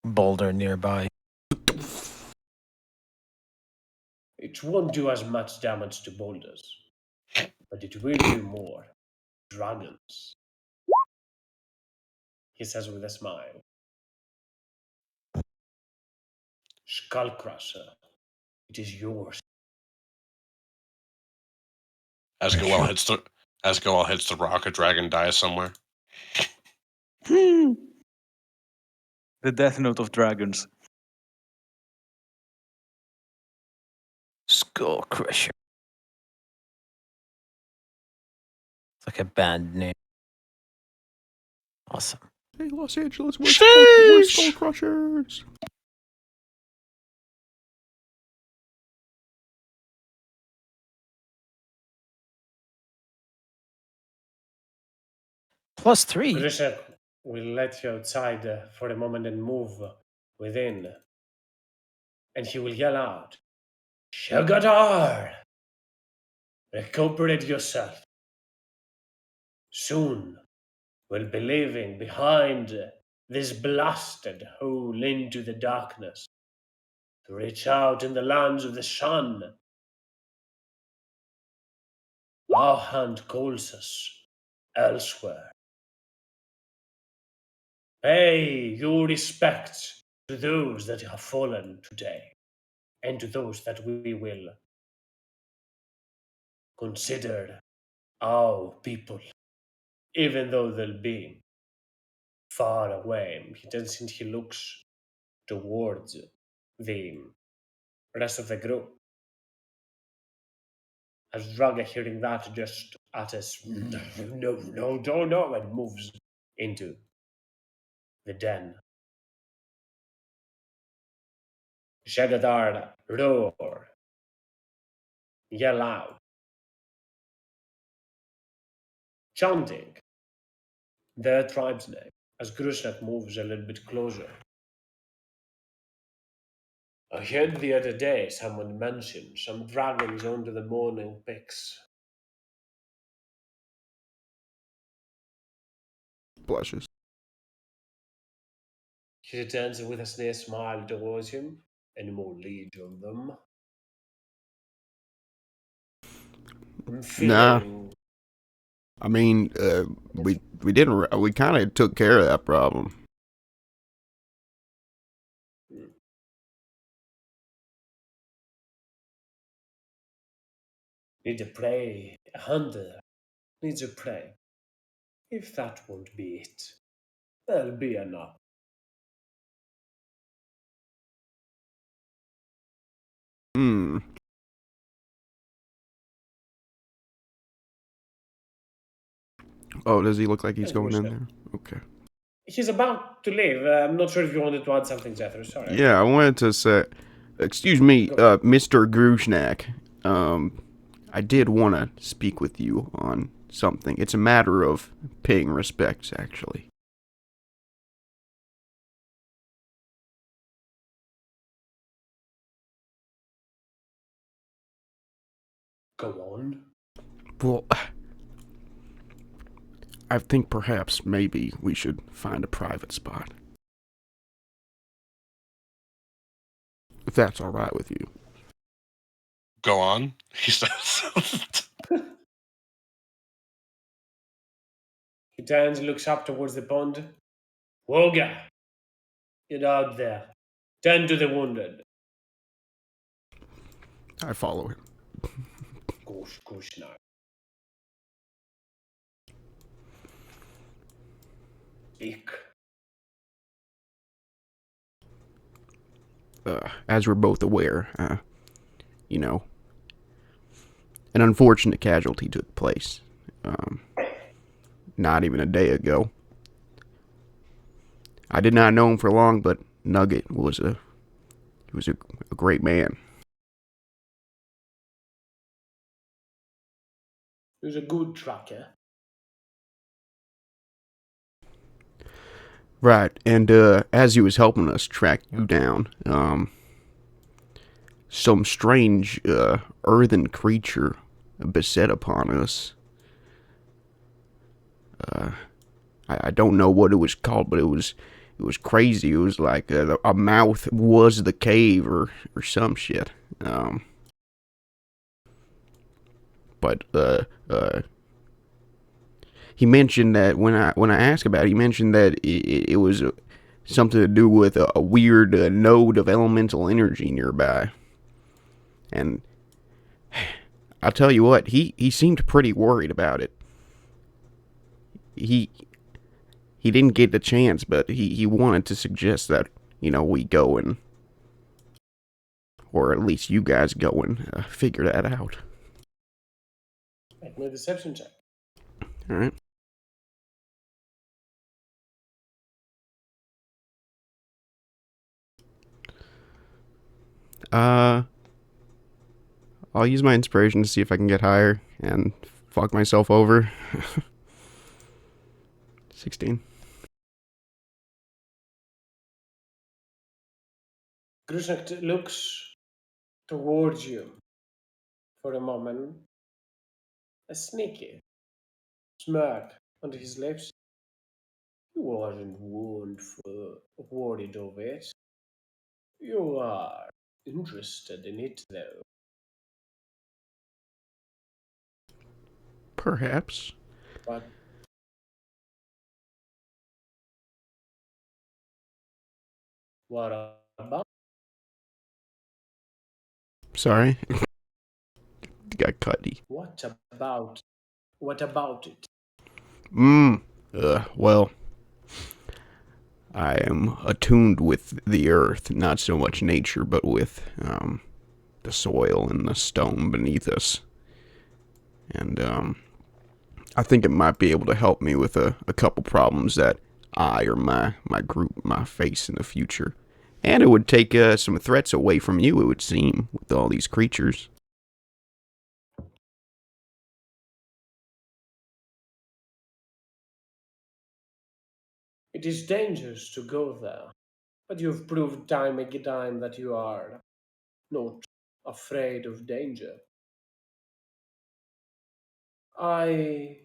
boulder nearby. It won't do as much damage to boulders, but it will do more. Dragons, he says with a smile. Skullcrusher, it is yours. As Thank Goel you. hits the as Goel hits the rock, a dragon dies somewhere. The Death Note of dragons. Skull Crusher. It's like a band name. Awesome. Hey, Los Angeles, we're Sheesh. Skull Crushers. +3. Grishak will let you outside for a moment and move within. And he will yell out, Shagadar! Recuperate yourself. Soon we'll be leaving behind this blasted hole into the darkness to reach out in the lands of the sun. Our hand calls us elsewhere. Pay your respects to those that have fallen today, and to those that we will consider our people, even though they'll be far away. He turns and he looks towards the rest of the group. As Draga, hearing that, just utters, no, and moves into the den. Shagadar roar, yell out, chanting their tribe's name as Grusnak moves a little bit closer. I heard the other day someone mention some dragons under the morning picks. Blushes. He returns with a sneer smile towards him. Any more leads on them? I'm Nah. feeling I mean, we didn't. We kind of took care of that problem. need to pray. A hunter needs to pray. If that won't be it, there'll be enough. Hmm. Oh, does he look like he's Yes, going in Grusnak. there? Okay. He's about to leave. I'm not sure if you wanted to add something, Zephyr. Sorry. Yeah, I wanted to say, excuse me, Mr. Grushnak. I did want to speak with you on something. It's a matter of paying respects, actually. Go on. Well, I think perhaps maybe we should find a private spot. If that's all right with you. Go on, he says. He turns and looks up towards the pond. Woga! Get out there. Tend to the wounded. I follow him. Gosh, now. Speak. As we're both aware, you know, an unfortunate casualty took place. Not even a day ago. I did not know him for long, but Nugget was a great man. He was a good tracker. Right, and as he was helping us track you down, some strange earthen creature beset upon us. I don't know what it was called, but it was crazy. It was like a mouth was the cave or some shit. But he mentioned that when I asked about it, he mentioned that it was something to do with a weird node of elemental energy nearby. And I'll tell you what, he seemed pretty worried about it. He didn't get the chance, but he wanted to suggest that, we go and Or at least you guys go and figure that out. Make me a deception check. Alright. I'll use my inspiration to see if I can get higher and fuck myself over. 16. Grusnak looks towards you for a moment, a sneaky smirk on his lips. You wasn't worried of it. You are interested in it, though. Perhaps. But what about? Sorry. Got cutty. What about? What about it? Well, I am attuned with the earth, not so much nature, but with, the soil and the stone beneath us. And, I think it might be able to help me with a couple problems that I or my group might face in the future. And it would take some threats away from you, it would seem, with all these creatures. It is dangerous to go there, but you've proved time and time that you are not afraid of danger. I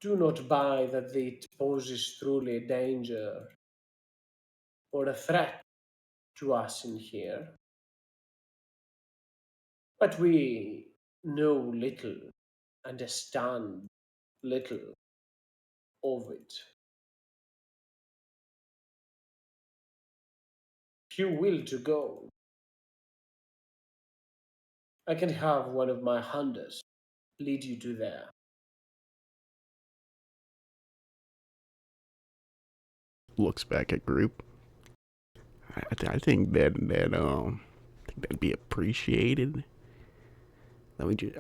do not buy that it poses truly a danger or a threat to us in here. But we know little, understand little of it. If you will to go, I can have one of my hunters lead you to there. Looks back at group. I think that'd be appreciated. Let me just,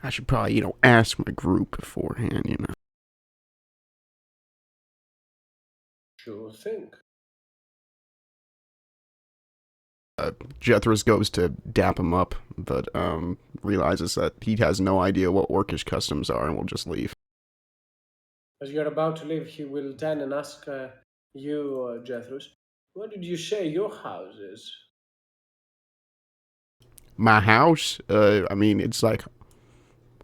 I should probably, ask my group beforehand. Sure thing. Jethros goes to dap him up, but realizes that he has no idea what orcish customs are and will just leave. As you're about to leave, he will turn and ask you, Jethros, where did you say your house is? My house, I mean, it's like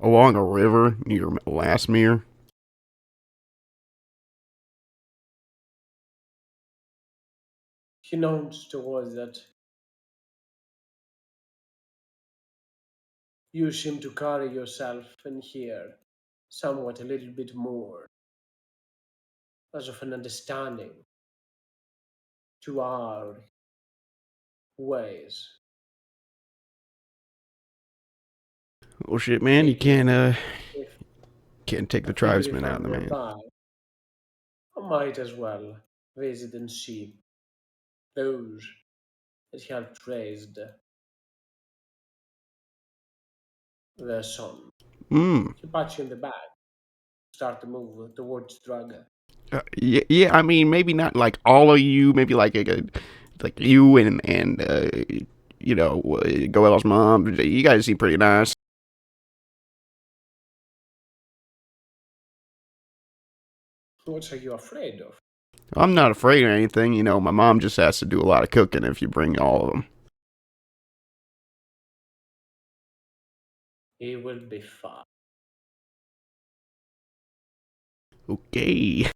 along a river near Lasmere. He nods towards that. You seem to carry yourself in here somewhat a little bit more as of an understanding to our ways. Well, shit, man, you If can't take I the figure if tribesmen out of I'm the man. nearby, I might as well visit and see those that helped raise their son. Hmm. He pats you in the back, start to move towards Draga. Yeah. I mean, maybe not like all of you. Maybe like you and Goel's mom. You guys seem pretty nice. What are you afraid of? I'm not afraid of anything. My mom just has to do a lot of cooking if you bring all of them. He will be fine. Okay.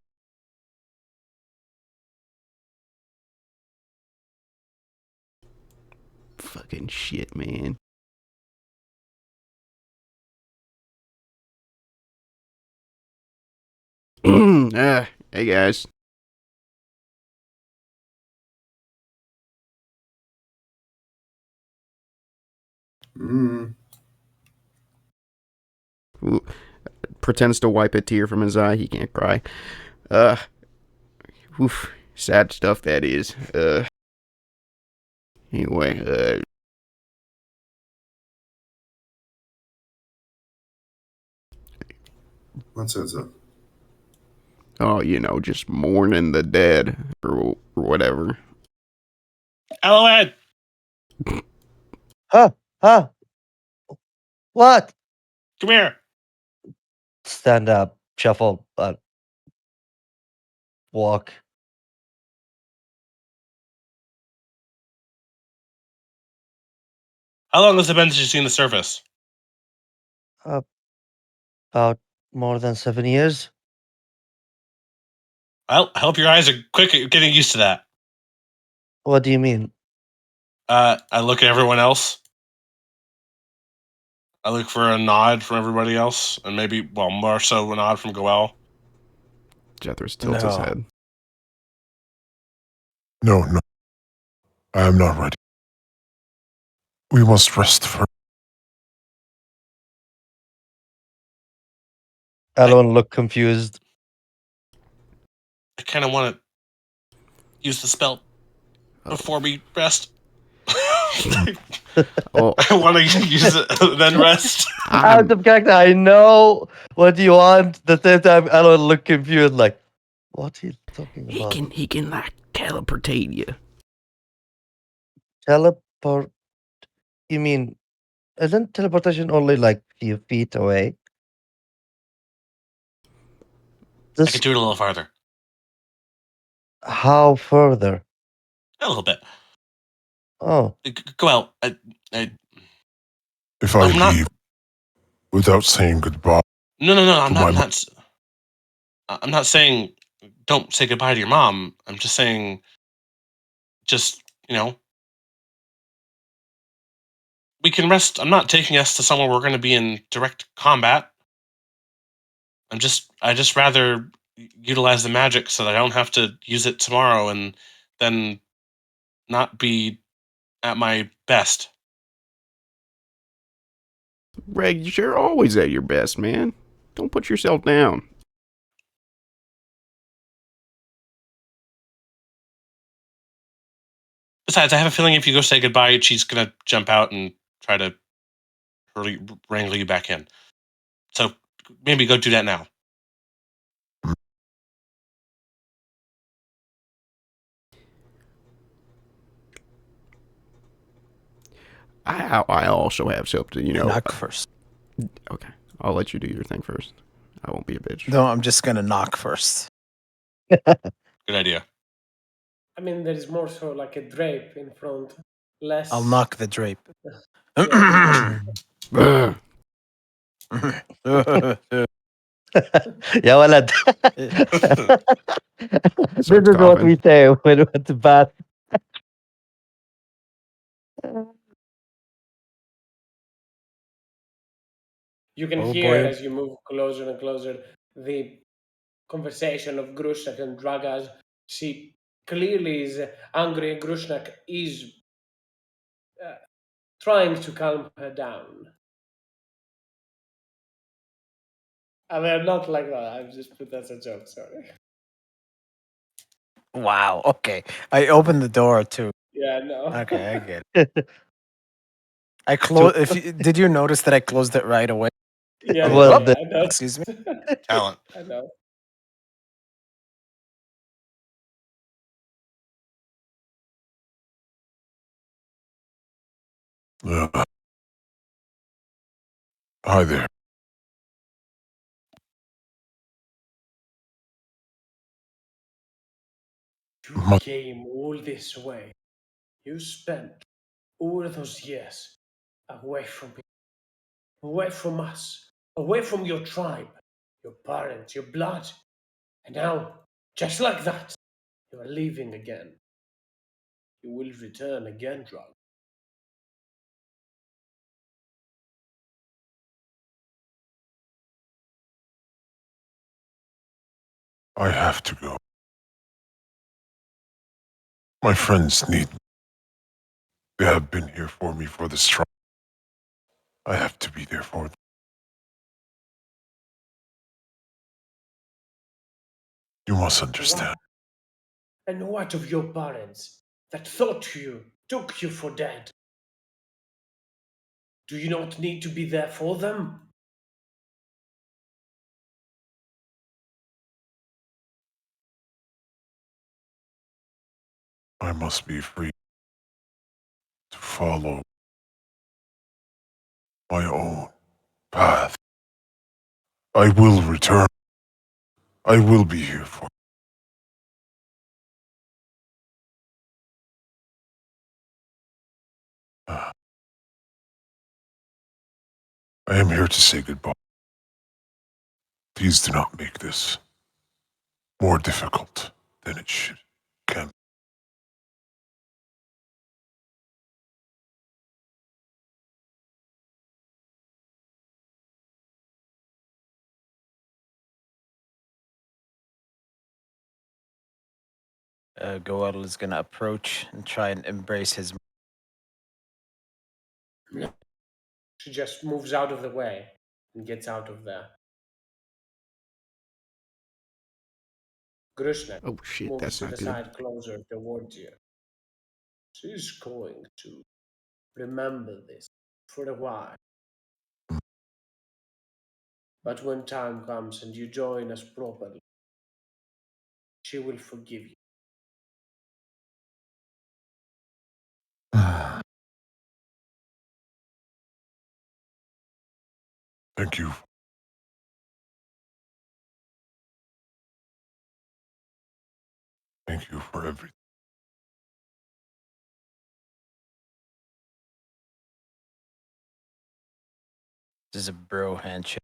Fucking shit, man. Hey guys. Mm. Ooh, pretends to wipe a tear from his eye. He can't cry. Uh, oof, sad stuff that is. Anyway, What says that? oh, just mourning the dead or whatever. Eloed! Huh? Huh? What? Come here. Stand up, shuffle, walk. How long has it been since you've seen the surface? About more than 7 years. Well, I hope your eyes are quick at getting used to that. What do you mean? I look at everyone else. I look for a nod from everybody else, and maybe, well, more so a nod from Goel. Jethros tilts his No. head. No, no. I am not ready. We must rest first. Alon looked confused. I kind of want to use the spell before we rest. Oh, I want to use it, then rest. Out of character, I know what you want. At the same time, Alon looked confused, like, what he talking he about? can like teleportate you. Teleport? You mean, isn't teleportation only like few feet away? I This, could do it a little farther. how further? A little bit. Oh, Goel, If I I'm not- leave without saying goodbye, no, I'm To my not. I'm not saying don't say goodbye to your mom. I'm just saying, just we can rest. I'm not taking us to somewhere we're going to be in direct combat. I just rather utilize the magic so that I don't have to use it tomorrow and then not be at my best. Reg, you're always at your best, man. Don't put yourself down. Besides, I have a feeling if you go say goodbye, she's gonna jump out and try to wrangle you back in. So maybe go do that now. I also have something, Knock first. Okay, I'll let you do your thing first. I won't be a bitch. No, I'm just gonna knock first. Good idea. I mean, there is more so like a drape in front. Less. I'll knock the drape. Ugh. yeah, walad. This Starts is what coughing. we say when we went to bath. You can Oh, hear boy. as you move closer and closer the conversation of Grushnak and Dragas. She clearly is angry, and Grushnak is trying to calm her down. And they're not like that. I've just put that as a joke, sorry. Wow. Okay. I opened the door too. Yeah, no. Okay, I get it. I closed. Did you notice that I closed it right away? Yeah, Well, yeah, I know. Excuse me. Talent. I know. Hi there. You came all this way. You spent all those years away from me, away from us, away from your tribe, your parents, your blood. And now, just like that, you are leaving again. You will return again, Drug. I have to go. My friends need me. They have been here for me for this trial. I have to be there for them. You must understand. And what of your parents that taught you took you for dead. Do you not need to be there for them? I must be free to follow my own path. I will return. I will be here for. I am here to say goodbye. Please do not make this more difficult than it should. Can. Goel is gonna approach and try and embrace his. She just moves out of the way and gets out of there. Grushnek Oh shit, moves that's to not the good. side closer towards you. She's going to remember this for a while. But when time comes and you join us properly, she will forgive you. Thank you. Thank you for everything. This is a bro handshake.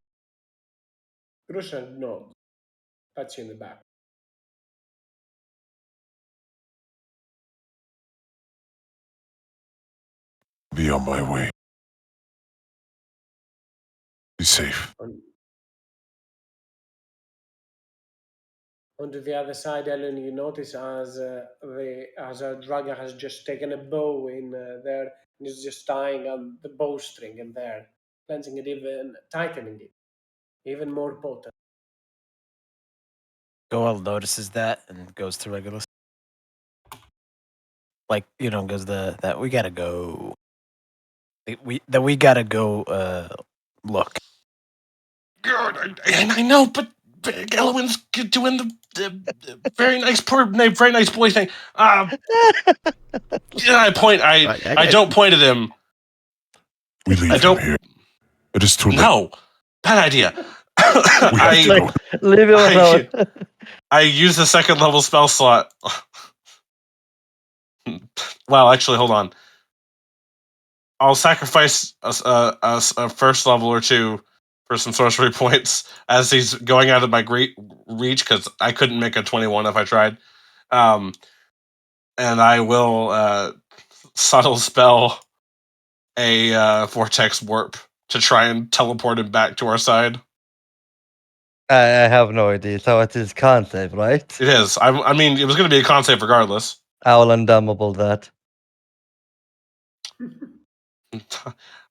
Grushnek nods, pats you in the back. Be on my way. Be safe. Onto the other side, Ellen, you notice as a drugger has just taken a bow in there and is just tying on the bowstring in there, cleansing it even, tightening it, even more potent. Goel notices that and goes to Regulus. Like, goes that we gotta go. We gotta go. Look. God, I know, but Elwin's doing the very nice very nice boy thing. I point. I don't point at him. We leave I don't. him here. It is too late. No, bad idea. We have to go. Leave him alone. I use the second level spell slot. Well, actually, hold on. I'll sacrifice a first level or two for some sorcery points as he's going out of my great reach because I couldn't make a 21 if I tried. And I will subtle spell a vortex warp to try and teleport him back to our side. I have no idea. So it is con save, right? It is. I mean, it was going to be a con save regardless. I will undumbable that.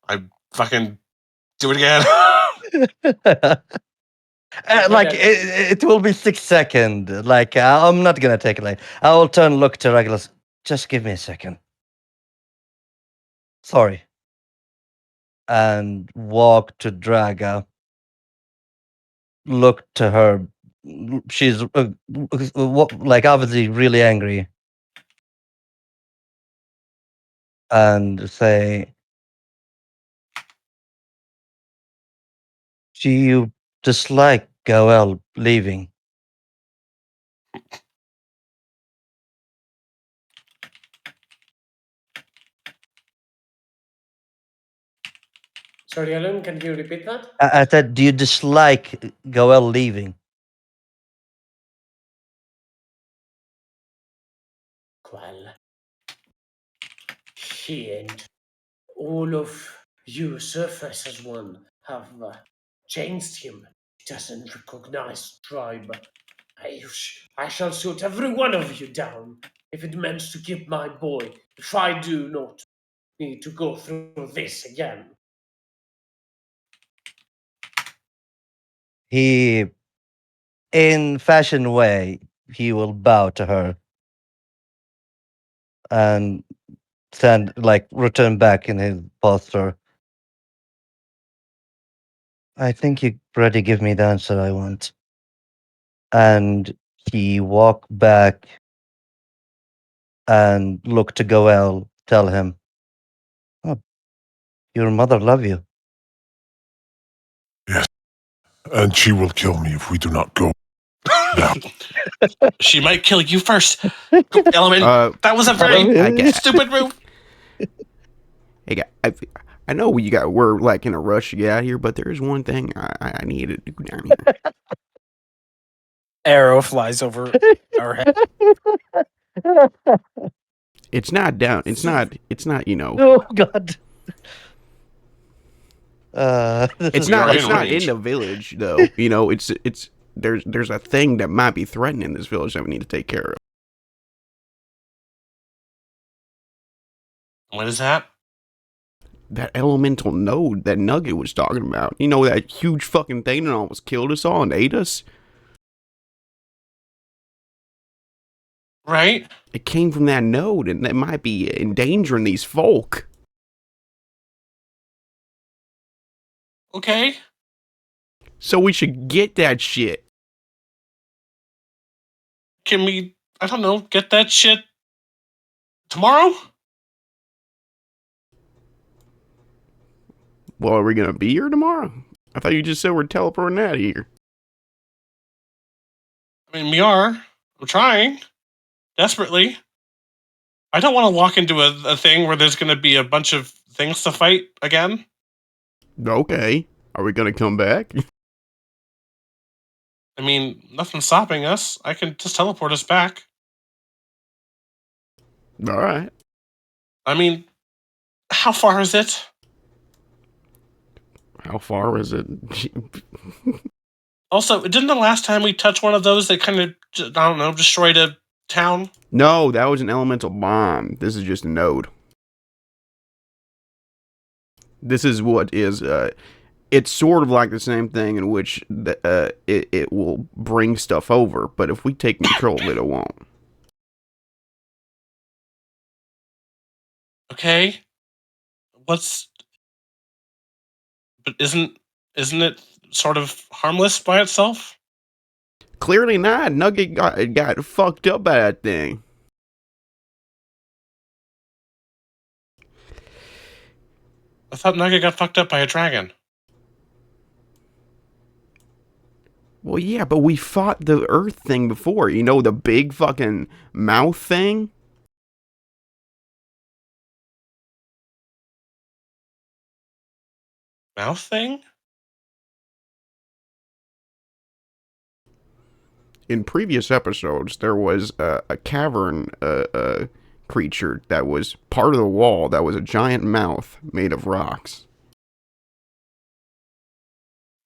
I fucking do it again. Like it will be 6 seconds. Like I'm not gonna take it. Like I will turn, look to Regulus. Just give me a second. Sorry. And walk to Draga. Look to her. She's like obviously really angry. And say, do you dislike Goel leaving? Sorry, Ellen, can you repeat that? I said, do you dislike Goel leaving? Well, he and all of you, surface as one, have changed him. He doesn't recognize tribe. I shall shoot every one of you down if it meant to keep my boy, if I do not need to go through this again. He, in fashion way, he will bow to her and return back in his posture. I think you already give me the answer I want. And he walk back and look to Goel, tell him, oh, your mother love you. Yes. And she will kill me if we do not go. Now. She might kill you first. Element, that was a very stupid move. Hey, I know we're like in a rush to get out of here, but there's one thing I need to do down here. Arrow flies over our head. It's not down. It's not. Oh God. It's not. It's not in the village though. It's there's a thing that might be threatening this village that we need to take care of. What is that? That elemental node that Nugget was talking about. You know, that huge fucking thing that almost killed us all and ate us? Right? It came from that node, and that might be endangering these folk. Okay. So we should get that shit. Can we, I don't know, get that shit tomorrow? Well, are we gonna be here tomorrow? I thought you just said we're teleporting out of here. I mean, we are. We're trying. Desperately. I don't want to walk into a thing where there's going to be a bunch of things to fight again. Okay. Are we gonna come back? I mean, nothing's stopping us. I can just teleport us back. Alright. I mean, how far is it? How far is it? Also, didn't the last time we touched one of those that kind of, I don't know, destroyed a town? No, that was an elemental bomb. This is just a node. This is what is, it's sort of like the same thing in which it will bring stuff over, but if we take control of it, it won't. Okay. But isn't it sort of harmless by itself? Clearly not. Nugget got fucked up by that thing. I thought Nugget got fucked up by a dragon. Well, yeah, but we fought the Earth thing before. You know, the big fucking mouth thing? Mouth thing? In previous episodes, there was a cavern creature that was part of the wall that was a giant mouth made of rocks.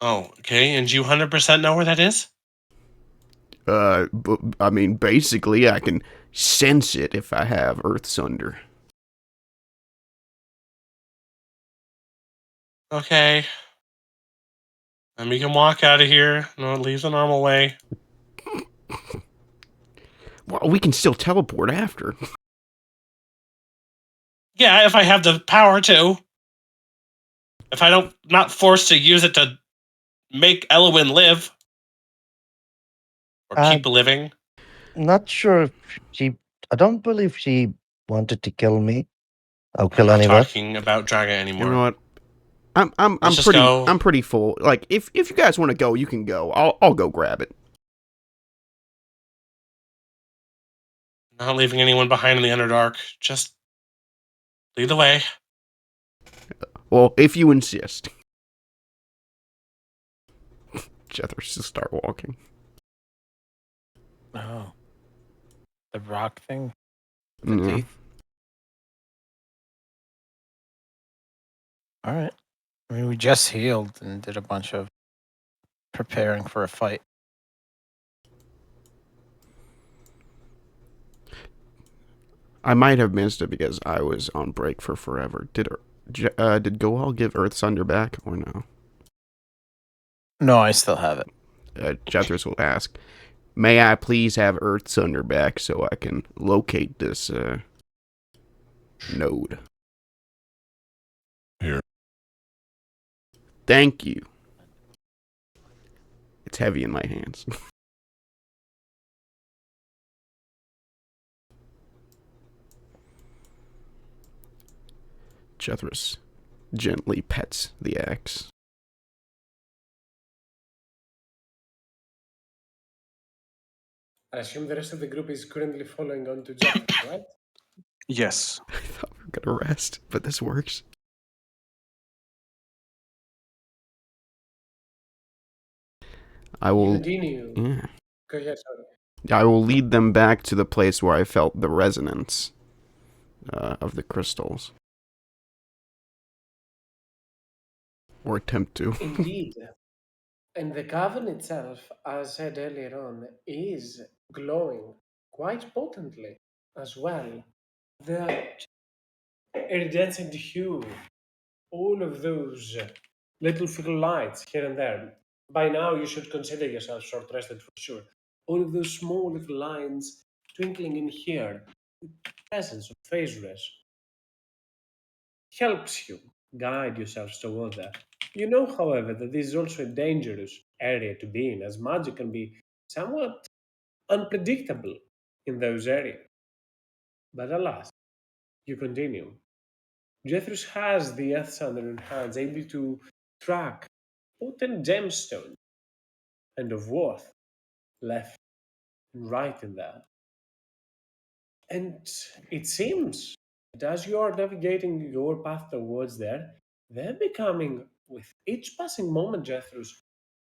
Oh, okay. And you 100% know where that is? I mean, basically, I can sense it if I have Earth Sunder. Okay. And we can walk out of here. No, leave the normal way. Well, we can still teleport after. Yeah, if I have the power to. If I don't, not forced to use it to make Elwyn live. Or keep living. Not sure if I don't believe she wanted to kill me. I'll kill I'm not anyone. talking about Draga anymore. You know what? I'm pretty full. Like, if you guys want to go, you can go. I'll go grab it. Not leaving anyone behind in the Underdark. Just lead the way. Well, if you insist. Jethers to start walking. Oh. The rock thing? The Mm-hmm. teeth? Alright. I mean, we just healed and did a bunch of preparing for a fight. I might have missed it because I was on break for forever. Did Goal give Earth Sunder back or no? No, I still have it. Jethers will ask, may I please have Earth Sunder back so I can locate this node. Here. Thank you. It's heavy in my hands. Jethris gently pets the axe. I assume the rest of the group is currently following on to Jeff, right? Yes. I thought we were gonna rest, but this works. I You will. continue. Yeah. Go ahead, sorry. I will lead them back to the place where I felt the resonance of the crystals. Or attempt to. Indeed. And the cavern itself, as said earlier on, is glowing quite potently as well. The iridescent hue, all of those little fickle lights here and there. By now, you should consider yourself short rested for sure. All of those small little lines twinkling in here, the presence of phase rays helps you guide yourselves toward that. You know, however, that this is also a dangerous area to be in, as magic can be somewhat unpredictable in those areas. But alas, you continue. Jethros has the Earth Sun in her hands, able to track potent gemstones and of worth left and right in there. And it seems that as you are navigating your path towards there, they're becoming, with each passing moment, Jethros,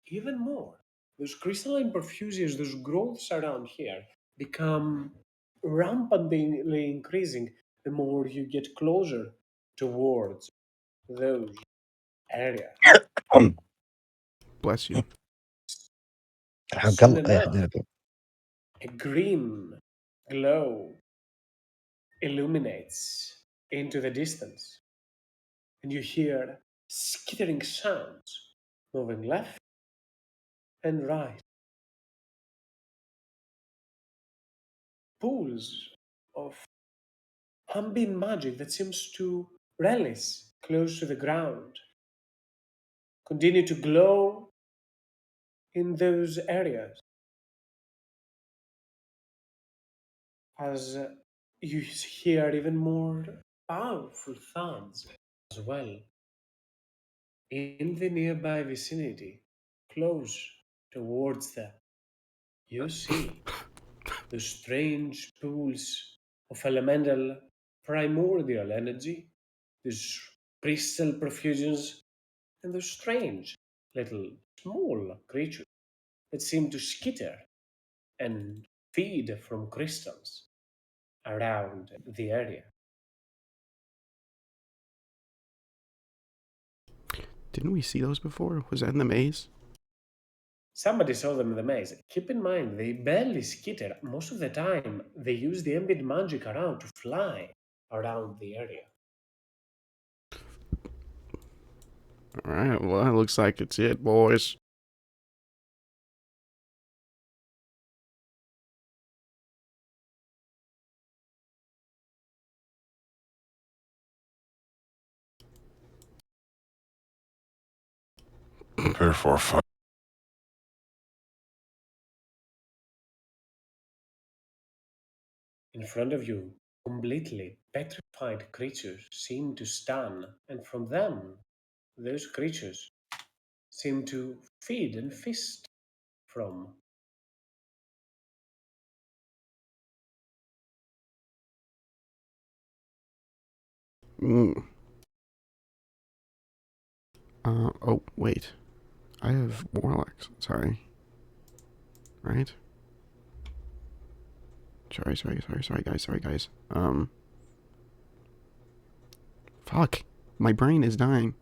even more. Those crystalline perfusions, those growths around here become rampantly increasing the more you get closer towards those areas. Bless you. Soon enough, a green glow illuminates into the distance, and you hear skittering sounds moving left and right. Pools of ambient magic that seems to relish close to the ground continue to glow in those areas as you hear even more powerful thuds as well in the nearby vicinity, close towards them. You see the strange pools of elemental primordial energy, these crystal profusions, and those strange little small creatures that seem to skitter and feed from crystals around the area. Didn't we see those before? Was that in the maze? Somebody saw them in the maze. Keep in mind, they barely skitter. Most of the time, they use the ambient magic around to fly around the area. Alright, well, it looks like it's it, boys. Prepare for a fight. In front of you, completely petrified creatures seem to stand, and from them, those creatures seem to feed and feast from. Mm. Oh, wait. I have warlocks. Sorry. Right? Sorry, guys. Fuck. My brain is dying.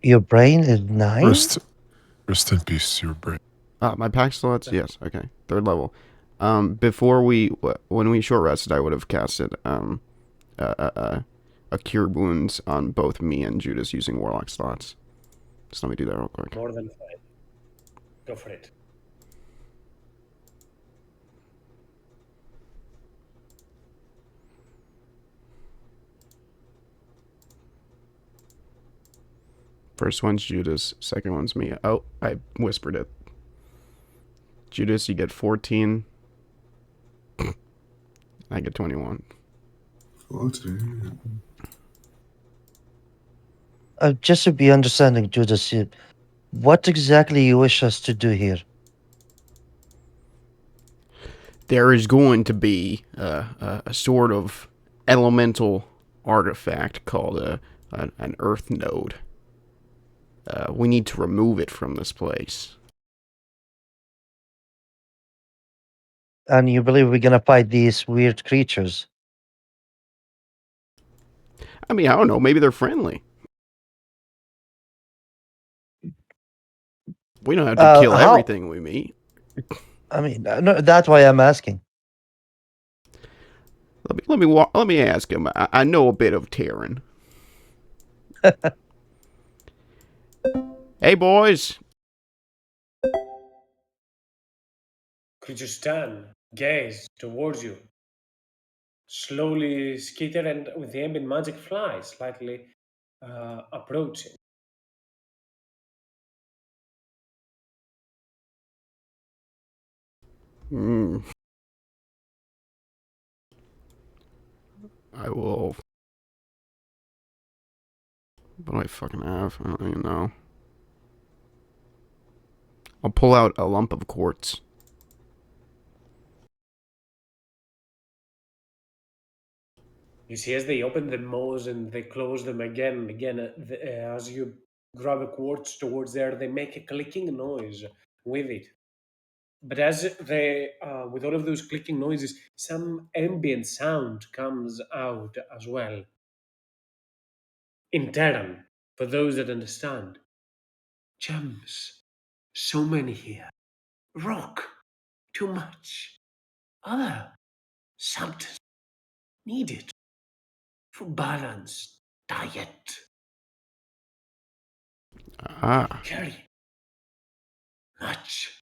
Your brain is 9? Rest in peace, your brain. My pack slots? Yes, okay. 3rd level. When we short rested, I would have casted, a cure wounds on both me and Judas using warlock slots. Just let me do that real quick. More than 5. Go for it. First one's Judas. Second one's me. Oh, I whispered it. Judas, you get 14. I get 21. 14. Just to be understanding, Judas, what exactly you wish us to do here? There is going to be a sort of elemental artifact called an earth node. We need to remove it from this place. And you believe we're gonna fight these weird creatures? I mean, I don't know. Maybe they're friendly. We don't have to kill How? everything we meet. I mean, no, that's why I'm asking. Let me ask him. I know a bit of Terran. Hey, boys. Could you stand, gaze towards you, slowly skitter and with the ambient magic fly, slightly approaching. Hmm. I will. What do I fucking have? I don't even know. I'll pull out a lump of quartz. You see, as they open the maws and they close them again and again, as you grab a quartz towards there, they make a clicking noise with it. But as they, with all of those clicking noises, some ambient sound comes out as well. In Terran, for those that understand, gems, so many here. Rock, too much. Other substance needed for balanced diet. Ah. Carry much.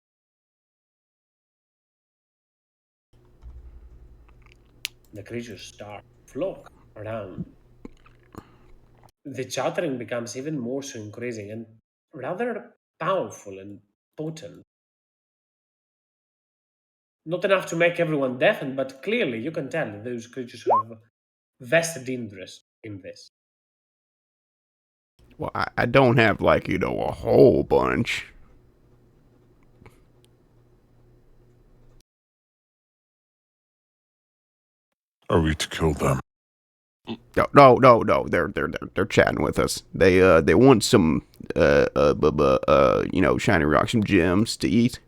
The creatures start to flock around. The chattering becomes even more so increasing and rather powerful and potent. Not enough to make everyone deafened, but clearly you can tell that those creatures have vested interest in this. Well, I don't have, like, you know, a whole bunch. Are we to kill them? No. They're chatting with us. They want some you know, shiny rock, some gems to eat.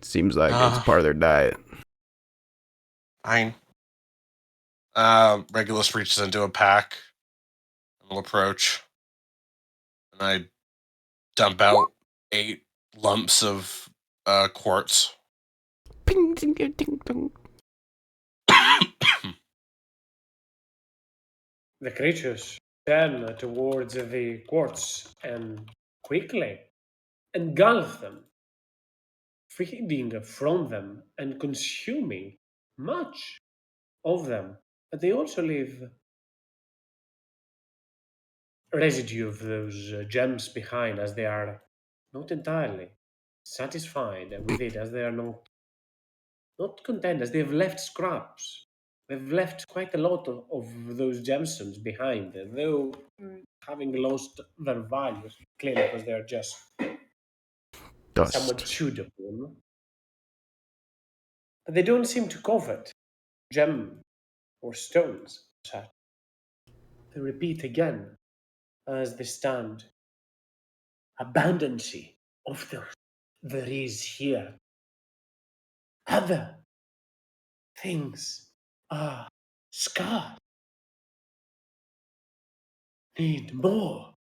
Seems like it's part of their diet. Fine. Regulus reaches into a pack and will approach. And I dump out 8 lumps of quartz. Ping, ding, ding, ding, ding. The creatures turn towards the quartz and quickly engulf them, feeding from them and consuming much of them. But they also leave residue of those gems behind as they are not entirely satisfied with it, as they are not content, as they have left scraps. They've left quite a lot of those gemstones behind, though having lost their values, clearly because they are just somewhat Dust. chewed upon. But they don't seem to covet gem or stones. Such. They repeat again as they stand. Abundance of those there is here. Other things are scarce. Need more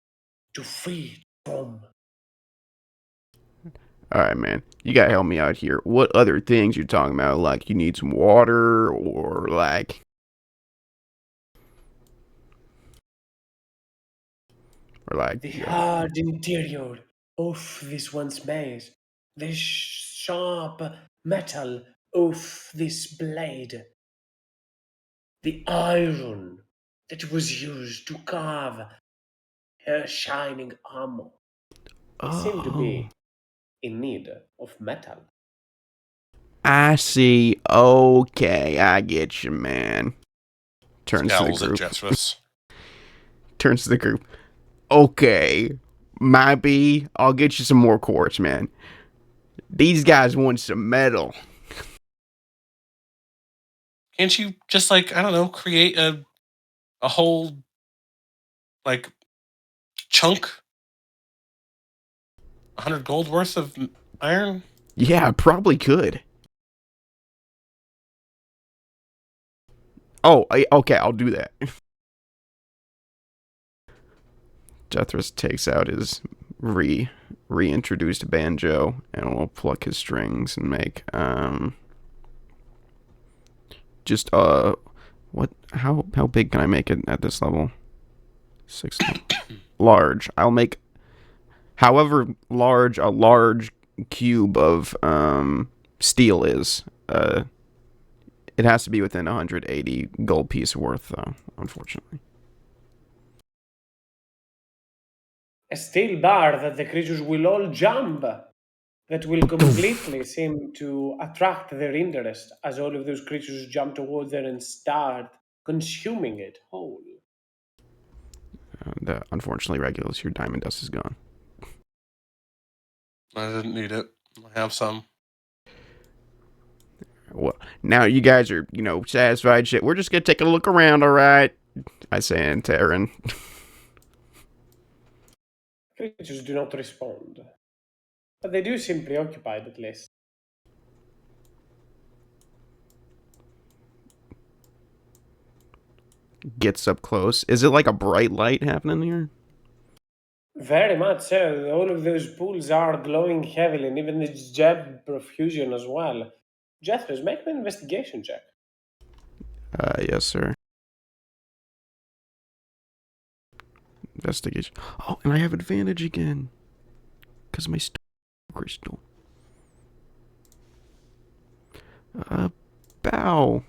to feed from. All right, man. You gotta help me out here. What other things you're talking about? Like you need some water, or like, The yeah. hard interior of this one's maze, the sharp metal of this blade, the iron that was used to carve shining armor. They seem to Oh, be in need of metal. I see. Okay, I get you, man. Turns to the Scowls at group. Jethris. Turns to the group. Okay, might be. I'll get you some more quartz, man. These guys want some metal. Can't you just like, I don't know, create a whole like chunk, 100 gold worth of iron? Yeah, probably could. Oh, okay, I'll do that. Jethris takes out his reintroduced banjo and will pluck his strings and make just what how big can I make it at this level? 6 large. I'll make however large a large cube of steel is. It has to be within 180 gold piece worth though, unfortunately. A steel bar that the creatures will all jump, that will completely seem to attract their interest as all of those creatures jump towards it and start consuming it whole. That unfortunately, Regulus, your diamond dust is gone. I didn't need it. I have some. Well, now you guys are, satisfied shit. We're just gonna take a look around, alright? I say in Terran. Creatures do not respond, but they do seem preoccupied at least. Gets up close. Is it like a bright light happening here? Very much so. All of those pools are glowing heavily, and even the gem profusion as well. Jethros, make an investigation check. Yes, sir. Investigation. Oh, and I have advantage again. Because of my crystal. Bow.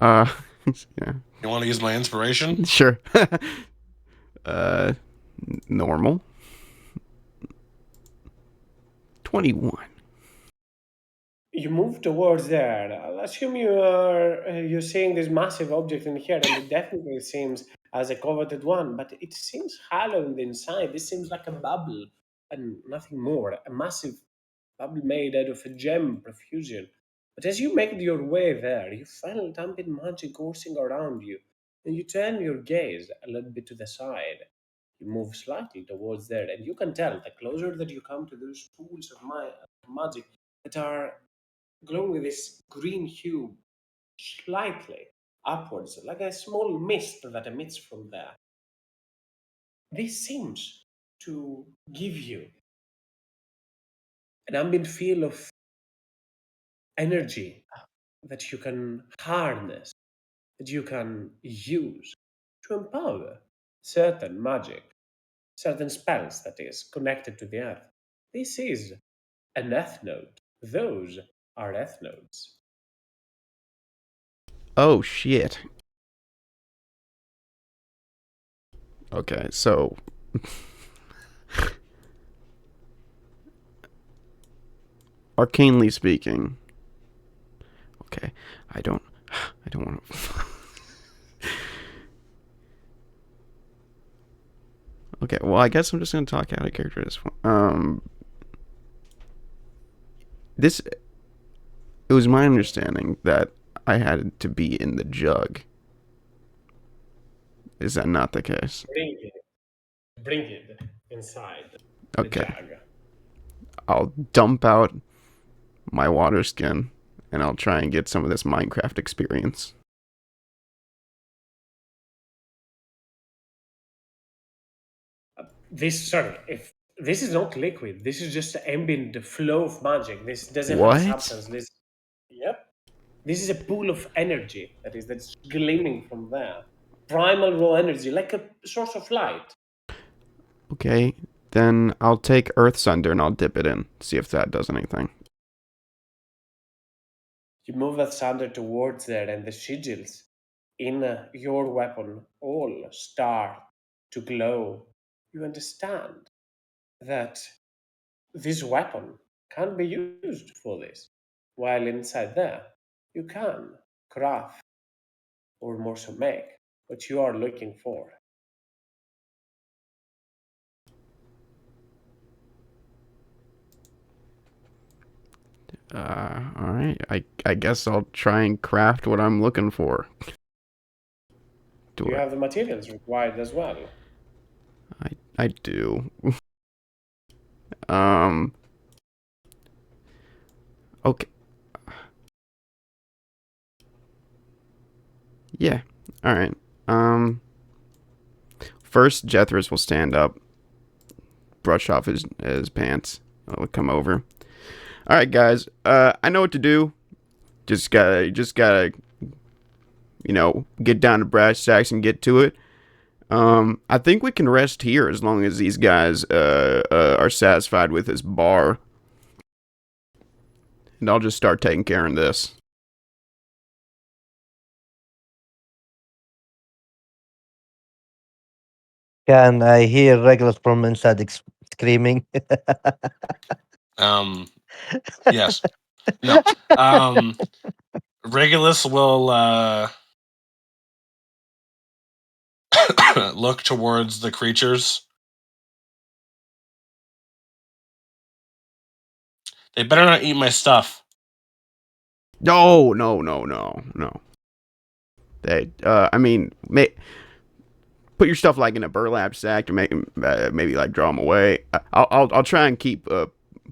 Yeah. You want to use my inspiration? Sure. Normal. 21. You move towards there. I'll assume you're seeing this massive object in here, and it definitely seems as a coveted one. But it seems hollow on the inside. This seems like a bubble and nothing more. A massive bubble made out of a gem profusion. But as you make your way there, you feel ambient magic coursing around you, and you turn your gaze a little bit to the side. You move slightly towards there, and you can tell the closer that you come to those pools of magic that are glowing with this green hue slightly upwards, like a small mist that emits from there. This seems to give you an ambient feel of energy that you can harness, that you can use to empower certain magic, certain spells that is connected to the earth. This is an earth node. Those are earth nodes. Oh, shit. Okay, so... Arcanely speaking... Okay, I don't want to... Okay, well, I guess I'm just going to talk out of character this one. It was my understanding that I had to be in the jug. Is that not the case? Bring it inside the Okay. jug. I'll dump out my water skin and I'll try and get some of this Minecraft experience. If this is not liquid, this is just ambient flow of magic. This doesn't have a What? substance. Yep. This is a pool of energy that's gleaming from there. Primal raw energy, like a source of light. Okay, then I'll take Earth Sunder and I'll dip it in, see if that does anything. You move that thunder towards there, and the sigils in your weapon all start to glow, you understand that this weapon can't be used for this, while inside there you can craft or more so make what you are looking for. All right. I guess I'll try and craft what I'm looking for. Do You have the materials required as well. I do. um. Okay. Yeah. All right. First, Jethris will stand up, brush off his pants. I'll come over. All right, guys. I know what to do. Just gotta, get down to brass tacks and get to it. I think we can rest here as long as these guys are satisfied with this bar, and I'll just start taking care of this. Can I hear Regulus from inside screaming? Yes. No. Regulus will look towards the creatures. They better not eat my stuff. No. They, put your stuff like in a burlap sack to make them, maybe like draw them away. I'll try and keep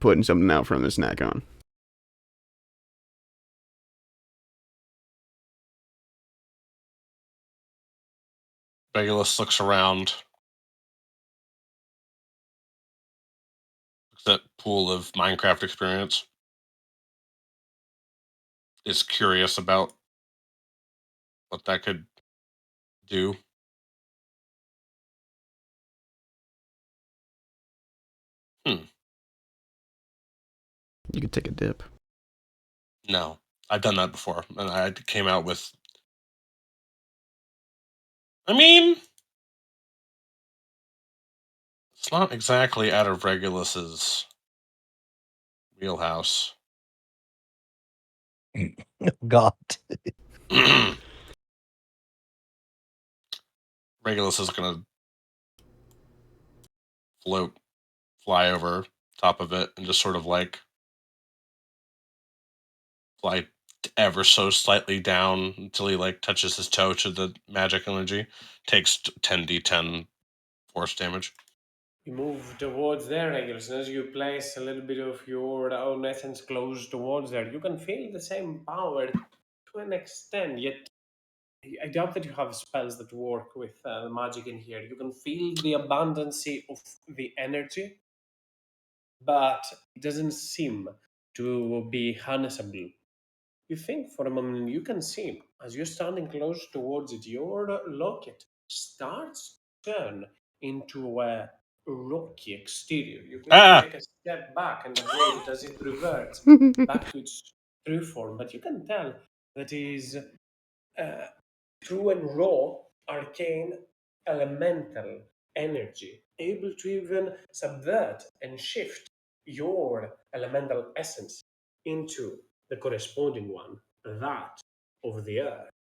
putting something out from the snack on. Regulus looks around. Looks at pool of Minecraft experience. Is curious about what that could do. You could take a dip. No, I've done that before, and I came out with. I mean, it's not exactly out of Regulus's wheelhouse. God. Regulus is gonna fly over top of it, and just sort of like fly ever so slightly down until he like touches his toe to the magic energy. Takes 10d10 force damage. You move towards there, Regulus, and as you place a little bit of your own essence close towards there, you can feel the same power to an extent, yet I doubt that you have spells that work with the magic in here. You can feel the abundance of the energy, but it doesn't seem to be harnessable. You think for a moment you can see, as you're standing close towards it, your locket starts to turn into a rocky exterior. You quickly Ah! take a step back and avoid it as it reverts back to its true form, but you can tell that is true and raw, arcane, elemental energy, able to even subvert and shift your elemental essence into the corresponding one, that of the earth.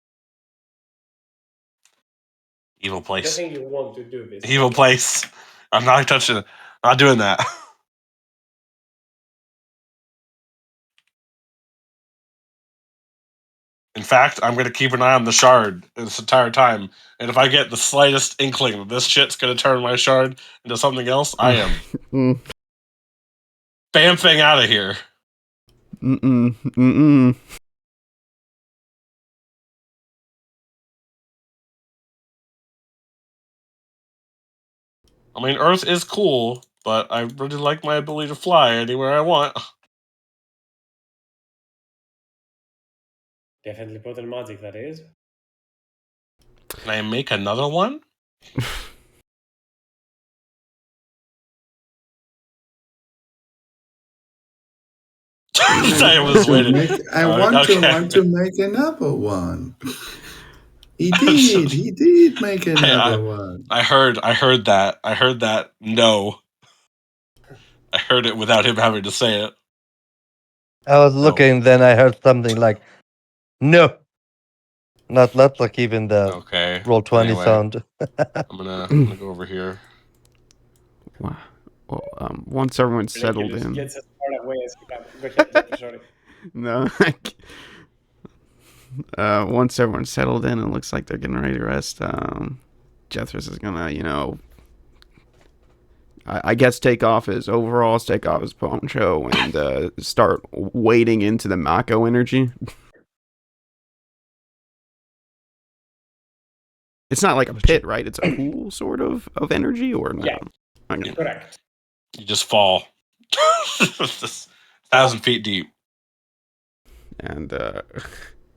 Evil I don't place. think you want to do this. Evil place. I'm not touching it. Not doing that. In fact, I'm going to keep an eye on the shard this entire time. And if I get the slightest inkling that this shit's going to turn my shard into something else, I am bamfing out of here. Mm-mm. I mean, Earth is cool, but I really like my ability to fly anywhere I want. Definitely put in magic, that is. Can I make another one? I was waiting. I want to make another one. He did. He did make another I, one. I heard that. I heard that. No, I heard it without him having to say it. I was looking, then I heard something like, no. Not like even the Okay. roll 20 Anyway, sound. I'm gonna go over here. Wow. Well, once everyone's settled Ridiculous. in. Gets as far away as you can. Go ahead, Jeffrey, sorry. No. Once everyone's settled in, it looks like they're getting ready to rest. Jethris is gonna, I guess take off his overalls, take off his poncho, and start wading into the Mako energy. It's not like a pit, right? It's a pool, sort of energy, or no? Yeah. Okay. Correct. You just fall. 1,000 feet deep. And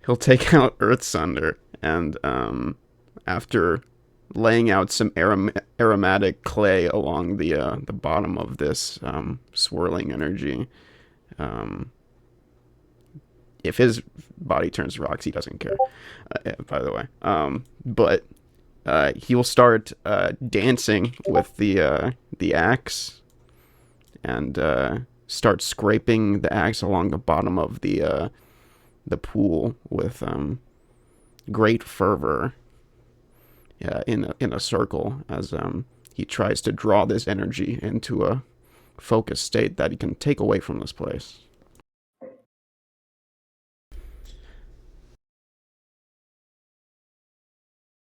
he'll take out Earth Sunder, and after laying out some aromatic clay along the bottom of this swirling energy, if his body turns to rocks, he doesn't care. By the way, but he will start dancing with the axe, and start scraping the axe along the bottom of the pool with great fervor. In a circle as he tries to draw this energy into a focused state that he can take away from this place.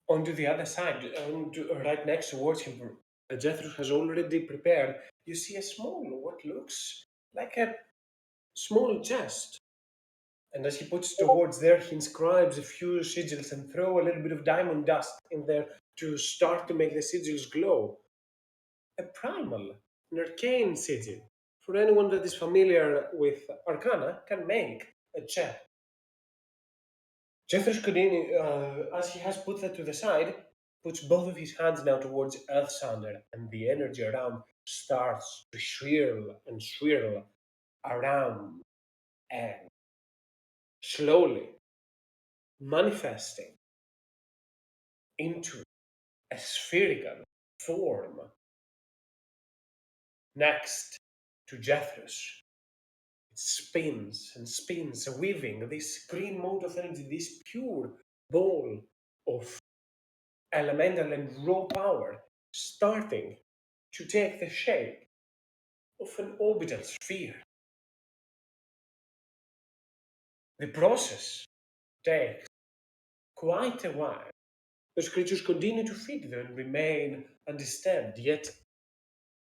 Onto the other side, right next towards him, Jethro has already prepared. You see a small, what looks like a small chest. And as he puts towards there, he inscribes a few sigils and throw a little bit of diamond dust in there to start to make the sigils glow. A primal, an arcane sigil. For anyone that is familiar with Arcana, can make a check. Jeffrey Scudini, as he has put that to the side, puts both of his hands now towards Earth Sounder, and the energy around starts to swirl around and slowly manifesting into a spherical form. Next to Jethros, it spins and spins, weaving this green mode of energy, this pure ball of elemental and raw power, starting to take the shape of an orbital sphere. The process takes quite a while. Those creatures continue to feed them and remain undisturbed, yet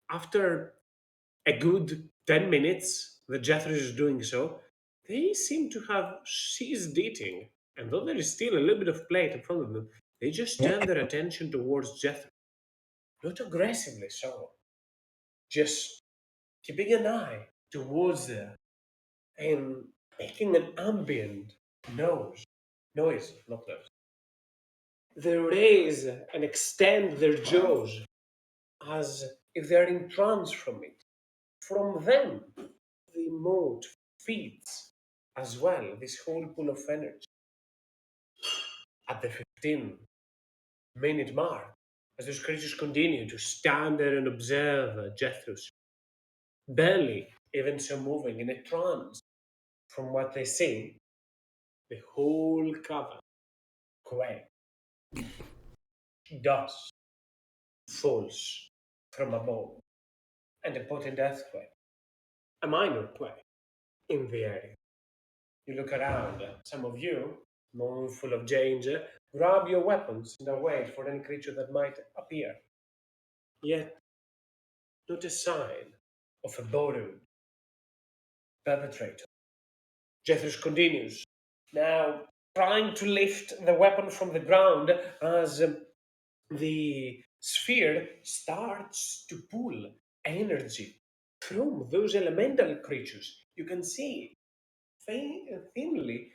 after a good 10 minutes that Jethro is doing so, they seem to have ceased eating, and though there is still a little bit of plate in front of them, they just turn their attention towards Jethro. Not aggressively so, just keeping an eye towards there and making an ambient noise, not nose. They raise and extend their jaws as if they are in trance from it. From them, the moat feeds as well this whole pool of energy. At the 15-minute mark, as those creatures continue to stand there and observe Jethros, barely even so moving in a trance from what they see, the whole cover quakes. Dust falls from above, and a potent earthquake, a minor quake, in the area. You look around, some of you, full of danger, grab your weapons and await for any creature that might appear. Yet, not a sign of a borrowed perpetrator. Jethros continues, now trying to lift the weapon from the ground as the sphere starts to pull energy from those elemental creatures. You can see thinly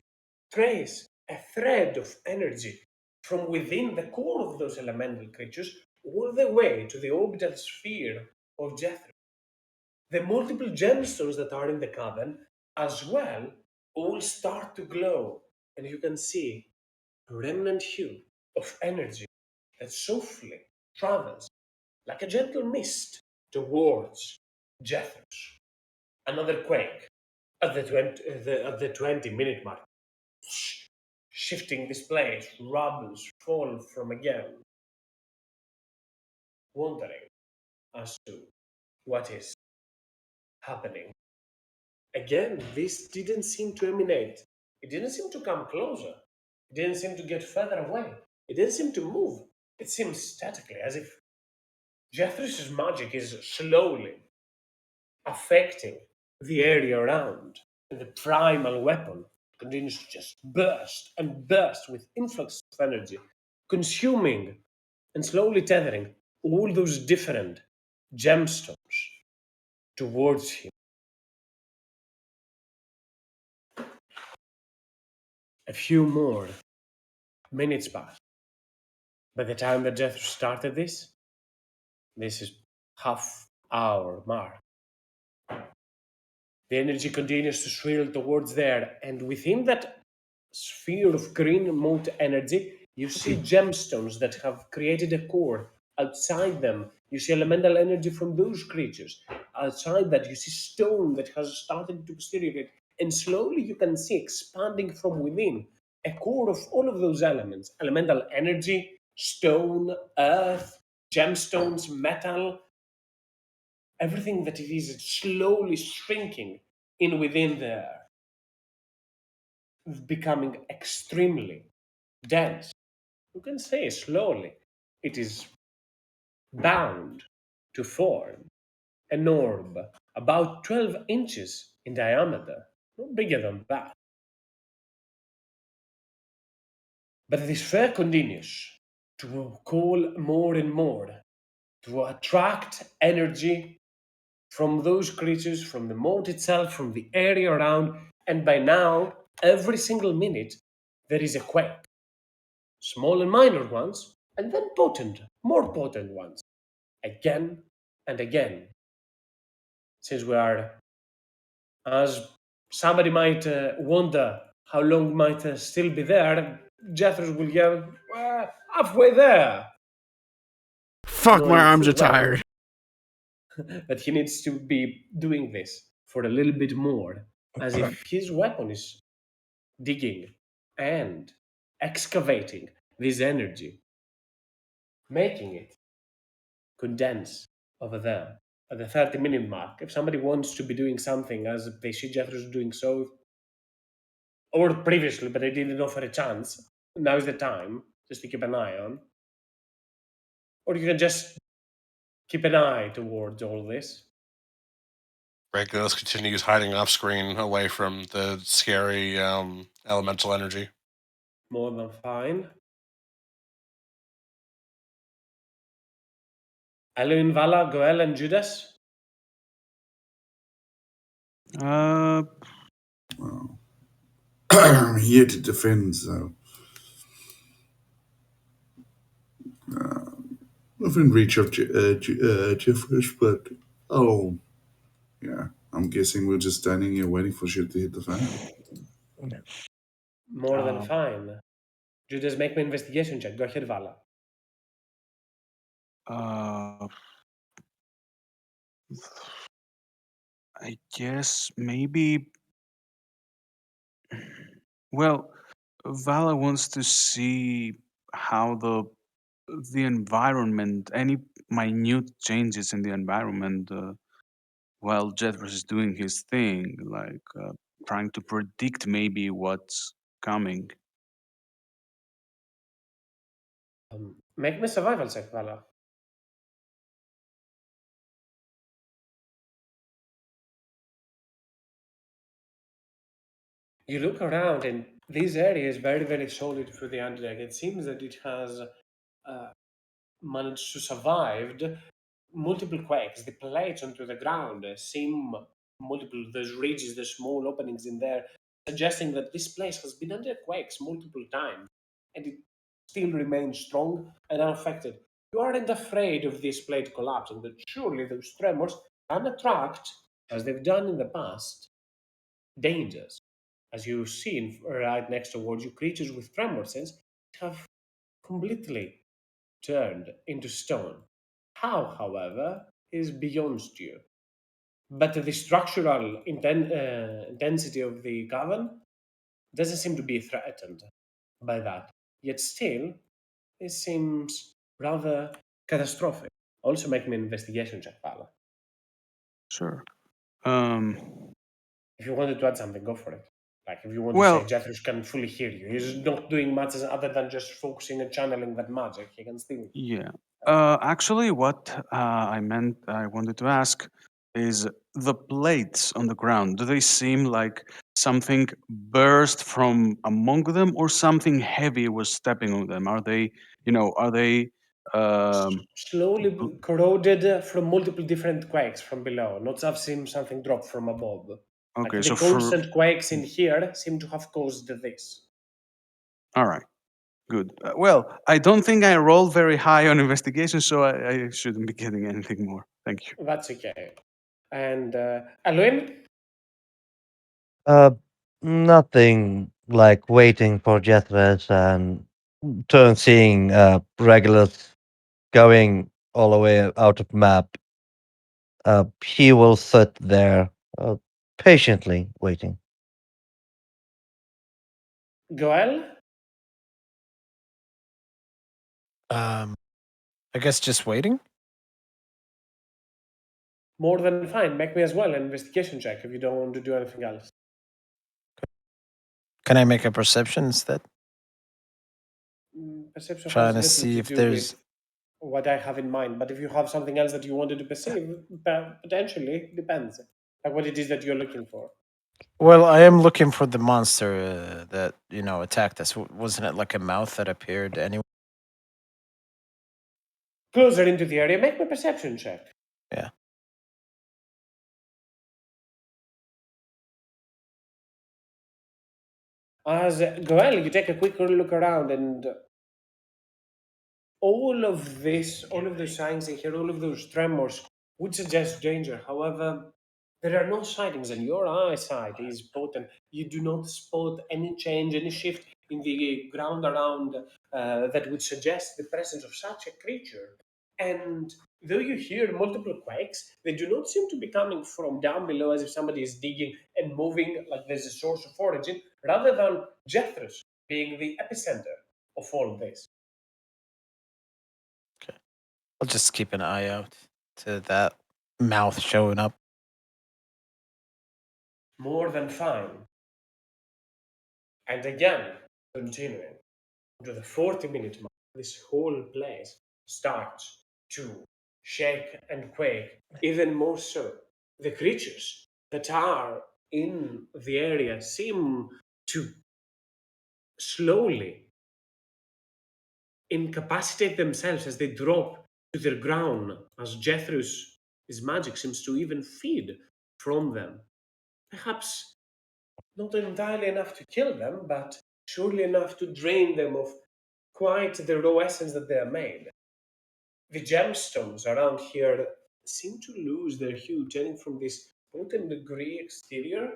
trace a thread of energy from within the core of those elemental creatures all the way to the orbital sphere of Jethro. The multiple gemstones that are in the cavern as well all start to glow, and you can see a remnant hue of energy that softly travels like a gentle mist towards Jethros. Another quake at the 20-minute mark. Shifting this place, rubbles fall from again, wondering as to what is happening. Again, this didn't seem to emanate. It didn't seem to come closer. It didn't seem to get further away. It didn't seem to move. It seemed statically, as if Jethros' magic is slowly affecting the area around. And the primal weapon continues to just burst and burst with influx of energy, consuming and slowly tethering all those different gemstones towards him. A few more minutes pass. By the time that Jethro started this is half hour mark. The energy continues to swirl towards there, and within that sphere of green mote energy, you see gemstones that have created a core. Outside them, you see elemental energy from those creatures. Outside that, you see stone that has started to deteriorate, and slowly you can see expanding from within a core of all of those elements: elemental energy, stone, earth, gemstones, metal, everything that it is slowly shrinking in within there, becoming extremely dense. You can say slowly. It is bound to form an orb about 12 inches in diameter, no bigger than that. But this fair continues to call more and more, to attract energy from those creatures, from the moat itself, from the area around, and by now, every single minute, there is a quake. Small and minor ones, and then potent, more potent ones, again and again. Since we are, as somebody might wonder how long might still be there, Jethro will yell, halfway there, Fuck, my knowing arms full are well tired. that he needs to be doing this for a little bit more, as if his weapon is digging and excavating this energy, making it condense over there at the 30-minute mark. If somebody wants to be doing something as they see Jethro's doing so, or previously, but they didn't offer a chance, now is the time just to keep an eye on. Or you can just keep an eye towards all this. Regulus continues hiding off screen away from the scary elemental energy. More than fine. Elohim, Vala, Goel, and Judas. Uh, Well, I'm here to defend, so within reach of Jeffers, but oh, yeah, I'm guessing we're just standing here waiting for shit to hit the fan. More than Um, fine. Judas, make me investigation check. Go ahead, Vala. uh, I guess maybe. Well, Vala wants to see how the environment, any minute changes in the environment, while Jethro is doing his thing, like trying to predict maybe what's coming. Make me survival check, Vala. You look around, and this area is very, very solid for the Underdark. It seems that it has managed to survive multiple quakes. The plates onto the ground seem multiple. There's ridges, there's small openings in there, suggesting that this place has been under quakes multiple times, and it still remains strong and unaffected. You aren't afraid of this plate collapsing, but surely those tremors can attract, as they've done in the past, dangers. As you see right next towards you, creatures with tremor sense have completely turned into stone. How, however, is beyond you. But the structural intensity of the cavern doesn't seem to be threatened by that. Yet still, it seems rather catastrophic. Also, make me an investigation check, Paula. Sure. If you wanted to add something, go for it. Like if you want to Well, say Jethros can fully hear you, he's not doing much other than just focusing and channeling that magic. He can still. yeah. Actually, what I wanted to ask is the plates on the ground. Do they seem like something burst from among them, or something heavy was stepping on them? Are they, are they? Slowly bl- corroded from multiple different quakes from below. Not have seen something drop from above. Like okay, the so for constant quakes in here seem to have caused this. all right, good. Well, I don't think I rolled very high on investigation, so I shouldn't be getting anything more. Thank you. That's okay. And Alwyn, Uh, Nothing like waiting for Jethres and turn seeing Regulus going all the way out of map. He will sit there patiently waiting. Goel, I guess just waiting. more than fine. Make me as well an investigation check if you don't want to do anything else. Can I make a perception instead? Perception Trying has to little see to if do with there's. what I have in mind. But if you have something else that you wanted to perceive, potentially depends. Like what it is that you're looking for. Well, I am looking for the monster that attacked us. Wasn't it like a mouth that appeared anyway? Closer into the area, make me a perception check. Yeah. As Goel, you take a quick look around, and all of this, all of those signs in here, all of those tremors would suggest danger. However, there are no sightings, and your eyesight is potent. You do not spot any change, any shift in the ground around that would suggest the presence of such a creature. And though you hear multiple quakes, they do not seem to be coming from down below as if somebody is digging and moving like there's a source of origin, rather than Jethros being the epicenter of all this. Okay. I'll just keep an eye out to that mouth showing up. More than fine. And again, continuing to the 40-minute mark, this whole place starts to shake and quake even more so. The creatures that are in the area seem to slowly incapacitate themselves as they drop to the ground, as Jethro's his magic seems to even feed from them. Perhaps not entirely enough to kill them, but surely enough to drain them of quite the raw essence that they are made. The gemstones around here seem to lose their hue, turning from this potent grey exterior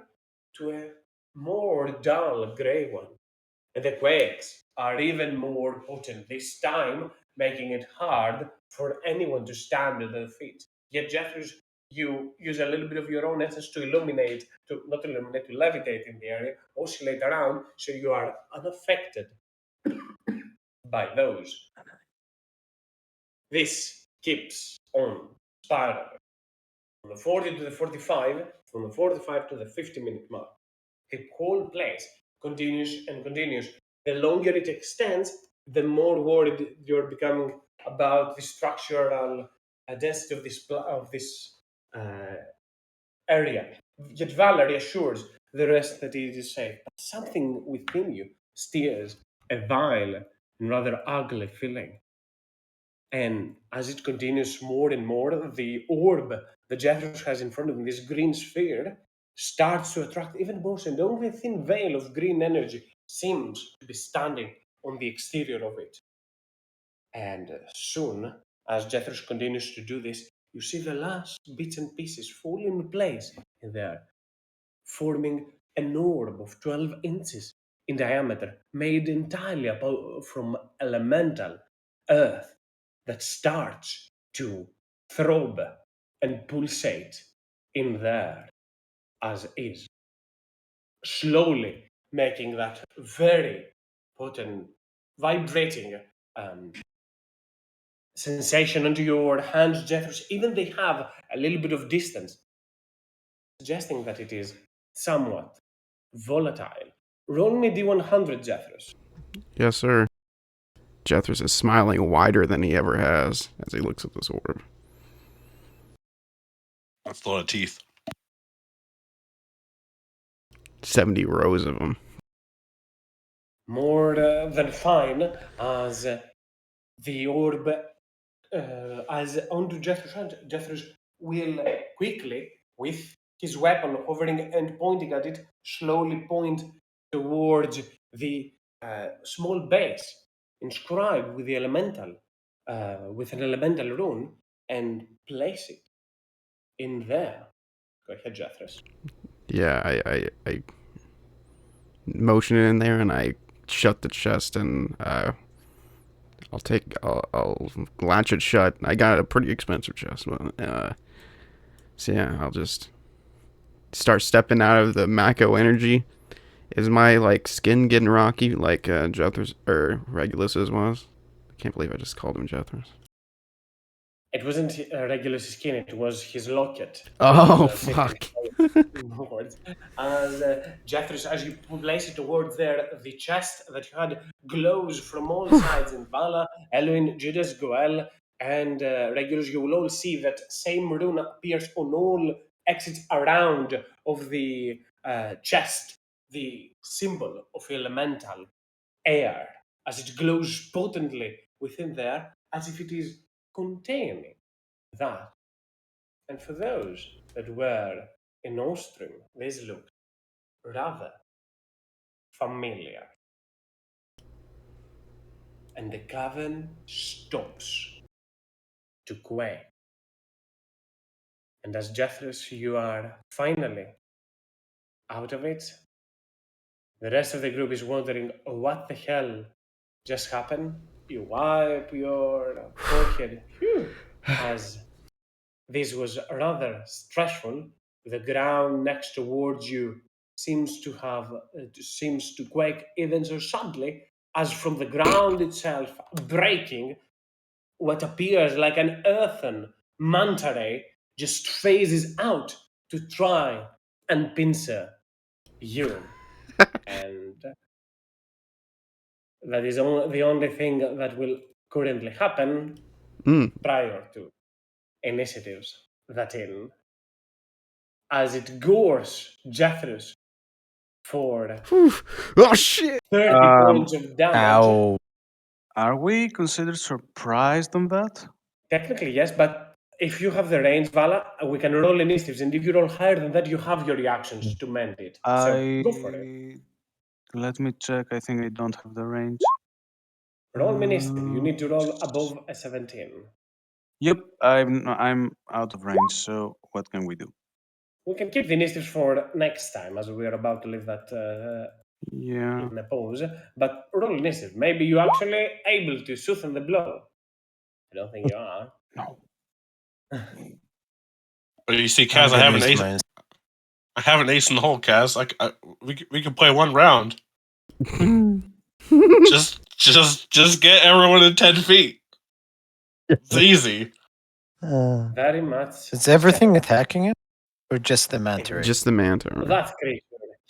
to a more dull grey one. And the quakes are even more potent this time, making it hard for anyone to stand at their feet. Yet, Jeffers, you use a little bit of your own essence to illuminate, to not illuminate, to levitate in the area, oscillate around, so you are unaffected by those. This keeps on spiraling from the 40 to the 45, from the 45 to the 50-minute mark. The whole place continues and continues. The longer it extends, the more worried you're becoming about the structural density of this uh, area. Yet Valor reassures the rest that it is safe. But something within you steers a vile and rather ugly feeling. And as it continues more and more, the orb that Jethros has in front of him, this green sphere, starts to attract even more. And only a thin veil of green energy seems to be standing on the exterior of it. And soon, as Jethros continues to do this, you see the last bits and pieces fall into place in there, forming an orb of 12 inches in diameter, made entirely from elemental earth that starts to throb and pulsate in there as is, slowly making that very potent, vibrating sensation under your hands, Jeffers. Even they have a little bit of distance, suggesting that it is somewhat volatile. Roll me D100, Jeffers. Yes, sir. Jethros is smiling wider than he ever has as he looks at this orb. That's a lot of teeth. 70 rows of them. More than fine, as the orb, as onto Jethro's hand, Jethro's will quickly, with his weapon hovering and pointing at it, slowly point towards the small base inscribed with the elemental, with an elemental rune, and place it in there. Go ahead, Jethros. Yeah, I motion it in there and I shut the chest and I'll latch it shut. I got a pretty expensive chest, but so yeah, I'll just start stepping out of the Mako energy. Is my like skin getting rocky like Jethros or Regulus's was? I can't believe I just called him Jethros. It wasn't Regulus' skin, it was his locket. Oh, It was, fuck. inwards. As Jethros, as you place it towards there, the chest that you had glows from all sides in Vala, Eloin, Judas, Goel, and Regulus. You will all see that same rune appears on all exits around of the chest, the symbol of elemental air, as it glows potently within there, as if it is containing that. And for those that were in Ostrom, this looked rather familiar. And the cavern stops to quake. And as Jethros, you are finally out of it, the rest of the group is wondering what the hell just happened. You wipe your forehead, as this was rather stressful. The ground next towards you seems to quake even so suddenly as from the ground itself breaking, what appears like an earthen manta ray just phases out to try and pincer you. And that is the only thing that will currently happen prior to initiatives that in, as it gores Jethros for Oh shit! 30 points of damage. Ow. Are we considered surprised on that? Technically, yes, but if you have the range, Vala, we can roll initiatives, and if you roll higher than that, you have your reactions to mend it. So go for it. Let me check. I think I don't have the range. Roll me initiative. You need to roll above a 17. Yep, I'm out of range. So what can we do? We can keep the initiatives for next time, as we are about to leave that Yeah. in a pause. But roll initiative. Maybe you're actually able to soften the blow. I don't think you are. No. But you see, I'm Kaz, I gonna have an use ace. mine. I have an ace in the hole, Kaz. We can play one round. Just get everyone in 10 feet. It's easy. Very much. Is everything so. attacking it? Or just the manta ray? Just the manta. That creature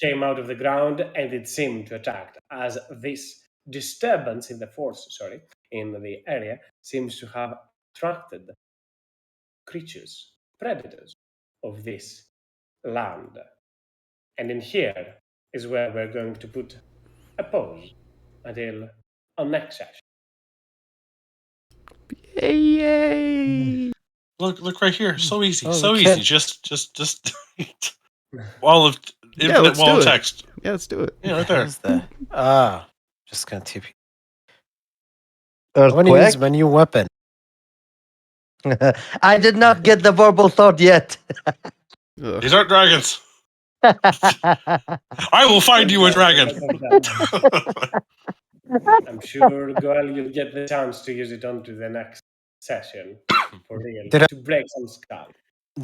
came out of the ground and it seemed to attack, as this disturbance in the force, in the area, seems to have attracted creatures, predators of this land. And in here is where we're going to put a pause until our next session. Yay! Look right here. So easy. Oh, so we easy. can't- Just wall of Yeah, infinite let's wall do of it. text. Yeah, let's do it. Yeah, right What there. is that? Just gonna TP. I want to use Earthquake? my new weapon. I did not get the verbal thought yet. Ugh. These aren't dragons. I will find you a dragon. I'm sure, Goel, you'll get the chance to use it onto the next session for real Did I- to break some skull.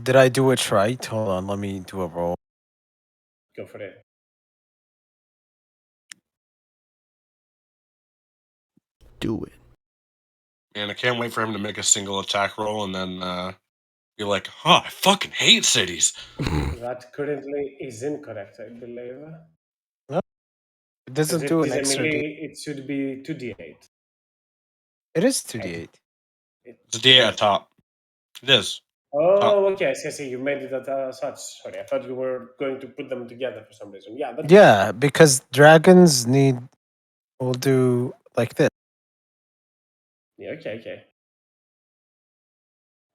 Did I do it right? Hold on, let me do a roll. Go for it. Do it. Man, I can't wait for him to make a single attack roll and then be like, "Oh, I fucking hate cities." That currently is incorrect, I believe. It Because doesn't it do an is a extra D. melee, it should be 2d8. It is 2d8. It's a D at top. It is. Oh, okay. I see. You made it at such. Sorry, I thought you were going to put them together for some reason. Yeah, that's Yeah, because dragons will do like this. Yeah, okay.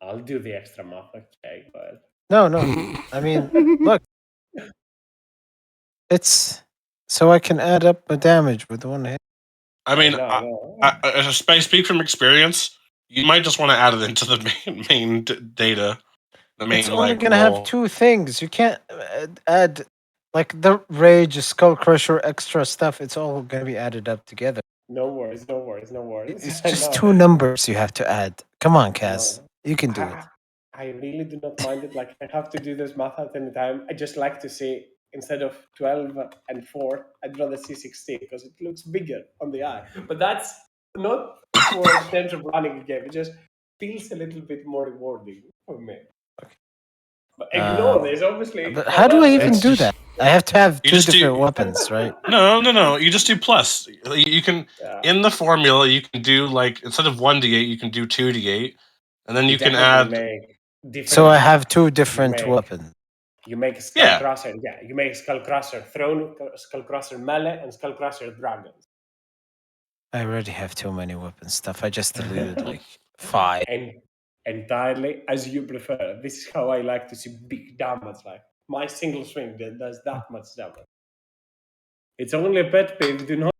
I'll do the extra math. Okay, but No. I mean, look. It's so I can add up my damage with one hit. I mean, no. as I speak from experience, you might just want to add it into the main data. The main It's only like gonna roll. have two things. You can't add like the rage, skull crusher, extra stuff. It's all gonna be added up together. No worries. It's I just know. two numbers you have to add. Come on, Cass. No. You can do it. I really do not mind it. Like, I have to do this math at any time. I just like to see, instead of 12 and 4, I'd rather see 16 because it looks bigger on the eye. But that's not for terms of running a game. It just feels a little bit more rewarding for me. But ignore this, obviously. But how do I even It's do just- that? I have to have You two just do- different weapons, right? No. You just do plus. You can Yeah. in the formula you can do like instead of 1d8 you can do 2d8, and then you can definitely add. make different. So I have two different make- weapons. You make Skull Yeah. Crusher. Yeah, you make Skull Crusher Throne, Skull Crusher Melee, and Skull Crusher Dragons. I already have too many weapon stuff. I just deleted like 5. And entirely as you prefer. This is how I like to see big damage. Like, my single swing that does that much damage. It's only a pet peeve. Do not